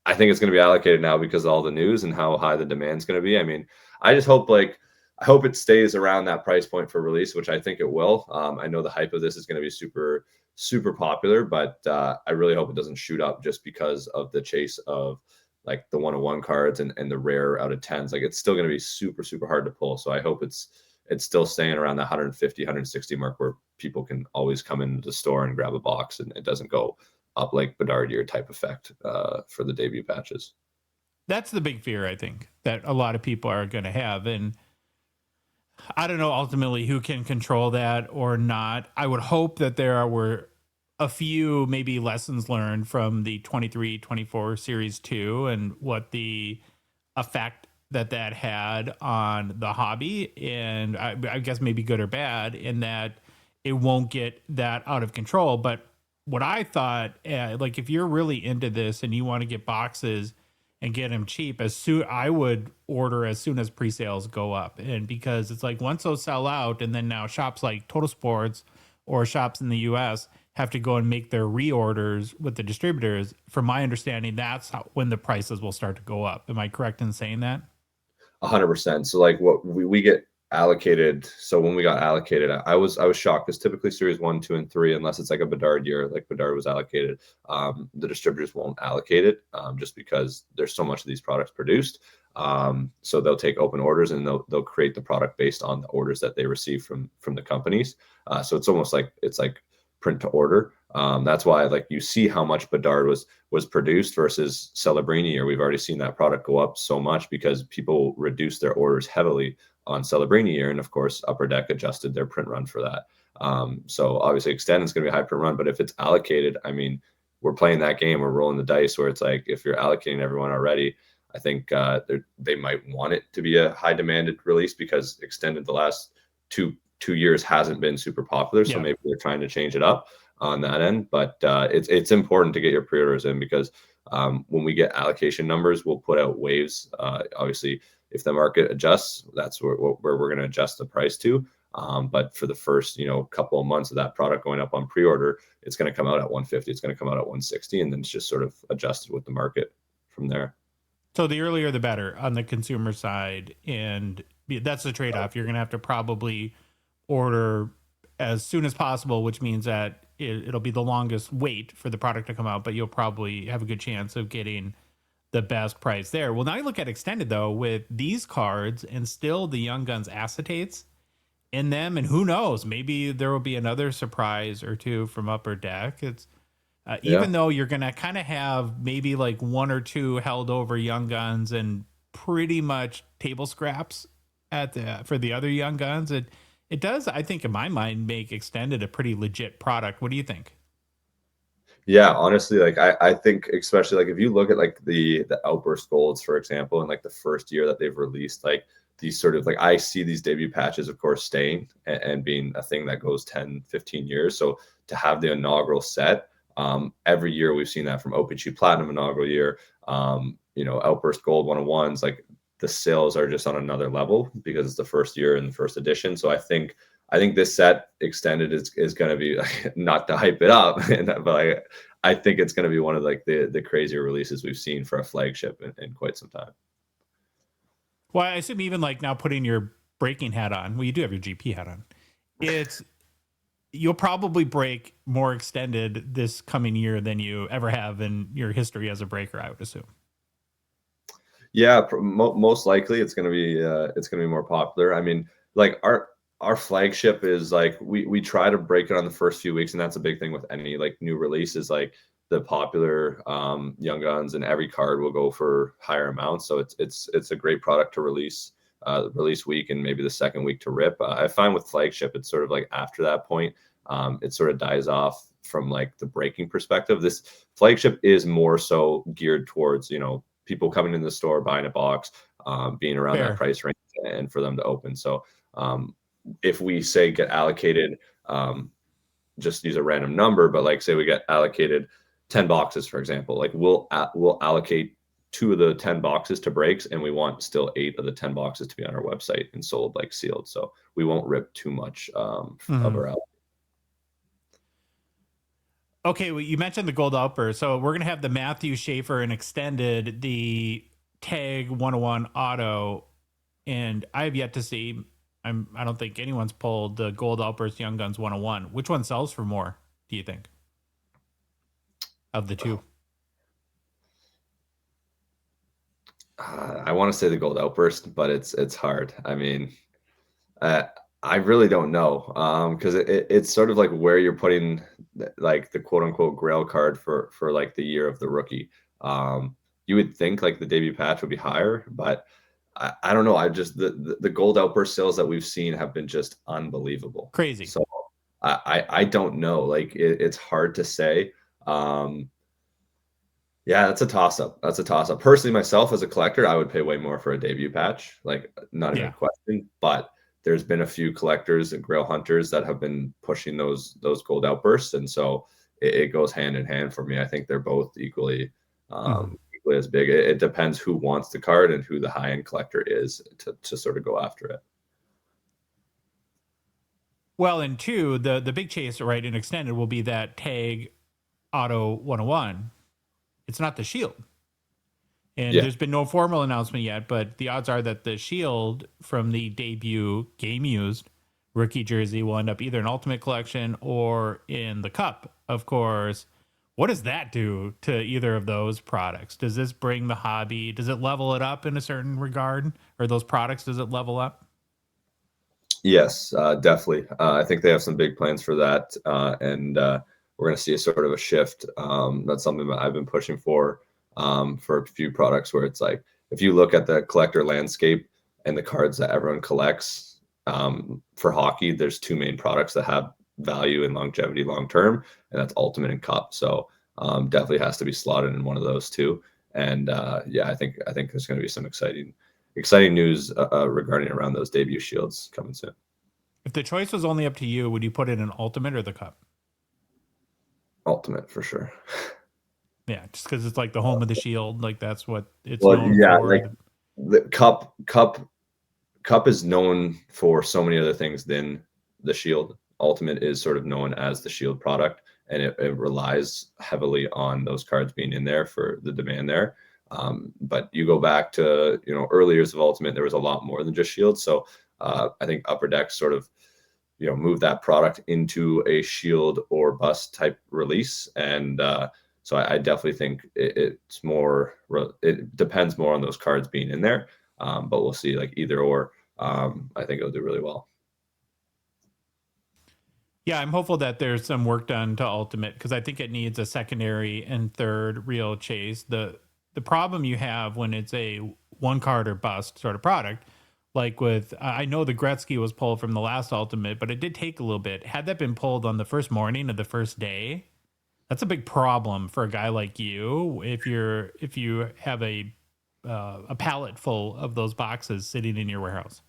I think it's going to be allocated now because of all the news and how high the demand is going to be. I mean, I just hope, I hope it stays around that price point for release, which I think it will. I know the hype of this is going to be super, super popular, but I really hope it doesn't shoot up just because of the chase of, like, the 101 cards and the rare out of 10s. Like, it's still going to be super, super hard to pull. So I hope it's still staying around the 150, 160 mark where people can always come into the store and grab a box, and it doesn't go up like Bedard year type effect for the debut patches. That's the big fear, I think, that a lot of people are going to have. And I don't know ultimately who can control that or not. I would hope that there were a few maybe lessons learned from the 23-24 Series 2 and what the effect that had on the hobby. And I guess maybe good or bad in that it won't get that out of control. But what I thought, like if you're really into this and you want to get boxes and get them cheap, I would order as soon as pre-sales go up. And because it's like once those sell out, and then now shops like Total Sports or shops in the US have to go and make their reorders with the distributors. From my understanding, that's when the prices will start to go up. Am I correct in saying that? 100%. So like what we get allocated. So when we got allocated, I was shocked because typically series 1, 2, and 3, unless it's like a Bedard year, like Bedard was allocated, the distributors won't allocate it just because there's so much of these products produced. So they'll take open orders and they'll create the product based on the orders that they receive from the companies. So it's almost like print to order. That's why like you see how much Bedard was produced versus Celebrini, or we've already seen that product go up so much because people reduced their orders heavily on Celebrini year, and of course Upper Deck adjusted their print run for that. So obviously Extended is going to be a high print run, but if it's allocated, I mean, we're playing that game, we're rolling the dice where it's like if you're allocating everyone already, I think they might want it to be a high demanded release because Extended the last two years hasn't been super popular, so maybe they're trying to change it up on that end. But it's important to get your pre-orders in because when we get allocation numbers, we'll put out waves. Obviously, if the market adjusts, that's where we're going to adjust the price to. But for the first couple of months of that product going up on pre-order, it's going to come out at 150, it's going to come out at 160, and then it's just sort of adjusted with the market from there. So the earlier the better on the consumer side, and that's the trade-off. You're going to have to probably order as soon as possible, which means that it'll be the longest wait for the product to come out, but you'll probably have a good chance of getting the best price there. Well, now you look at Extended though, with these cards and still the Young Guns acetates in them, and who knows, maybe there will be another surprise or two from Upper Deck. It's even though you're going to kind of have maybe like one or two held over Young Guns and pretty much table scraps for the other Young Guns, it does, I think, in my mind, make Extended a pretty legit product. What do you think? Yeah, honestly, like I think especially like if you look at like the Outburst Golds, for example, and like the first year that they've released, like these sort of like I see these debut patches, of course, staying and being a thing that goes 10, 15 years. So to have the inaugural set, every year we've seen that from O-Pee-Chee Platinum inaugural year, Outburst Gold 101s, like the sales are just on another level because it's the first year and the first edition. So I think this set Extended is going to be not to hype it up, but I think it's going to be one of like the crazier releases we've seen for a flagship in quite some time. Well, I assume even like now putting your breaking hat on, well, you do have your GP hat on. You'll probably break more Extended this coming year than you ever have in your history as a breaker, I would assume. Yeah, most likely it's going to be more popular. I mean, like our flagship is like we try to break it on the first few weeks, and that's a big thing with any like new release is like the popular Young Guns, and every card will go for higher amounts. So it's a great product to release week and maybe the second week to rip. I find with flagship, it's sort of like after that point, it sort of dies off from like the breaking perspective. This flagship is more so geared towards people coming into the store, buying a box, being around that price range, and for them to open. So if we say get allocated, just use a random number, but like say we get allocated 10 boxes, for example, like we'll allocate 2 of the 10 boxes to breaks, and we want still 8 of the 10 boxes to be on our website and sold like sealed. So we won't rip too much of our out. Okay, well, you mentioned the Gold Outburst. So we're going to have the Matthew Schaefer and Extended, the Tag 101 Auto, and I have yet to see, I don't think anyone's pulled the Gold Outburst Young Guns 101. Which one sells for more, do you think, of the two? I want to say the Gold Outburst, but it's hard. I mean, I really don't know, because it's sort of like where you're putting like the quote unquote grail card for like the year of the rookie. You would think like the debut patch would be higher, but I don't know. I just the Gold Outburst sales that we've seen have been just unbelievable, crazy. So I don't know. Like it's hard to say. Yeah, that's a toss up. That's a toss up. Personally, myself as a collector, I would pay way more for a debut patch. Like, not even a Yeah. question. But there's been a few collectors and grail hunters that have been pushing those gold outbursts, and so it goes hand in hand for me. I think they're both equally equally as big. It depends who wants the card and who the high end collector is to sort of go after it. Well, and two, the big chase, right, in extended will be that tag auto 101. It's not the shield. And there's been no formal announcement yet, but the odds are that the shield from the debut game used rookie jersey will end up either in Ultimate Collection or in the Cup, of course. What does that do to either of those products? Does this bring the hobby? Does it level it up in a certain regard? Or those products, does it level up? Yes, definitely. I think they have some big plans for that. And we're going to see a sort of a shift. That's something that I've been pushing for a few products where it's like, if you look at the collector landscape and the cards that everyone collects for hockey, there's two main products that have value and longevity long term, and that's Ultimate and Cup. So definitely has to be slotted in one of those two. And yeah, I think there's going to be some exciting news regarding around those debut shields coming soon. If the choice was only up to you, would you put it in Ultimate or the Cup? Ultimate for sure. Yeah, just because it's like the home of the shield, like that's what it's Well, known yeah, for. like the cup is known for so many other things than the shield. Ultimate is sort of known as the shield product, and it relies heavily on those cards being in there for the demand there. But you go back to early years of Ultimate, there was a lot more than just shield. So I think Upper Deck sort of move that product into a shield or bust type release. And so I definitely think it depends more on those cards being in there. But we'll see, like either or. I think it'll do really well. Yeah, I'm hopeful that there's some work done to Ultimate because I think it needs a secondary and third real chase. The problem you have when it's a one card or bust sort of product, like with, I know the Gretzky was pulled from the last Ultimate, but it did take a little bit. Had that been pulled on the first morning of the first day, that's a big problem for a guy like you. If you have a pallet full of those boxes sitting in your warehouse.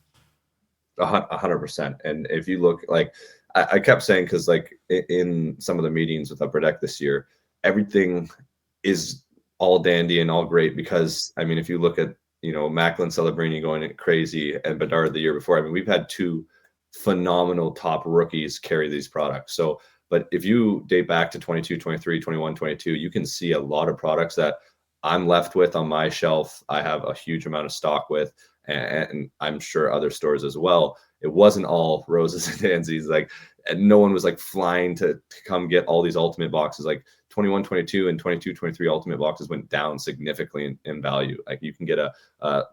100%. And if you look, like I kept saying, because like in some of the meetings with Upper Deck this year, everything is all dandy and all great because I mean, if you look at Macklin Celebrini going crazy and Bedard the year before, I mean, we've had two phenomenal top rookies carry these products. So, but if you date back to 22, 23, 21, 22, you can see a lot of products that I'm left with on my shelf. I have a huge amount of stock with, and I'm sure other stores as well. It wasn't all roses and daisies. Like, and no one was like flying to come get all these Ultimate boxes. Like 21, 22 and 22, 23 Ultimate boxes went down significantly in value. Like you can get a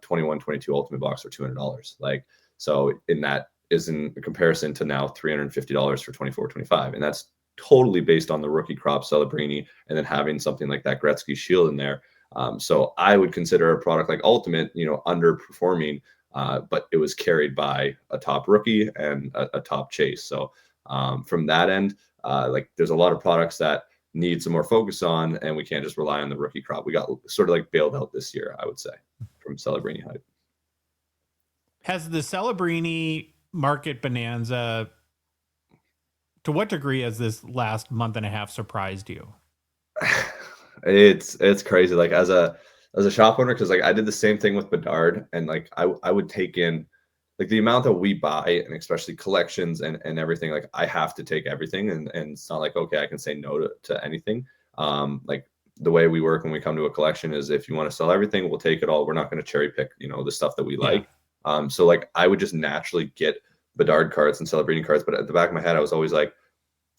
21, 22 Ultimate box for $200. Like, so in that is in comparison to now $350 for 24, 25. And that's totally based on the rookie crop Celebrini and then having something like that Gretzky shield in there. So I would consider a product like Ultimate, underperforming, but it was carried by a top rookie and a top chase. So from that end, like there's a lot of products that need some more focus on, and we can't just rely on the rookie crop. We got sort of like bailed out this year, I would say, from Celebrini hype. Has the Celebrini market bonanza, to what degree has this last month and a half surprised you? It's crazy. Like as a shop owner, because like I did the same thing with Bedard, and like I would take in like the amount that we buy, and especially collections and everything. Like I have to take everything, and it's not like okay, I can say no to anything. Like the way we work when we come to a collection is if you want to sell everything, we'll take it all. We're not going to cherry pick, the stuff that we like. So like I would just naturally get Bedard cards and Celebrini cards, but at the back of my head, I was always like,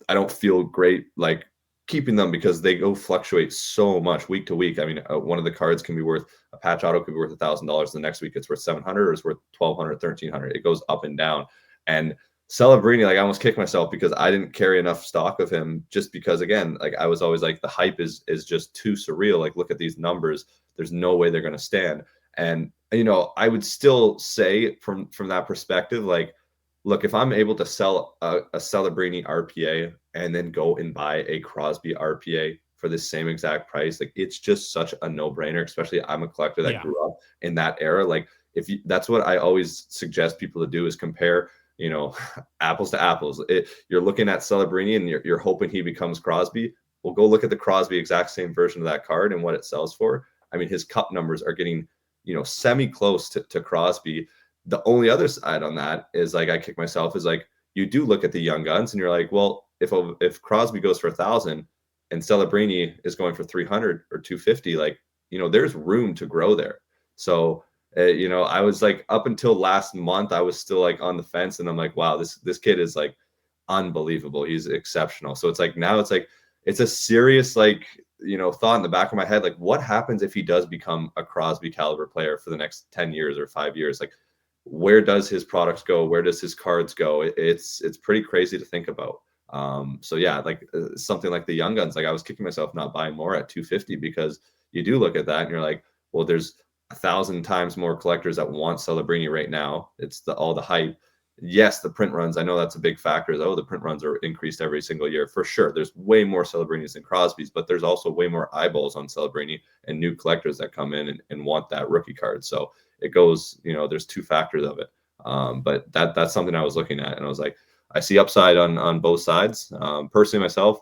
I don't feel great like keeping them because they go fluctuate so much week to week. I mean, one of the cards can be worth, a patch auto could be worth $1,000. The next week it's worth 700 or it's worth 1,200, 1,300. It goes up and down. And Celebrini, like I almost kicked myself because I didn't carry enough stock of him, just because again, like I was always like the hype is just too surreal. Like look at these numbers. There's no way they're going to stand. And I would still say from that perspective, like look, if I'm able to sell a Celebrini RPA and then go and buy a Crosby RPA for the same exact price, like it's just such a no-brainer, especially I'm a collector that Yeah. grew up in that era. Like if you, that's what I always suggest people to do is compare, you know, apples to apples. You're looking at Celebrini and you're hoping he becomes Crosby. Well, go look at the Crosby exact same version of that card and what it sells for. I mean, his cup numbers are getting, you know, semi close to Crosby. The only other side on that is like I kick myself is like you do look at the young guns and you're like, well, if Crosby goes for 1,000 and Celebrini is going for 300 or 250, like, you know, there's room to grow there. So you know, I was like up until last month, I was still like on the fence, and I'm like, wow, this kid is like unbelievable. He's exceptional. So it's like now it's like it's a serious like, you know, thought in the back of my head, like what happens if he does become a Crosby caliber player for the next 10 years or 5 years? Like where does his products go? Where does his cards go? It's pretty crazy to think about. So yeah, like something like the young guns, like I was kicking myself not buying more at 250 because you do look at that and you're like, well, there's 1,000 times more collectors that want Celebrini right now. It's all the hype. Yes, the print runs. I know that's a big factor. Oh, the print runs are increased every single year for sure. There's way more Celebrinis than Crosby's, but there's also way more eyeballs on Celebrini and new collectors that come in and want that rookie card. So it goes, you know, there's two factors of it. But that's something I was looking at, and I was like, I see upside on both sides. Personally, myself,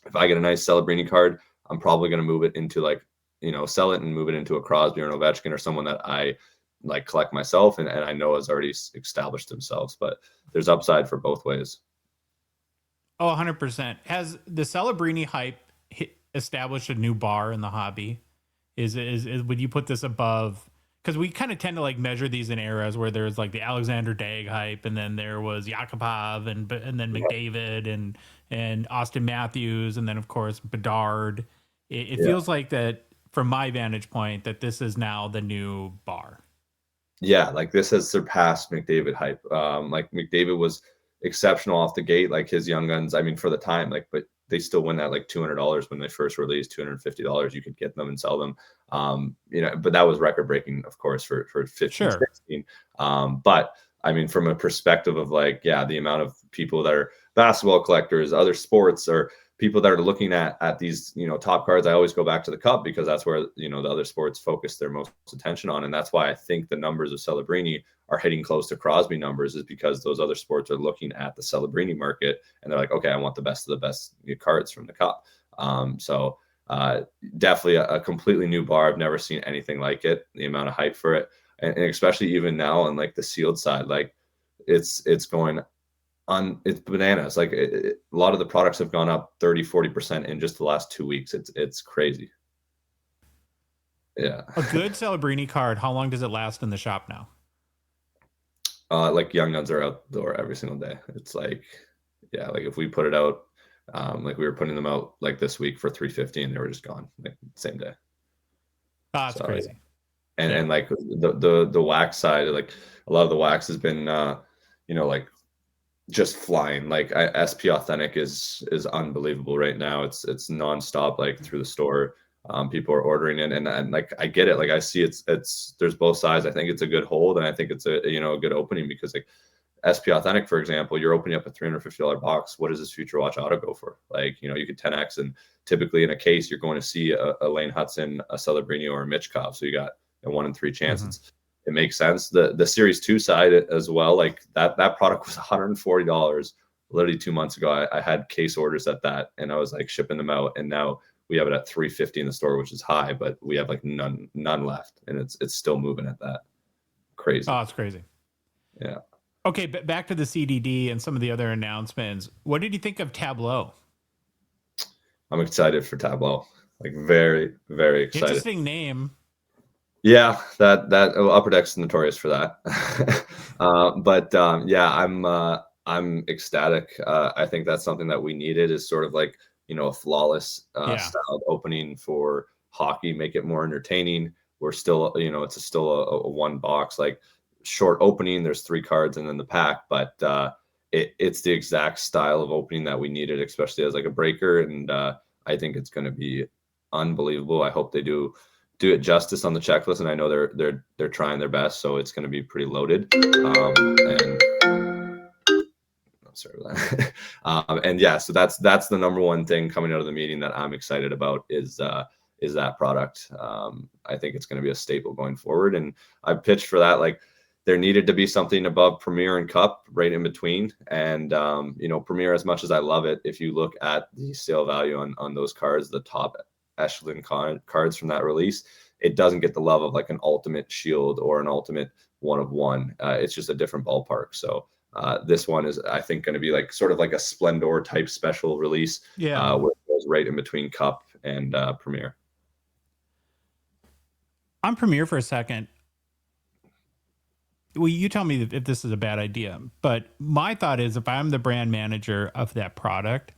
if I get a nice Celebrini card, I'm probably going to move it into like, you know, sell it and move it into a Crosby or an Ovechkin or someone that I like collect myself and I know has already established themselves. But there's upside for both ways. Oh, 100%. Has the Celebrini hype established a new bar in the hobby? Is would you put this above? Because we kind of tend to like measure these in eras where there's like the Alexander Dag hype, and then there was Yakupov, and then McDavid and Austin Matthews, and then of course Bedard. It feels like that from my vantage point that this is now the new bar. Yeah, like this has surpassed McDavid hype. Like McDavid was exceptional off the gate, like his young guns. I mean, for the time, like, but they still went at like $200 when they first released. $250, you could get them and sell them. You know, but that was record breaking, of course, for 15, Sure. 16. But I mean, from a perspective of like, yeah, the amount of people that are basketball collectors, other sports, or people that are looking at these, you know, top cards, I always go back to the cup because that's where, you know, the other sports focus their most attention on. And that's why I think the numbers of Celebrini are hitting close to Crosby numbers, is because those other sports are looking at the Celebrini market and they're like, okay, I want the best of the best cards from the cup. So definitely a completely new bar. I've never seen anything like it, the amount of hype for it. And especially even now on like the sealed side, like it's going on, it's bananas. Like a lot of the products have gone up 30-40% in just the last 2 weeks. It's crazy. Yeah. A good Celebrini card, how long does it last in the shop now? Like young guns are out the door every single day. It's like, yeah, like if we put it out, like we were putting them out like this week for 350 and they were just gone like same day. That's crazy. And like the wax side, like a lot of the wax has been you know, like just flying. Like SP Authentic is unbelievable right now. It's nonstop, like through the store. People are ordering it, and like I get it. Like I see it's there's both sides. I think it's a good hold, and I think it's a, you know, a good opening, because like SP Authentic, for example, you're opening up a $350 box. What does this Future Watch Auto go for? Like, you know, you could 10x, and typically in a case you're going to see a Lane Hudson, a Celebrini, or a Mitchkov. So you got a 1 in 3 chances. Mm-hmm. It makes sense. The Series 2 side as well, like that product was $140 literally 2 months ago. I had case orders at that, and I was like shipping them out, and now we have it at $350 in the store, which is high, but we have like none left, and it's still moving at that. Crazy. Oh, it's crazy. Yeah. Okay, but back to the CDD and some of the other announcements. What did you think of Tableau? I'm excited for Tableau. Like very, very excited. Interesting name. Yeah, that Upper Deck's notorious for that. Yeah, I'm ecstatic. I think that's something that we needed, is sort of like, you know, a flawless styled opening for hockey, make it more entertaining. We're still, you know, it's still a one box, like short opening. There's 3 cards and then the pack, but it's the exact style of opening that we needed, especially as like a breaker. And I think it's going to be unbelievable. I hope they do it justice on the checklist, and I know they're trying their best, so it's going to be pretty loaded. And sorry about that. And yeah, so that's the number one thing coming out of the meeting that I'm excited about is that product. I think it's going to be a staple going forward, and I pitched for that. Like, there needed to be something above Premier and Cup, right in between. And Premier, as much as I love it, if you look at the sale value on those cards, the top echelon cards from that release, it doesn't get the love of like an Ultimate Shield or an Ultimate 1 of 1. It's just a different ballpark. So this one is, I think, going to be like sort of like a Splendor type special release. Yeah. Where it goes right in between Cup and Premier. On Premier for a second. Well, you tell me if this is a bad idea, but my thought is, if I'm the brand manager of that product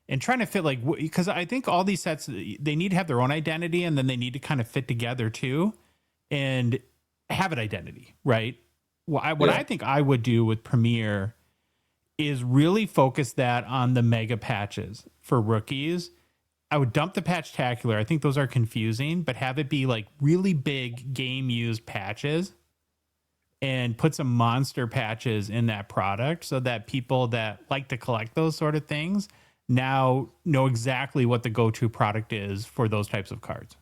and trying to fit, like, because I think all these sets, they need to have their own identity, and then they need to kind of fit together too and have an identity, right? Well, what I think I would do with Premier is really focus that on the mega patches for rookies. I would dump the Patchtacular. I think those are confusing, but have it be like really big game used patches and put some monster patches in that product so that people that like to collect those sort of things now know exactly what the go-to product is for those types of cards.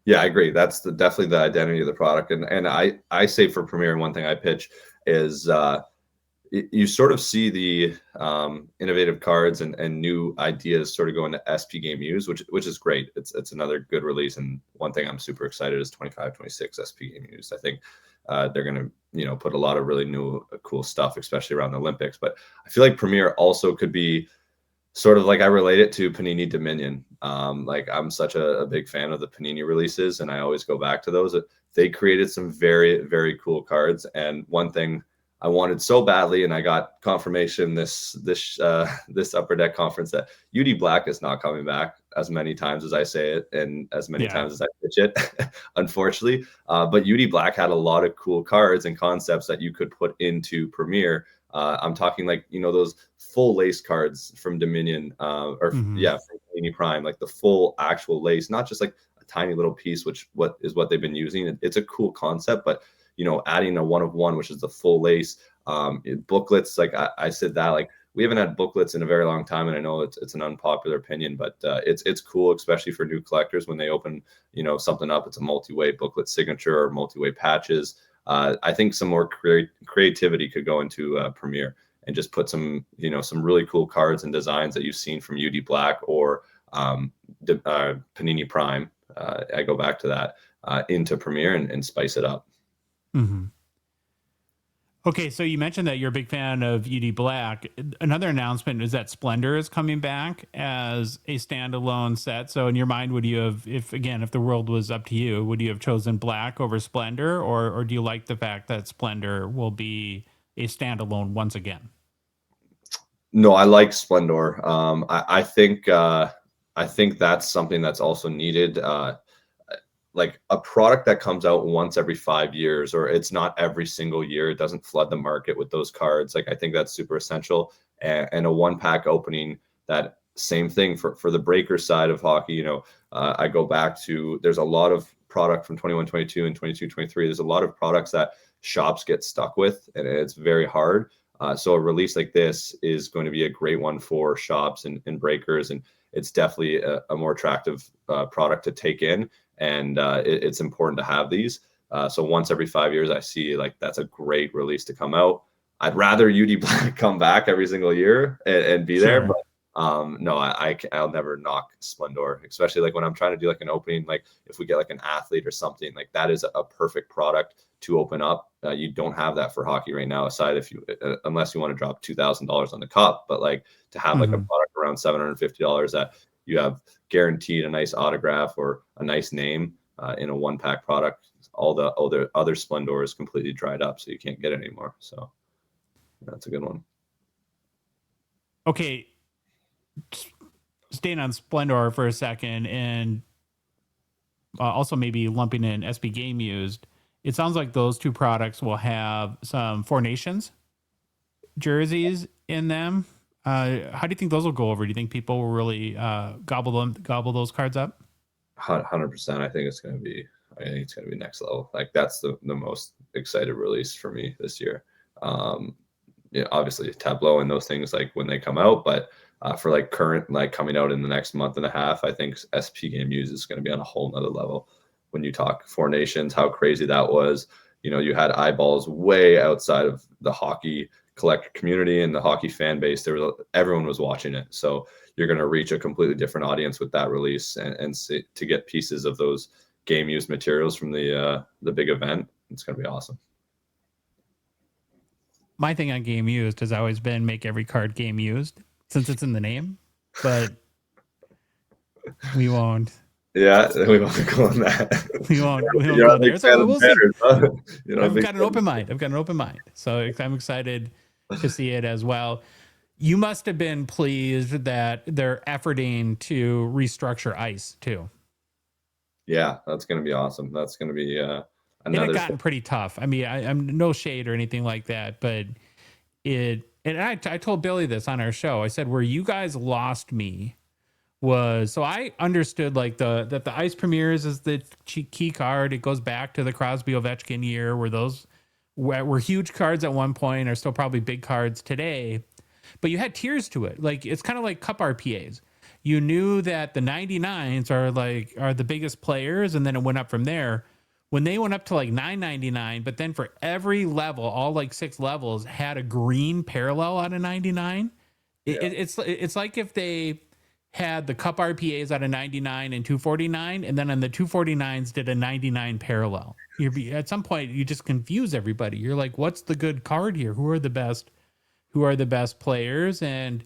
Yeah, I agree. That's definitely the identity of the product. And I say for Premier, one thing I pitch is you sort of see the innovative cards and new ideas sort of go into SP Game Used, which is great. It's another good release. And one thing I'm super excited is 25, 26 SP Game Used. I think they're going to, put a lot of really new, cool stuff, especially around the Olympics. But I feel like Premier also could be sort of like, I relate it to Panini Dominion. Like, I'm such a big fan of the Panini releases, and I always go back to those. They created some very, very cool cards. And one thing I wanted so badly, and I got confirmation this Upper Deck conference, that UD Black is not coming back as many times as I say it and as many times as I pitch it, unfortunately. But UD Black had a lot of cool cards and concepts that you could put into Premier. I'm talking like, those full lace cards from Dominion from Panini Prime, like the full actual lace, not just like a tiny little piece, what they've been using. It's a cool concept, but adding a 1 of 1, which is the full lace, booklets. Like I said that, like, we haven't had booklets in a very long time, and I know it's an unpopular opinion, but it's cool, especially for new collectors when they open something up. It's a multi-way booklet signature or multi-way patches. I think some more creativity could go into Premier and just put some really cool cards and designs that you've seen from UD Black or Panini Prime. I go back to that into Premier and spice it up. Mm-hmm. Okay, so you mentioned that you're a big fan of UD Black. Another announcement is that Splendor is coming back as a standalone set. So in your mind, would you have, if the world was up to you, would you have chosen Black over Splendor, or do you like the fact that Splendor will be a standalone once again? No, I like Splendor. I think that's something that's also needed. Like a product that comes out once every 5 years, or it's not every single year, it doesn't flood the market with those cards. Like, I think that's super essential. And a 1-pack opening, that same thing for the breaker side of hockey. I go back to, there's a lot of product from 21-22 and 22-23. There's a lot of products that shops get stuck with, and it's very hard. So a release like this is going to be a great one for shops and breakers, and it's definitely a more attractive product to take in. And it's important to have these. So once every 5 years, I see like that's a great release to come out. I'd rather UD Black come back every single year and be there, but no, I'll never knock Splendor, especially like when I'm trying to do like an opening, like if we get like an athlete or something, like that is a perfect product to open up. You don't have that for hockey right now, aside unless you want to drop $2,000 on the cup, but like to have like a product around $750 that you have guaranteed a nice autograph or a nice name in a 1-pack product. All the other Splendor is completely dried up, so you can't get it anymore. So that's a good one. Okay, staying on Splendor for a second, and also maybe lumping in SB Game Used. It sounds like those two products will have some Four Nations jerseys in them. How do you think those will go over? Do you think people will really gobble those cards up? 100%. I think it's going to be next level. Like, that's the most excited release for me this year. obviously Tableau and those things like when they come out, but for like current, like coming out in the next month and a half, I think SP Game Used is going to be on a whole nother level. When you talk Four Nations, how crazy that was. You had eyeballs way outside of the hockey collector community and the hockey fan base. Everyone was watching it. So you're going to reach a completely different audience with that release, and to get pieces of those game used materials from the big event. It's going to be awesome. My thing on game used has always been make every card game used, since it's in the name, but we won't. Yeah, we won't go on that. We won't go there. So we'll see. I've got an open mind. So I'm excited to see it as well. You must have been pleased that they're efforting to restructure ice too. Yeah, that's going to be awesome. That's going to be it had gotten pretty tough. I mean, I'm no shade or anything like that, but I told Billy this on our show. I said, where you guys lost me was, so I understood like that the ice premieres is the key card. It goes back to the Crosby Ovechkin year, where those were huge cards at one point, are still probably big cards today, but you had tiers to it. Like, it's kind of like cup RPAs. You knew that the 99s are the biggest players, and then it went up from there. When they went up to like $9.99, but then for every level, all like 6 levels had a green parallel out of 99. Yeah. It's like if they had the cup RPAs out of 99 and 249, and then on the 249s did a 99 parallel. At some point you just confuse everybody. You're like, what's the good card here? Who are the best players? And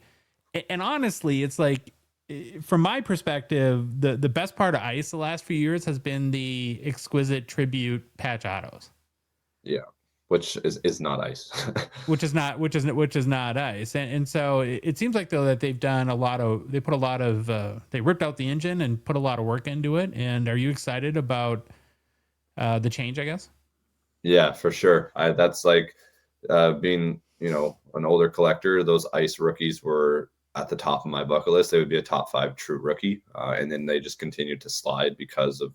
honestly, it's like, from my perspective, the best part of ice the last few years has been the exquisite tribute patch autos. Yeah. Which is not ice. which is not ice. And so it seems like, though, that they've done they ripped out the engine and put a lot of work into it. And are you excited about the change, I guess? Yeah, for sure. That's like being, an older collector. Those ice rookies were at the top of my bucket list. They would be a top 5 true rookie. And then they just continued to slide because of,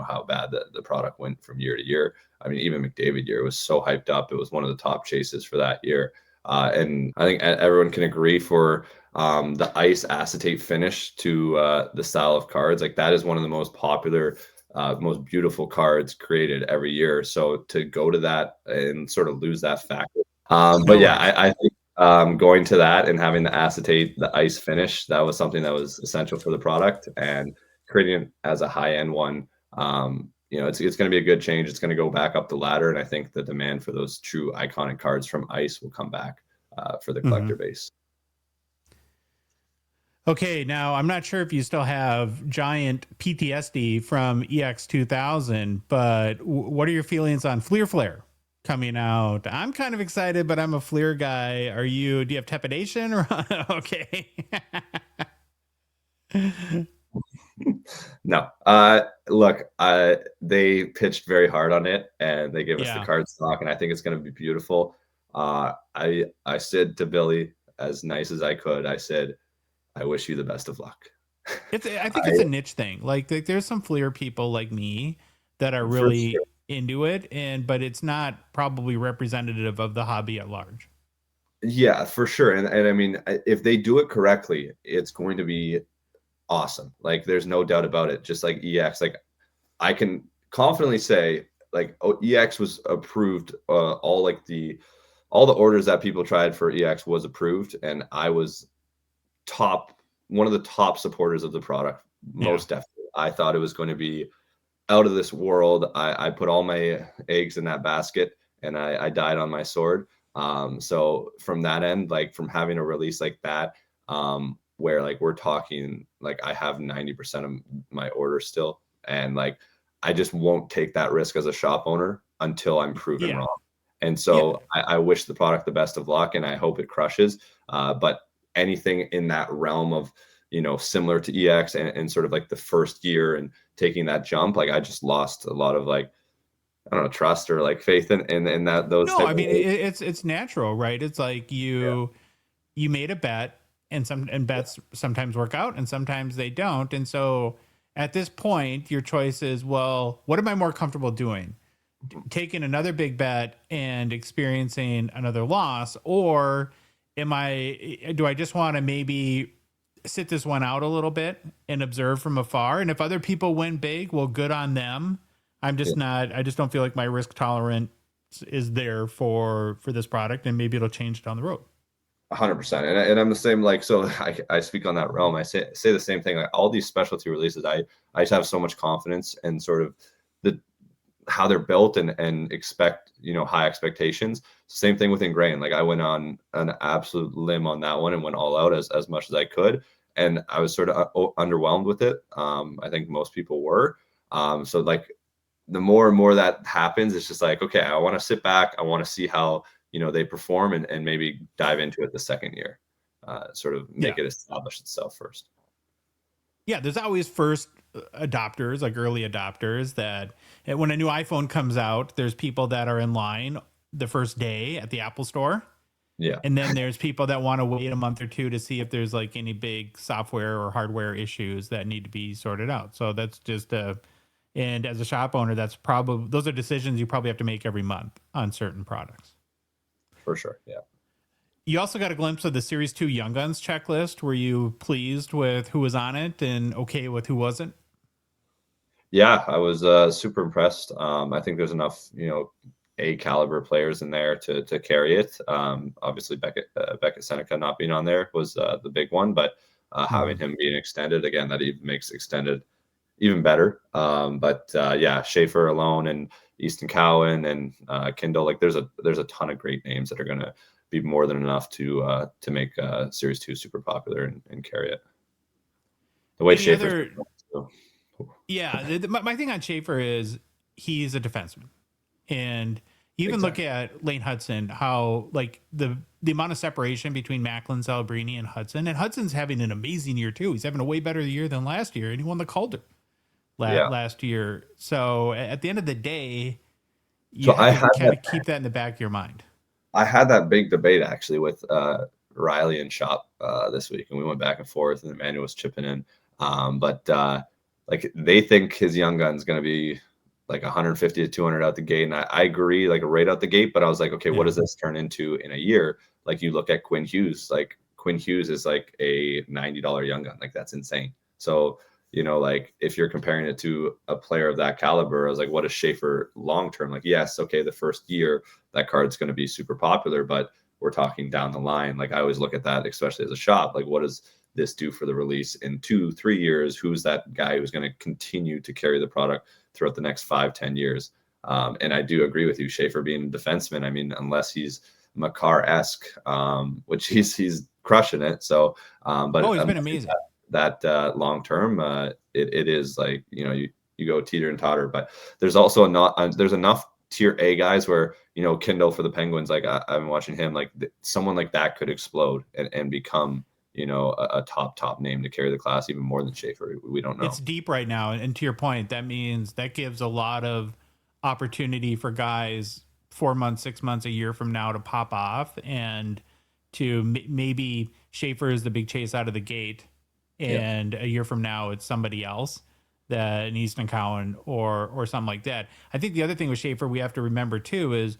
how bad the product went from year to year. I mean, even McDavid year was so hyped up. It was one of the top chases for that year. And I think everyone can agree for the ice acetate finish to the style of cards. Like, that is one of the most popular, most beautiful cards created every year. So to go to that and sort of lose that factor. But yeah, I think going to that and having the acetate, the ice finish, that was something that was essential for the product, and creating it as a high-end one. It's going to be a good change. It's going to go back up the ladder, and I think the demand for those true iconic cards from ice will come back for the collector base. Okay, now I'm not sure if you still have giant PTSD from EX 2000, but what are your feelings on Fleer Flare coming out? I'm kind of excited, but I'm a Fleer guy. Do you have trepidation? Okay. No. Look, they pitched very hard on it, and they gave us the card stock, and I think it's going to be beautiful. I said to Billy, as nice as I could, I said, I wish you the best of luck. I think it's a niche thing. Like there's some Fleer people like me that are really into it, but it's not probably representative of the hobby at large. Yeah, for sure. And I mean, if they do it correctly, it's going to be awesome. Like, there's no doubt about it. Just like EX, like, I can confidently say, like, EX was approved. All the orders that people tried for EX was approved, and I was one of the top supporters of the product. Most definitely. I thought it was going to be out of this world. I put all my eggs in that basket, and I died on my sword. So from that end, like, from having a release like that, where, like, we're talking, like, I have 90% of my orders still, and, like, I just won't take that risk as a shop owner until I'm proven wrong. And so I wish the product the best of luck, and I hope it crushes. But anything in that realm of, similar to EX and sort of like the first year and taking that jump, like, I just lost a lot of, like, I don't know, trust or like faith in that. Those. No, I mean, it's natural, right? It's like you made a bet, and bets sometimes work out and sometimes they don't. And so at this point, your choice is, well, what am I more comfortable doing? taking another big bet and experiencing another loss, or do I just want to maybe sit this one out a little bit and observe from afar? And if other people win big, well, good on them. I just don't feel like my risk tolerance is there for this product, and maybe it'll change down the road. 100%. And I'm the same, like, so I speak on that realm. I say the same thing. Like all these specialty releases, I just have so much confidence in sort of how they're built and expect, high expectations. Same thing with Ingrain. Like I went on an absolute limb on that one and went all out as much as I could. And I was sort of underwhelmed with it. I think most people were. So like the more and more that happens, it's just like, okay, I want to sit back. I want to see how, they perform and maybe dive into it the second year, sort of make it establish itself first. Yeah, there's always first adopters, like early adopters, that when a new iPhone comes out, there's people that are in line the first day at the Apple store. Yeah. And then there's people that want to wait a month or two to see if there's like any big software or hardware issues that need to be sorted out. So that's just and as a shop owner, those are decisions you probably have to make every month on certain products. For sure. Yeah. You also got a glimpse of the Series 2 Young Guns checklist. Were you pleased with who was on it and okay with who wasn't? Yeah, I was super impressed. I think there's enough, A caliber players in there to carry it. Obviously, Beckett Seneca not being on there was the big one, but having him being extended, again, that even makes extended even better. But Schaefer alone and Easton Cowan and Kindle, like there's a ton of great names that are going to be more than enough to make Series 2 super popular and carry it. The way Schaefer. Yeah, my thing on Schaefer is he's a defenseman, and you even look at Lane Hudson, how like the amount of separation between Macklin, Celebrini, and Hudson's having an amazing year too. He's having a way better year than last year, and he won the Calder last year. So at the end of the day, you have to kind of keep that in the back of your mind. I had that big debate actually with Riley and Shop this week, and we went back and forth, and Emmanuel was chipping in. Like they think his young gun's going to be like 150 to 200 out the gate. And I agree, like right out the gate, but I was like, okay, what does this turn into in a year? Like you look at Quinn Hughes, like Quinn Hughes is like a $90 young gun. Like that's insane. So, like if you're comparing it to a player of that caliber, I was like, what is Schaefer long-term? Like, yes, okay, the first year that card's going to be super popular, but we're talking down the line. Like I always look at that, especially as a shop, like what does this do for the release in 2-3 years? Who's that guy who's going to continue to carry the product throughout the next 5-10 years? And I do agree with you, Schaefer being a defenseman. I mean, unless he's Makar-esque, which he's crushing it. So, but he's been amazing. That long term, it is like you go teeter and totter. But there's also there's enough tier A guys where Kindle for the Penguins. Like I've been watching him. Like someone like that could explode and become a top name to carry the class even more than Schaefer. We don't know. It's deep right now. And to your point, that means that gives a lot of opportunity for guys 4 months, 6 months, a year from now to pop off, and to maybe Schaefer is the big chase out of the gate. And a year from now, it's somebody else, an Easton Cowan or something like that. I think the other thing with Schaefer we have to remember too is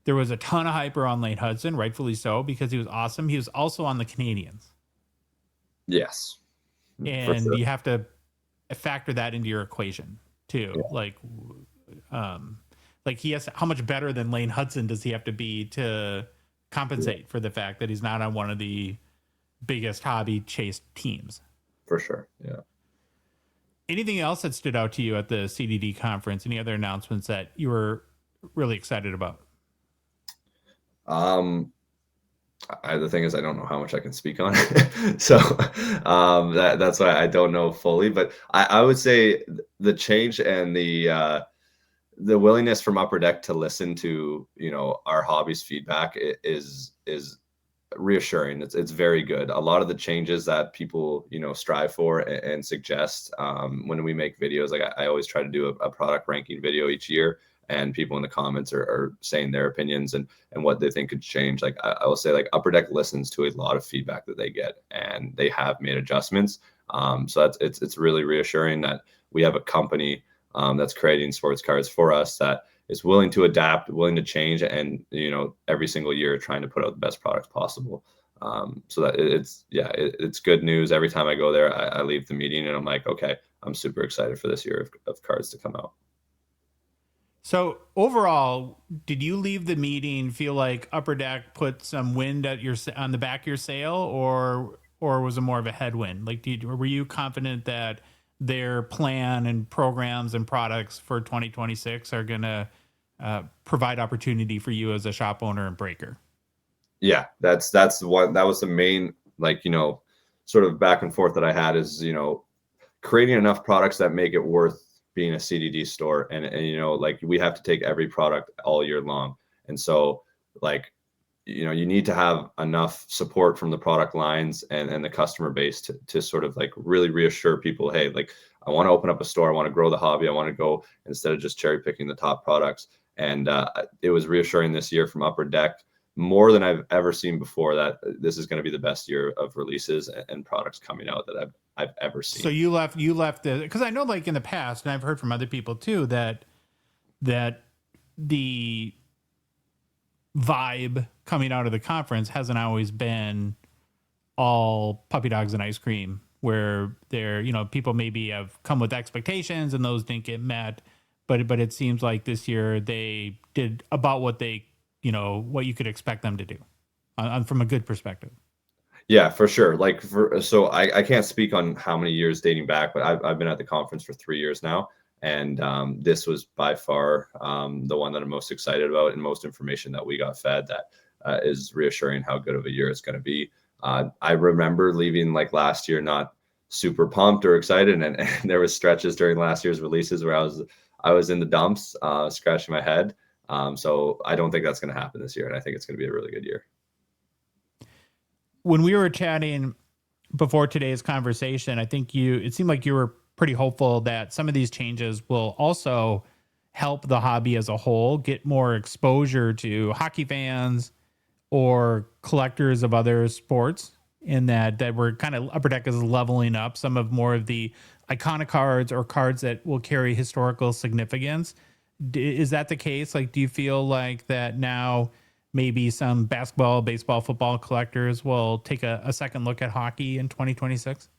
there was a ton of hype around Lane Hudson, rightfully so, because he was awesome. He was also on the Canadians. Yes. And sure, you have to factor that into your equation too. Yeah. Like he has, how much better than Lane Hudson does he have to be to compensate for the fact that he's not on one of the biggest hobby chase teams? For sure. Yeah. Anything else that stood out to you at the CDD conference? Any other announcements that you were really excited about? The thing is, I don't know how much I can speak on it. So that's why I don't know fully. But I would say the change and the willingness from Upper Deck to listen to our hobby's feedback is reassuring. It's very good. A lot of the changes that people strive for and suggest when we make videos, like I always try to do a product ranking video each year, and people in the comments are saying their opinions and what they think could change. Like I will say, like Upper Deck listens to a lot of feedback that they get, and they have made adjustments. So it's really reassuring that we have a company that's creating sports cards for us that is willing to adapt, willing to change, and every single year trying to put out the best products possible. So that it's good news. Every time I go there, I leave the meeting and I'm like, okay, I'm super excited for this year of cards to come out. So overall, did you leave the meeting feel like Upper Deck put some wind on the back of your sail, or was it more of a headwind? Like, were you confident that their plan and programs and products for 2026 are going to provide opportunity for you as a shop owner and breaker? Yeah, that was the main, sort of back and forth that I had is, creating enough products that make it worth being a CDD store. And we have to take every product all year long. And so you need to have enough support from the product lines and the customer base to sort of really reassure people, hey, I want to open up a store. I want to grow the hobby. I want to go instead of just cherry picking the top products. And it was reassuring this year from Upper Deck, more than I've ever seen before, that this is going to be the best year of releases and products coming out that I've ever seen. So you left because I know in the past, and I've heard from other people too, that the vibe coming out of the conference hasn't always been all puppy dogs and ice cream, where people maybe have come with expectations and those didn't get met. But it seems like this year they did about what they what you could expect them to do from a good perspective. Yeah, for sure. So I can't speak on how many years dating back, but I've been at the conference for 3 years now. And this was by far the one that I'm most excited about, and most information that we got fed that is reassuring how good of a year it's going to be. I remember leaving last year not super pumped or excited. And there was stretches during last year's releases where I was in the dumps, scratching my head. So I don't think that's going to happen this year. And I think it's going to be a really good year. When we were chatting before today's conversation, I think it seemed like you were pretty hopeful that some of these changes will also help the hobby as a whole get more exposure to hockey fans or collectors of other sports, in that we're kind of Upper Deck is leveling up some of more of the iconic cards or cards that will carry historical significance. Is that the case? Do you feel like that now maybe some basketball, baseball, football collectors will take a second look at hockey in 2026?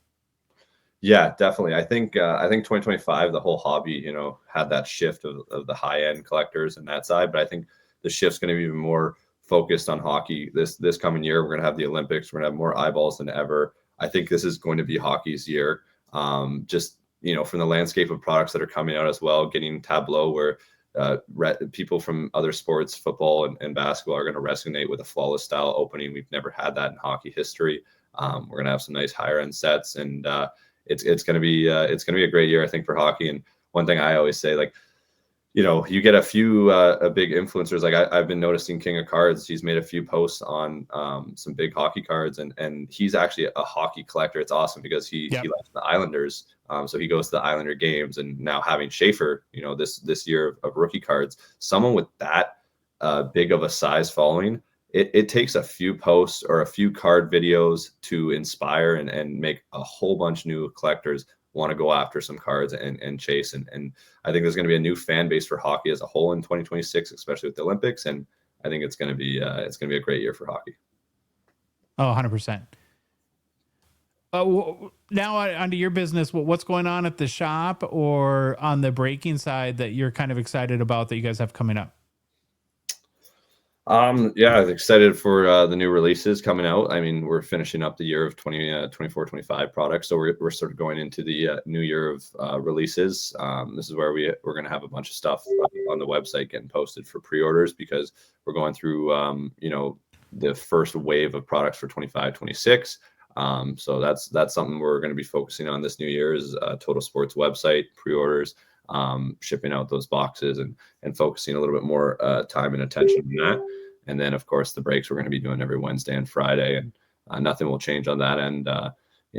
Yeah, definitely. I think 2025, the whole hobby, had that shift of the high end collectors and that side. But I think the shift's going to be even more focused on hockey this coming year. We're going to have the Olympics. We're going to have more eyeballs than ever. I think this is going to be hockey's year. Just from the landscape of products that are coming out as well, getting Tableau where people from other sports, football and basketball, are going to resonate with a flawless style opening. We've never had that in hockey history. We're going to have some nice higher end sets, and it's going to be a great year, I think, for hockey. And one thing I always say, you get a few big influencers. I've been noticing King of Cards. He's made a few posts on some big hockey cards, and he's actually a hockey collector. It's awesome because he likes the Islanders. So he goes to the Islander games, and now having Schaefer, this year of rookie cards, someone with that big of a size following, it takes a few posts or a few card videos to inspire and make a whole bunch new collectors want to go after some cards and chase. And I think there's going to be a new fan base for hockey as a whole in 2026, especially with the Olympics. And I think it's going to be a great year for hockey. Oh, 100%. Now onto your business. What's going on at the shop or on the breaking side that you're kind of excited about that you guys have coming up? I'm excited for the new releases coming out. I mean, we're finishing up the year of 24-25 products. So we're sort of going into the new year of releases. This is where we're going to have a bunch of stuff on the website getting posted for pre-orders, because we're going through, the first wave of products for 25-26. So that's something we're going to be focusing on this new year is Total Sports website, pre-orders, shipping out those boxes and focusing a little bit more time and attention on that. And then, of course, the breaks we're going to be doing every Wednesday and Friday, and nothing will change on that. And,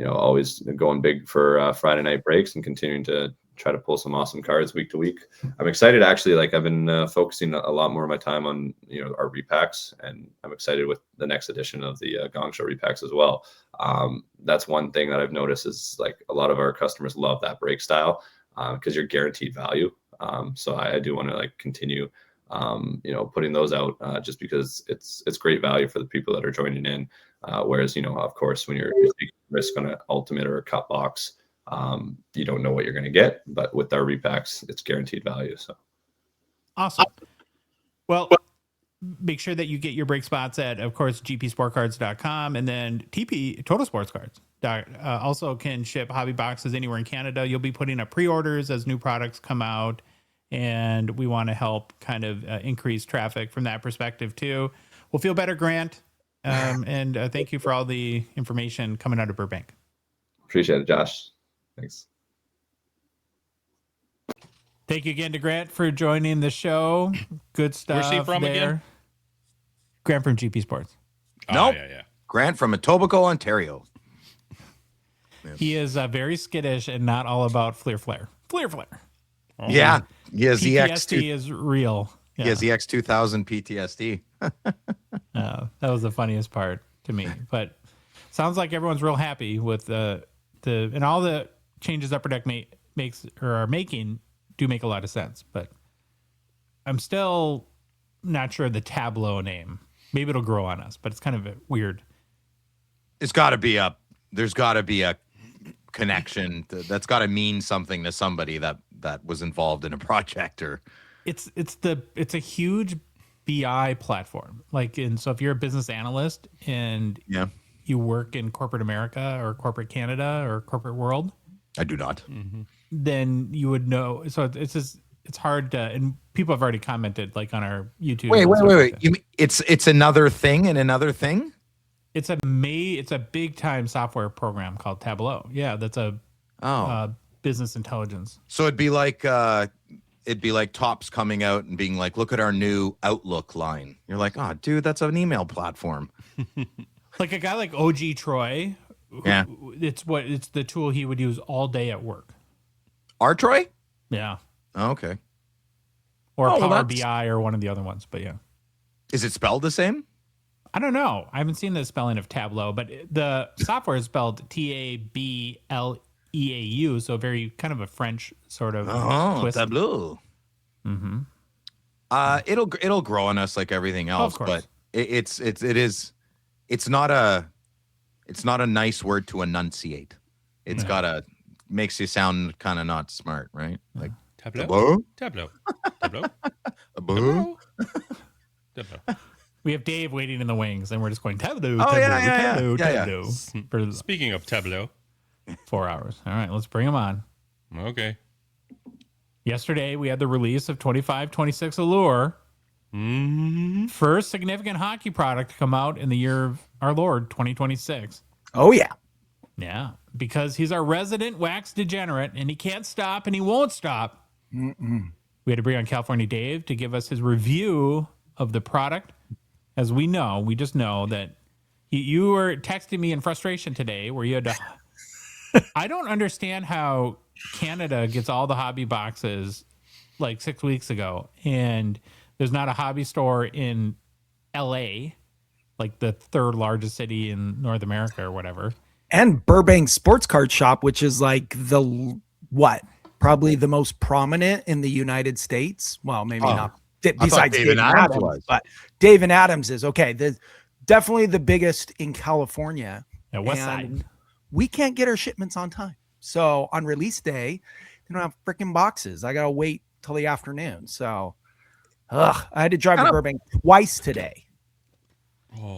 always going big for Friday night breaks and continuing to try to pull some awesome cards week to week. I'm excited, actually. I've been focusing a lot more of my time on, our repacks, and I'm excited with the next edition of the Gongshow repacks as well. That's one thing that I've noticed is a lot of our customers love that break style because you're guaranteed value. So I do want to continue putting those out just because it's great value for the people that are joining in. Whereas, of course, when you're taking risk on an ultimate or a cut box, you don't know what you're going to get. But with our repacks, it's guaranteed value. So awesome. Well, make sure that you get your break spots at, of course, gpsportcards.com, and then TP Total Sports Cards. Also can ship hobby boxes anywhere in Canada. You'll be putting up pre-orders as new products come out, and we want to help kind of increase traffic from that perspective too. We'll feel better, Grant. And thank you for all the information coming out of Burbank. Appreciate it, Josh. Thanks. Thank you again to Grant for joining the show. Good stuff. Where's he from there. again? Grant from GP Sports. Nope. Yeah. Grant from Etobicoke, Ontario. He is very skittish and not all about Fleer Flare. Fleer Flare. Oh. Yeah. He has PTSD is real. Yeah. He has the X2000 PTSD. That was the funniest part to me. But sounds like everyone's real happy with and all the changes Upper Deck makes or are making do make a lot of sense. But I'm still not sure the Tableau name. Maybe it'll grow on us, but it's kind of weird. There's got to be a connection that's got to mean something to somebody that was involved in a project. Or it's a huge BI platform. So if you're a business analyst and you work in corporate America or corporate Canada or corporate world, I do not. Then you would know. So it's hard to, and people have already commented on our YouTube. Wait. You mean it's another thing and another thing? It's a big time software program called Tableau. Yeah, that's a business intelligence. So it'd be like Tops coming out and being like, "Look at our new Outlook line." You're like, "Oh, dude, that's an email platform." Like a guy like OG Troy. It's the tool he would use all day at work. Our Troy? Yeah. Oh, okay. Or Power BI or one of the other ones, but yeah. Is it spelled the same? I don't know. I haven't seen the spelling of Tableau, but the software is spelled Tableau, so very kind of a French sort of twist. Tableau. Mm-hmm. It'll grow on us like everything else, but it's not a nice word to enunciate. It's makes you sound kind of not smart, right? Like Tableau. We have Dave waiting in the wings, and we're just going Tableau. Tableau. For Speaking of Tableau, 4 hours. All right, let's bring him on. Okay. Yesterday, we had the release of 25-26 Allure. First significant hockey product to come out in the year of our Lord, 2026. Oh, yeah. Yeah, because he's our resident wax degenerate, and he can't stop, and he won't stop. We had to bring on California Dave to give us his review of the product. As we just know that you were texting me in frustration today where you had to... I don't understand how Canada gets all the hobby boxes like 6 weeks ago, and there's not a hobby store in LA, like the third largest city in North America or whatever. And Burbank Sports Card Shop, which is like probably the most prominent in the United States. Well, maybe not besides Dave Adams, but Dave and Adams is okay. Definitely the biggest in California. Yeah, West Side. We can't get our shipments on time. So on release day, they don't have freaking boxes. I got to wait till the afternoon. So I had to drive to Burbank twice today.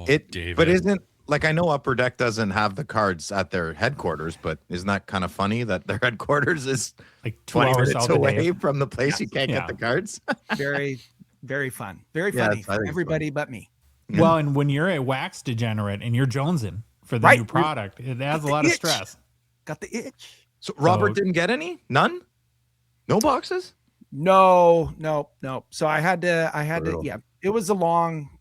David. But isn't I know Upper Deck doesn't have the cards at their headquarters, but isn't that kind of funny that their headquarters is like 20 minutes away from the place you can't get the cards? Very, very fun. Very funny for everybody but me. Well, and when you're a wax degenerate and you're jonesing for the new product, it adds a lot of stress. Got the itch. So Robert didn't get any? None? No boxes? No. So I had to, it was a long,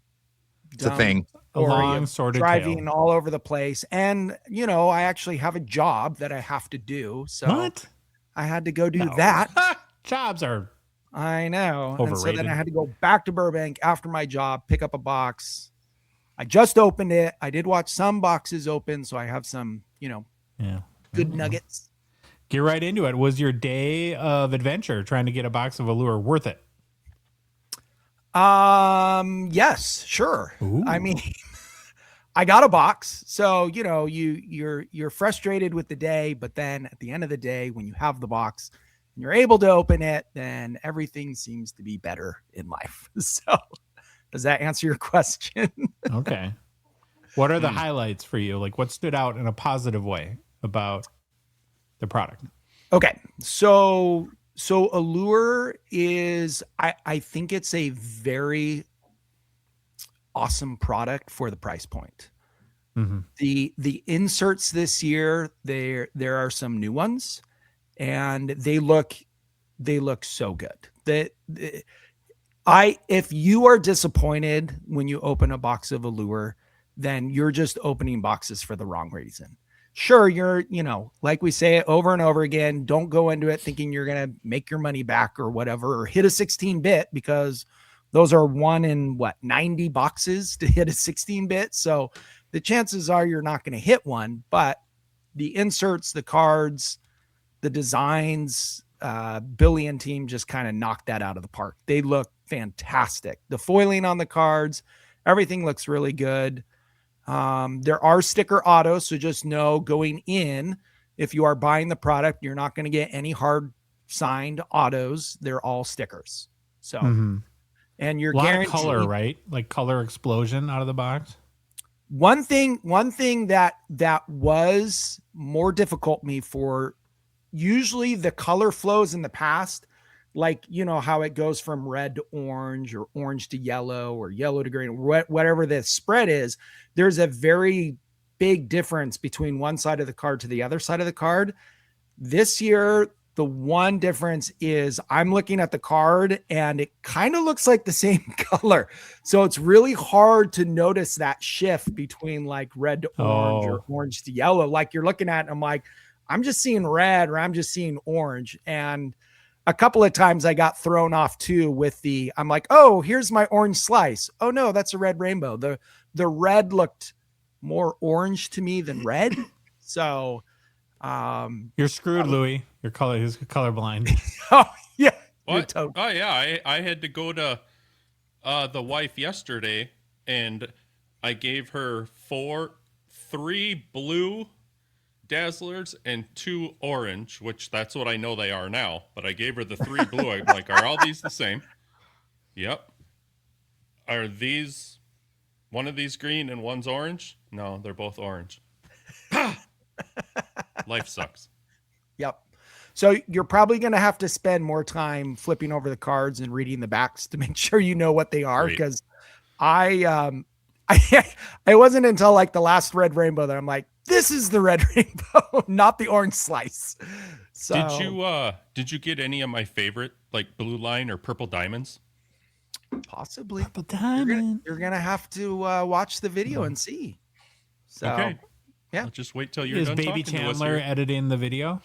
it's a thing. A long sort of driving all over the place. And, I actually have a job that I have to do. So I had to go do that. Jobs are I know. overrated. And so then I had to go back to Burbank after my job, pick up a box. I just opened it. I did watch some boxes open. So I have some, good nuggets. Get right into it. Was your day of adventure trying to get a box of Allure worth it? Yes, sure. Ooh. I mean, I got a box, so you're frustrated with the day, but then at the end of the day, when you have the box and you're able to open it, then everything seems to be better in life. So, does that answer your question? Okay. What are the highlights for you? Like, what stood out in a positive way about the product? Okay, so Allure is I think it's a very awesome product for the price point. Mm-hmm. The inserts this year, there are some new ones, and they look so good. If you are disappointed when you open a box of Allure, then you're just opening boxes for the wrong reason. Sure, you're, like we say it over and over again, don't go into it thinking you're going to make your money back or whatever, or hit a 16-bit, because those are 1 in 90 boxes to hit a 16-bit. So the chances are you're not going to hit one, but the inserts, the cards, the designs, Billy and team just kind of knocked that out of the park. They look fantastic. The foiling on the cards, everything looks really good. There are sticker autos, so just know going in, if you are buying the product, you're not going to get any hard signed autos. They're all stickers. So, and you're a lot guaranteed of color, right? Like color explosion out of the box. One thing that was more difficult me for, usually the color flows in the past, like, how it goes from red to orange or orange to yellow or yellow to green, whatever the spread is, there's a very big difference between one side of the card to the other side of the card. This year, the one difference is I'm looking at the card and it kind of looks like the same color. So it's really hard to notice that shift between like red to orange or orange to yellow. Like you're looking at it and I'm like, I'm just seeing red or I'm just seeing orange. And a couple of times I got thrown off too with I'm like, oh, here's my orange slice. Oh no, that's a red rainbow. The red looked more orange to me than red. So you're screwed, Louis. He's colorblind. Oh yeah. What? Oh yeah. I had to go to the wife yesterday and I gave her 3 blue Dazzlers and 2 orange, which that's what I know they are now, but I gave her the 3 blue. I'm like, are all these the same? Yep. Are these one of these green and one's orange? No, they're both orange. Life sucks. Yep. So you're probably going to have to spend more time flipping over the cards and reading the backs to make sure you know what they are. Because it wasn't until like the last red rainbow that I'm like, this is the red rainbow, not the orange slice. So did you get any of my favorite, like blue line or purple diamonds? Possibly. Purple diamond. You're gonna have to watch the video and see. So okay. Yeah. I'll just wait till you're Is done Baby talking to us Chandler here. editing the video?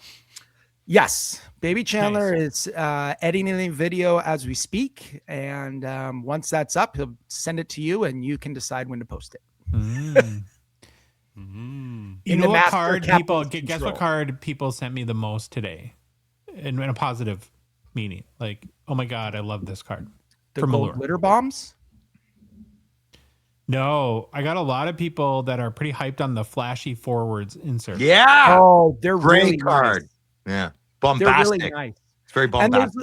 Yes, Baby Chandler is editing the video as we speak, and once that's up, he'll send it to you, and you can decide when to post it. You know what card people guess what card people sent me the most today, in a positive meaning? Like, oh my god, I love this card. The from gold Allure. glitter bombs. No, I got a lot of people that are pretty hyped on the flashy forwards insert. Yeah. Oh, they're Great really card. Nice. Yeah. They're Bombastic. really nice. It's very bombastic.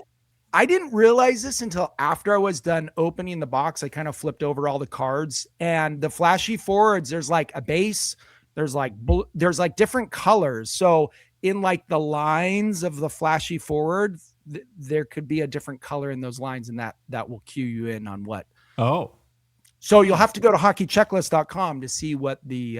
I didn't realize this until after I was done opening the box. I kind of flipped over all the cards, and the flashy forwards, there's like a base, there's like different colors. So in like the lines of the flashy forward, there could be a different color in those lines, and that will cue you in on what. Oh. So you'll have to go to hockeychecklist.com to see what the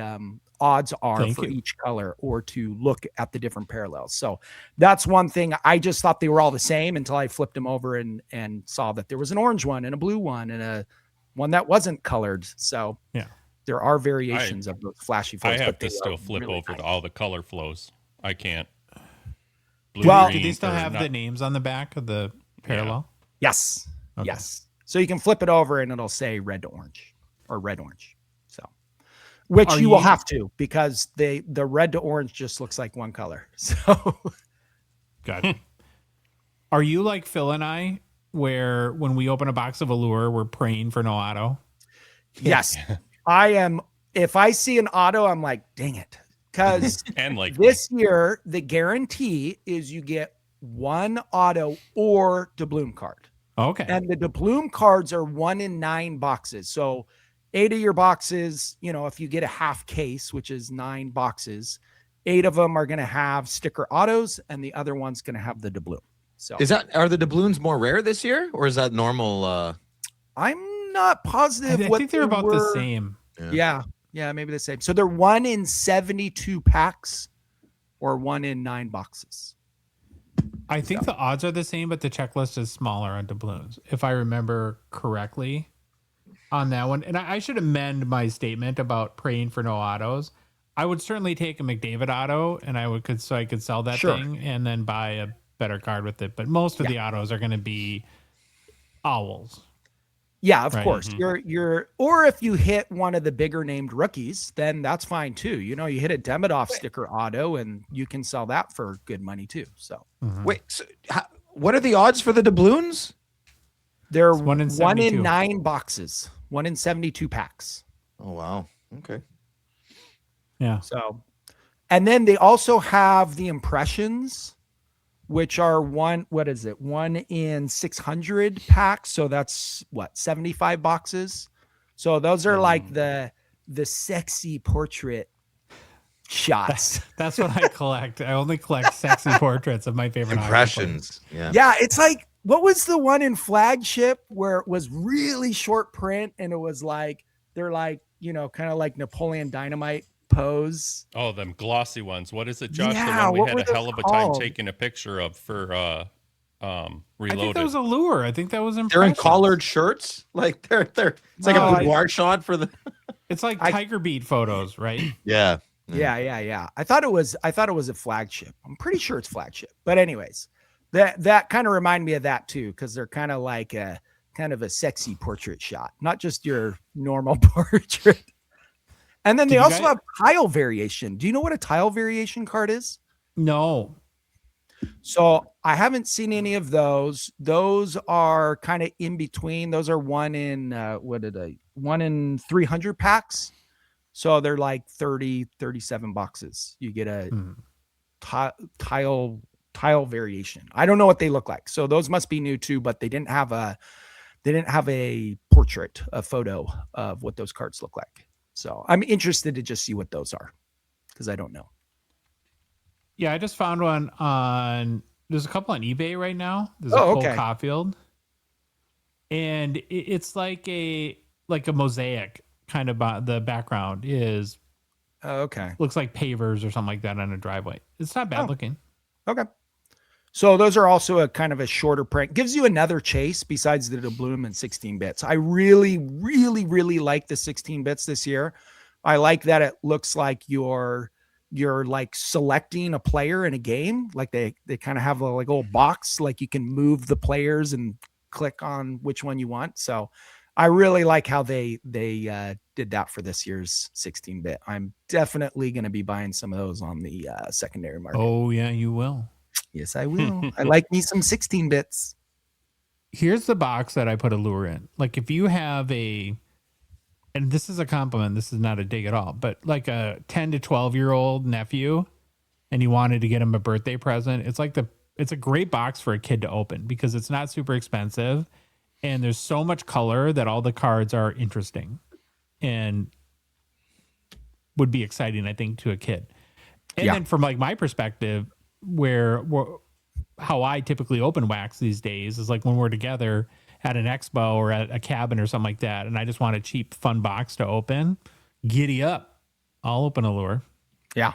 odds are for each color, or to look at the different parallels. So that's one thing. I just thought they were all the same until I flipped them over and saw that there was an orange one and a blue one and a one that wasn't colored. So yeah, there are variations of those flashy flows. I have to still flip really over to all the color flows. I can't. Blue, do they still have the names on the back of the parallel? Yeah. Yes. Okay. Yes. So you can flip it over and it'll say red to orange or red orange. So, which you will have to, because the red to orange just looks like one color. So got it. Are you like Phil and I where when we open a box of Allure, we're praying for no auto? Yes, I am. If I see an auto, I'm like, dang it. Because And like this year, the guarantee is you get one auto or doubloon card. Okay. And the doubloon cards are 1 in 9 boxes. So 8 of your boxes, if you get a half case, which is 9 boxes, 8 of them are going to have sticker autos and the other one's going to have the doubloon. So Are the doubloons more rare this year, or is that normal? I'm not positive. I think they're about the same. Yeah, maybe the same. So they're 1 in 72 packs or 1 in 9 boxes. I think the odds are the same, but the checklist is smaller on doubloons, if I remember correctly on that one. And I should amend my statement about praying for no autos. I would certainly take a McDavid auto, and I could sell that thing and then buy a better card with it. But most of the autos are going to be owls. Yeah, of course. Or if you hit one of the bigger named rookies, then that's fine too. You hit a Demidov sticker auto and you can sell that for good money too. So wait, so what are the odds for the doubloons? They're 1 in 1 in 72. 9 boxes, 1 in 72 packs. Oh, wow. Okay. Yeah. So, and then they also have the impressions, which are 1 in 600 packs. So that's 75 boxes. So those are like the sexy portrait shots. That's what I collect. I only collect sexy portraits of my favorite impressions. Yeah. It's like, what was the one in Flagship where it was really short print and it was like, they're like, kind of like Napoleon Dynamite pose. Oh, them glossy ones. What is it, Josh? Yeah, the one we what had were a those hell of a time called? taking a picture of for I Reloaded. think that was Allure. I think that was They're in Impressions. collared shirts. Like they're it's like a boudoir shot for the. It's like Tiger Beat photos, right? Yeah. Yeah. I thought it was a Flagship. I'm pretty sure it's Flagship. But anyways, that kind of reminded me of that too, because they're kind of like a sexy portrait shot, not just your normal portrait. And then they also have tile variation. Do you know what a tile variation card is? No. So I haven't seen any of those. Those are kind of in between. Those are 1 in 1 in 300 packs. So they're like 37 boxes. You get a tile variation. I don't know what they look like. So those must be new too, but they didn't have a portrait, a photo of what those cards look like. So I'm interested to just see what those are because I don't know. Yeah, I just found one there's a couple on eBay right now. There's a Cole Caulfield. And it's like a mosaic kind of the background is looks like pavers or something like that on a driveway. It's not bad looking. Okay. So those are also a kind of a shorter print. Gives you another chase besides the doubloon and 16 bits. I really, really, really like the 16 bits this year. I like that it looks like you're like selecting a player in a game. Like they kind of have a like old box, like you can move the players and click on which one you want. So I really like how they did that for this year's 16-bit. I'm definitely going to be buying some of those on the secondary market. Oh yeah, you will. Yes, I will. I like me some 16 bits. Here's the box that I put Allure in. Like if you have and this is a compliment, this is not a dig at all, but like a 10 to 12-year-old nephew and you wanted to get him a birthday present, it's a great box for a kid to open because it's not super expensive and there's so much color that all the cards are interesting and would be exciting, I think, to a kid. And then from like my perspective, how I typically open wax these days is like when we're together at an expo or at a cabin or something like that, and I just want a cheap, fun box to open, giddy up. I'll open Allure. Yeah.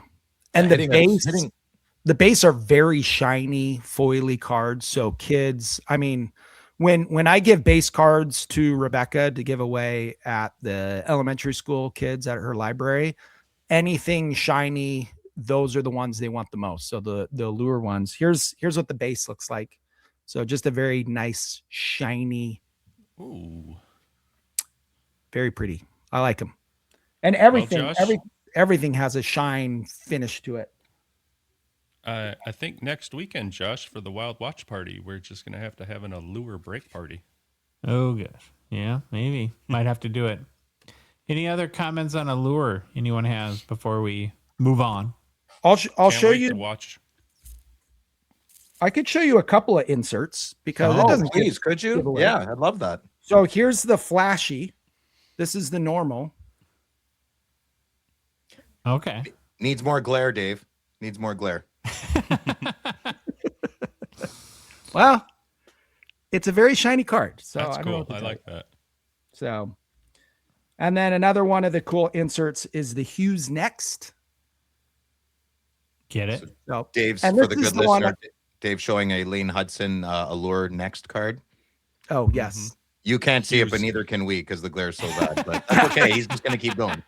And the base are very shiny, foily cards. So kids, I mean, when I give base cards to Rebecca to give away at the elementary school kids at her library, anything shiny, those are the ones they want the most. So the Allure ones, here's what the base looks like. So just a very nice, shiny, very pretty. I like them. And everything has a shine finish to it. I think next weekend, Josh, for the Wild Watch Party, we're just going to have an Allure break party. Oh, gosh. Yeah, maybe. Might have to do it. Any other comments on Allure anyone has before we move on? I'll Can't show wait you. to watch. I could show you a couple of inserts because it doesn't. Please, could you? give away. Yeah, I'd love that. So here's the flashy. This is the normal. Okay. Needs more glare, Dave. Needs more glare. Well, it's a very shiny card. So That's I don't know cool. what to I tell like you. that. So, and then another one of the cool inserts is the Hughes Next. Get it? So, Dave's, and for this the is good the one listener, Dave showing a Lane Hudson Allure next card. Oh, yes. You can't see it, but Hughes. neither can we because the glare's so bad. But that's okay. He's just going to keep going.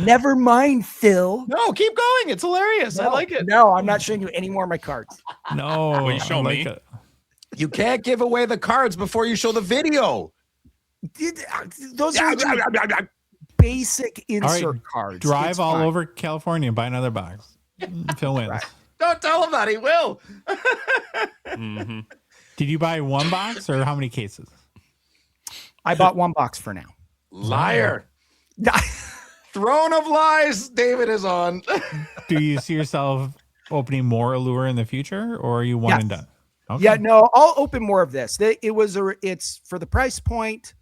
Never mind, Phil. No, keep going. It's hilarious. I like it. No, I'm not showing you any more of my cards. No. Will you show I like me? it. You can't give away the cards before you show the video. Those are basic All insert right, cards. Drive It's all fine. over California and buy another box. Phil wins. Right. Don't tell him that. He will. Mm-hmm. Did you buy one box or how many cases? I bought one box for now. Liar. Throne of lies David is on. Do you see yourself opening more Allure in the future, or are you one and Yes. done? Okay. Yeah, no, I'll open more of this. It's for the price point,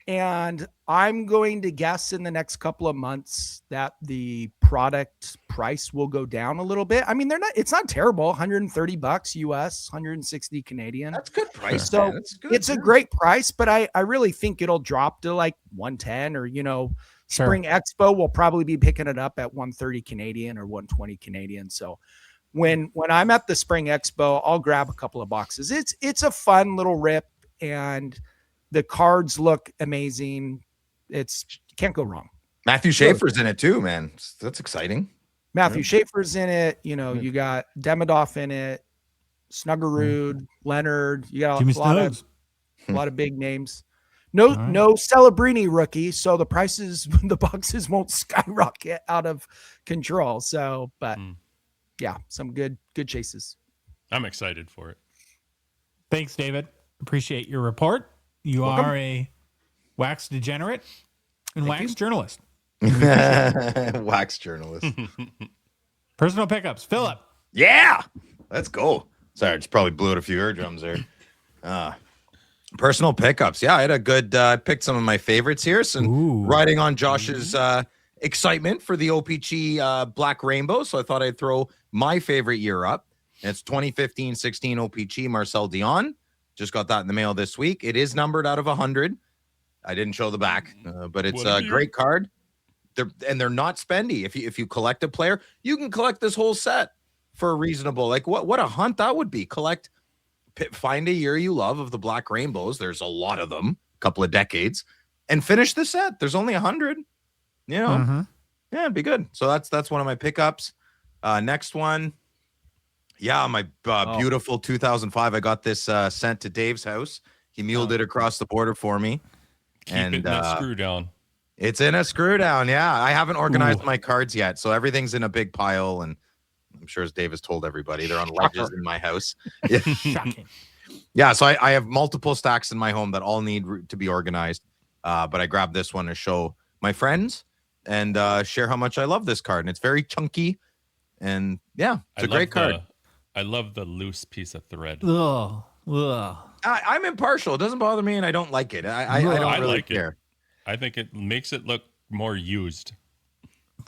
and I'm going to guess in the next couple of months that the product price will go down a little bit. I mean, it's not terrible. $130 US, 160 Canadian. That's good price. So man. That's good. it's a great price, but I really think it'll drop to like 110 or, Sure. Spring Expo will probably be picking it up at 130 Canadian or 120 Canadian. So when I'm at the Spring Expo, I'll grab a couple of boxes. It's a fun little rip, and the cards look amazing. You can't go wrong. Matthew Schaefer's in it too, man. That's exciting. Matthew Schaefer's in it. You got Demidov in it, Snuggerud, Leonard. You got Jimmy a lot Snuggs. a lot of big names. No Celebrini rookie, so the boxes won't skyrocket out of control. So, but yeah, some good chases. I'm excited for it. Thanks, David. Appreciate your report. You are a wax degenerate and wax journalist. Wax journalist. Personal pickups. Philip. Yeah. Let's go. Sorry, I just probably blew out a few eardrums there. Personal pickups. Yeah, I had a good picked some of my favorites here. So riding on Josh's excitement for the O-Pee-Chee Black Rainbow. So I thought I'd throw my favorite year up. And it's 2015-16 O-Pee-Chee Marcel Dion. Just got that in the mail this week. It is numbered out of 100. I didn't show the back, but it's a great card. They're not spendy. If you collect a player, you can collect this whole set for a reasonable. Like what a hunt that would be. Find a year you love of the Black Rainbows. There's a lot of them, a couple of decades, and finish the set. There's only 100. Yeah, it'd be good. So that's one of my pickups. Next one. Yeah, my beautiful 2005. I got this sent to Dave's house. He muled it across the border for me. Keep it in a screw down. It's in a screw down. Yeah, I haven't organized my cards yet, so everything's in a big pile. And I'm sure, as Dave has told everybody, they're on ledges in my house. Shocking. Yeah, so I have multiple stacks in my home that all need to be organized. But I grabbed this one to show my friends and share how much I love this card. And it's very chunky. And yeah, it's a great card. I love the loose piece of thread. Ugh. I'm impartial. It doesn't bother me, and I don't like it. I don't really like care. it. I think it makes it look more used.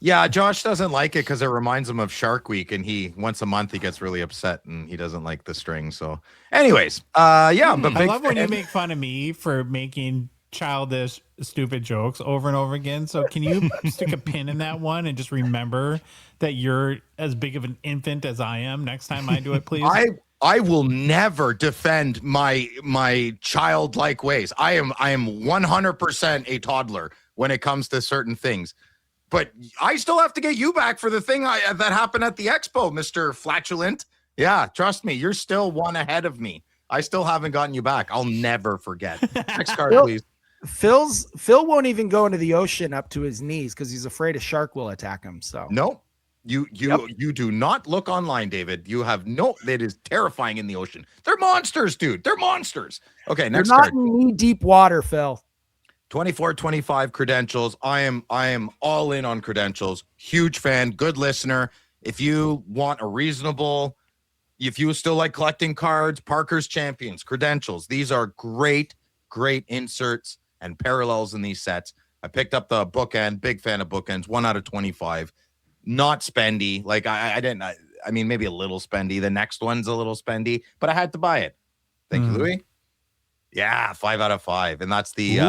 Yeah, Josh doesn't like it because it reminds him of Shark Week, and once a month he gets really upset and he doesn't like the string. So, anyways, yeah, but I love when you make fun of me for making childish, stupid jokes over and over again. So can you stick a pin in that one and just remember that you're as big of an infant as I am next time I do it, please? I will never defend my childlike ways. I am 100% a toddler when it comes to certain things. But I still have to get you back for the thing that happened at the expo, Mr. Flatulent. Yeah, trust me, you're still one ahead of me. I still haven't gotten you back. I'll never forget. Next card, please. Phil won't even go into the ocean up to his knees because he's afraid a shark will attack him. So Nope. You do not look online, David. You have no. It is terrifying in the ocean. They're monsters, dude. They're monsters. Okay, next They're not card. in knee-deep water, Phil. 24-25 credentials. I am all in on credentials. Huge fan, good listener. If you want a reasonable, if you still like collecting cards, Parker's Champions, credentials. These are great inserts and parallels in these sets. I picked up the bookend, big fan of bookends, 1 out of 25. Not spendy. Like I mean, maybe a little spendy. The next one's a little spendy, but I had to buy it. Thank you, Louis. Yeah, 5 out of 5. And that's the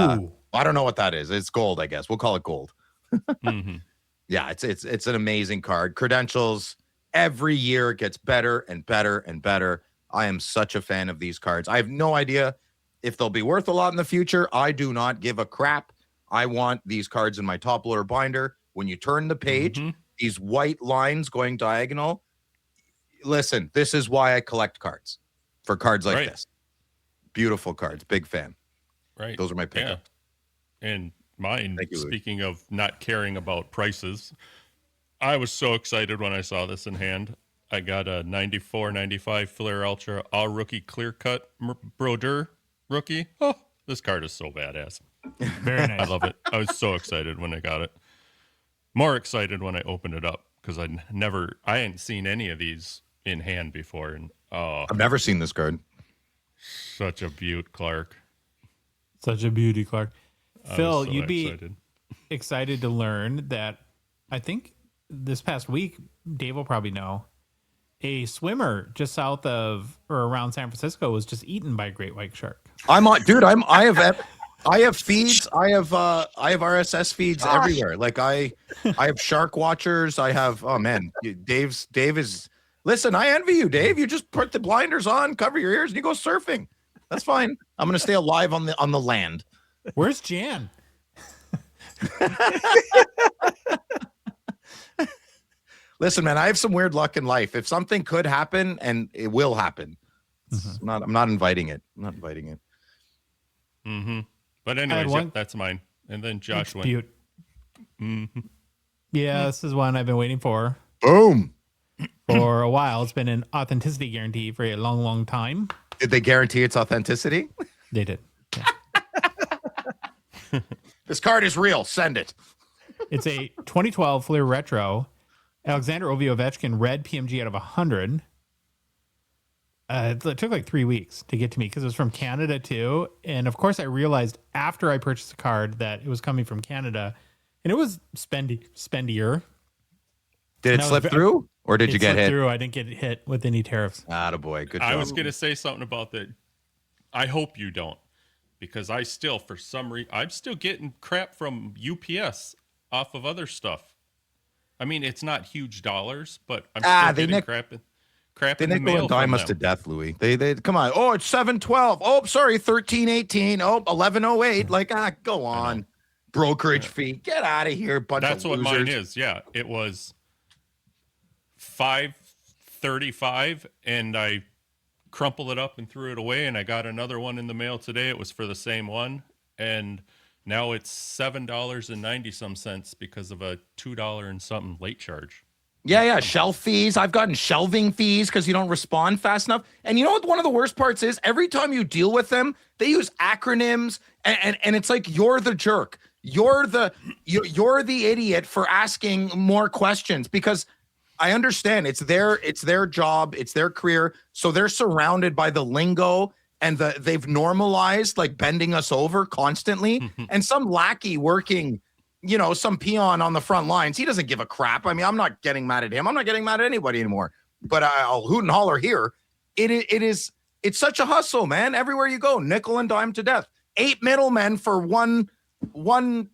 I don't know what that is. It's gold, I guess. We'll call it gold. Yeah, it's an amazing card. Credentials every year gets better and better and better. I am such a fan of these cards. I have no idea if they'll be worth a lot in the future. I do not give a crap. I want these cards in my top loader binder. When you turn the page, these white lines going diagonal. Listen, this is why I collect cards, for cards like this. Beautiful cards. Big fan. Right. Those are my pickups. Yeah. And mine, Thank you, Louis. speaking of not caring about prices, I was so excited when I saw this in hand. I got a 94-95 Flair Ultra all rookie clear cut Brodeur rookie. Oh, this card is so badass. Very nice. I love it. I was so excited when I got it. More excited when I opened it up because I hadn't seen any of these in hand before. And I've never seen this card. Such a beaut, Clark. Such a beauty, Clark. Phil, so you'd be excited. excited to learn that I think this past week, Dave will probably know, a swimmer just south of or around San Francisco was just eaten by a great white shark. I have feeds. I have RSS feeds everywhere. Like I have shark watchers. I have, oh man, Dave is, listen, I envy you, Dave. You just put the blinders on, cover your ears, and you go surfing. That's fine. I'm gonna stay alive on the land. Where's Jan? Listen, man, I have some weird luck in life. If something could happen, and it will happen, I'm not inviting it. I'm not inviting it. But anyways, that's mine. And then Josh went. Yeah, this is one I've been waiting for. Boom. For a while. It's been an authenticity guarantee for a long, long time. Did they guarantee its authenticity? They did. Yeah. This card is real. Send it. It's a 2012 Fleer Retro. Alexander Ovechkin red PMG out of 100. It took like 3 weeks to get to me because it was from Canada too. And of course I realized after I purchased the card that it was coming from Canada and it was spendier. Did it slip through or did you get hit? Through. I didn't get hit with any tariffs. Attaboy. Good job. I was going to say something about that. I hope you don't, because I still, for some reason, I'm still getting crap from UPS off of other stuff. I mean, it's not huge dollars, but I'm still getting crap in the mail. They dime us to death, Louis. They come on. Oh, it's 712. Oh, sorry, 1318. Oh, 1108. Like, go on. Brokerage fee. Get out of here, bunch of losers. That's what mine is. Yeah, it was $5.35, and I crumpled it up and threw it away, and I got another one in the mail today. It was for the same one, and now it's $7.90 because of a $2 and something late charge. Yeah. Shelf fees. I've gotten shelving fees because you don't respond fast enough. And you know what one of the worst parts is? Every time you deal with them, they use acronyms and it's like you're the jerk. You're the idiot for asking more questions because I understand it's their job, it's their career. So they're surrounded by the lingo and they've normalized like bending us over constantly. And some lackey working, some peon on the front lines, he doesn't give a crap. I mean, I'm not getting mad at him. I'm not getting mad at anybody anymore. But I'll hoot and holler here. It's such a hustle, man. Everywhere you go, nickel and dime to death. 8 middlemen for one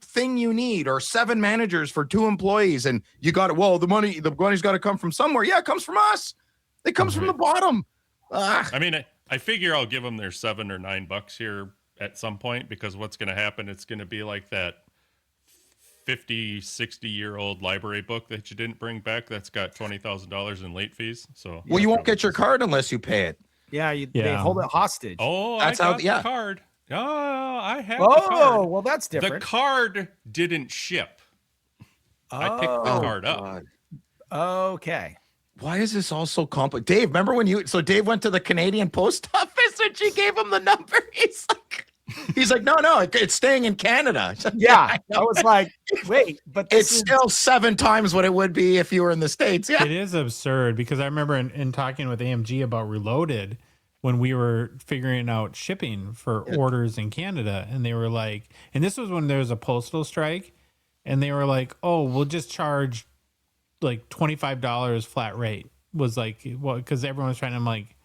thing you need, or 7 managers for 2 employees, and you got it. Well, the money's got to come from somewhere. Yeah, it comes from us. It comes from the bottom. I mean, I figure I'll give them their $7 or $9 here at some point, because what's going to happen? It's going to be like that 50, 60-year-old library book that you didn't bring back that's got $20,000 in late fees. So, well, you won't get your card unless you pay it. Yeah, they hold it hostage. Oh, that's the card. Oh, I have the card. Oh, well, that's different. The card didn't ship. I picked the card up. Okay. Why is this all so complicated? Dave, remember when Dave went to the Canadian post office and she gave him the number? He's like, no, it's staying in Canada. Yeah. I was like, wait, but it's still 7 times what it would be if you were in the States. Yeah. It is absurd because I remember in talking with AMG about Reloaded when we were figuring out shipping for orders in Canada, and they were like, and this was when there was a postal strike, and they were like, oh, we'll just charge like $25 flat rate. Was like, well, because everyone was trying to, I'm like,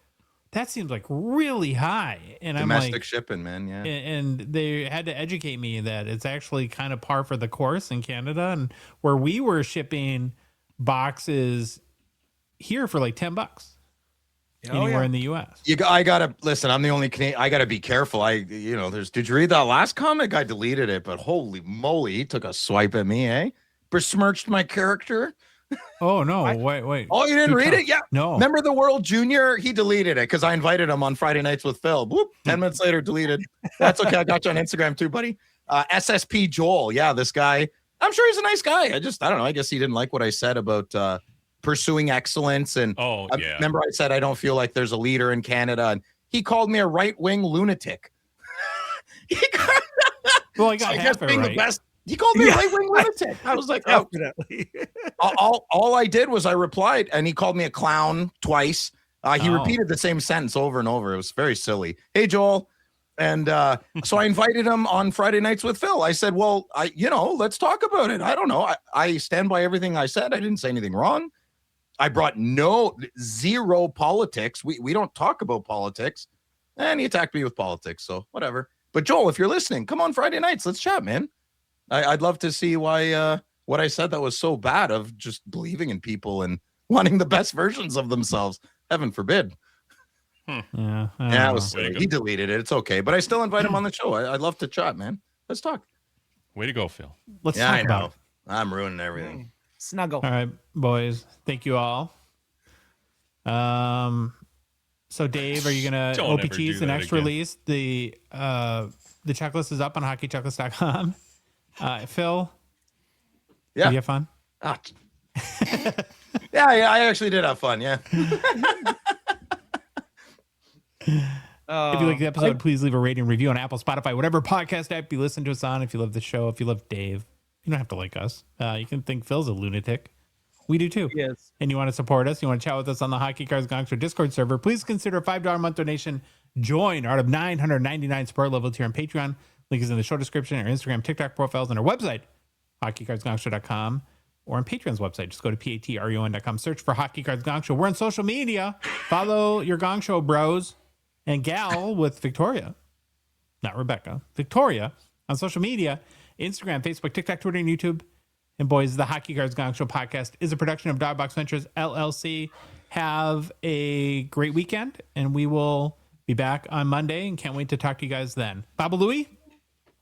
that seems like really high. And domestic I'm like, shipping, man. Yeah. And they had to educate me that it's actually kind of par for the course in Canada, and where we were shipping boxes here for like $10 anywhere in the US. I gotta listen. I'm the only Canadian. I gotta be careful. Did you read that last comic? I deleted it, but holy moly, he took a swipe at me, eh? Besmirched my character. Oh no! Wait! Oh, you didn't read it? Yeah. No. Remember the World Junior? He deleted it because I invited him on Friday Nights with Phil. Whoop! 10 minutes later, deleted. That's okay. I got you on Instagram too, buddy. SSP Joel. Yeah, this guy. I'm sure he's a nice guy. I don't know. I guess he didn't like what I said about pursuing excellence. And remember I said I don't feel like there's a leader in Canada, and he called me a right-wing lunatic. Well, I got half it right. The best. He called me a right-wing lunatic. I was like, definitely. all I did was I replied, and he called me a clown twice. He repeated the same sentence over and over. It was very silly. Hey, Joel. And so I invited him on Friday Nights with Phil. I said, well, let's talk about it. I don't know. I stand by everything I said. I didn't say anything wrong. I brought zero politics. We don't talk about politics. And he attacked me with politics. So whatever. But Joel, if you're listening, come on Friday nights. Let's chat, man. I'd love to see why what I said that was so bad of just believing in people and wanting the best versions of themselves. Heaven forbid. Yeah, it was silly. He deleted it. It's okay. But I still invite him on the show. I'd love to chat, man. Let's talk. Way to go, Phil. Let's talk about it. I'm ruining everything. Snuggle. All right, boys. Thank you all. So Dave, are you gonna O-Pee-Chee's the next release? The checklist is up on hockeychecklist.com. Phil, did you have fun? Yeah, I actually did have fun. Yeah. If you like the episode, please leave a rating and review on Apple, Spotify, whatever podcast app you listen to us on. If you love the show, if you love Dave, you don't have to like us. You can think Phil's a lunatic. We do too. Yes. And you want to support us, you want to chat with us on the Hockey Cards Gongshow Discord server, please consider a $5 a month donation. Join our out of 999 support level tier on Patreon. Link is in the show description, our Instagram, TikTok profiles, and our website, hockeycardsgongshow.com, or on Patreon's website. Just go to patreon.com, search for Hockey Cards Gongshow. We're on social media. Follow your Gong Show bros and gal with Victoria, not Rebecca, Victoria, on social media, Instagram, Facebook, TikTok, Twitter, and YouTube. And boys, the Hockey Cards Gong Show podcast is a production of Dogbox Ventures, LLC. Have a great weekend, and we will be back on Monday, and can't wait to talk to you guys then. Baba Louie,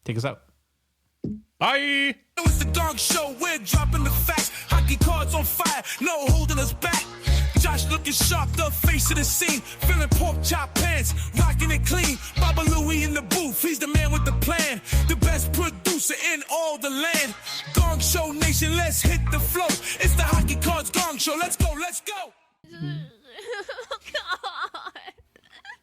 take us out. Bye. It was the Gong Show. We're dropping the facts. Hockey cards on fire. No holding us back. Josh looking sharp, the face of the scene. Feeling pork chop pants, rocking it clean. Baba Louie in the booth, he's the man with the plan. The best producer in all the land. Gong Show Nation, let's hit the flow. It's the Hockey Cards Gong Show. Let's go, let's go.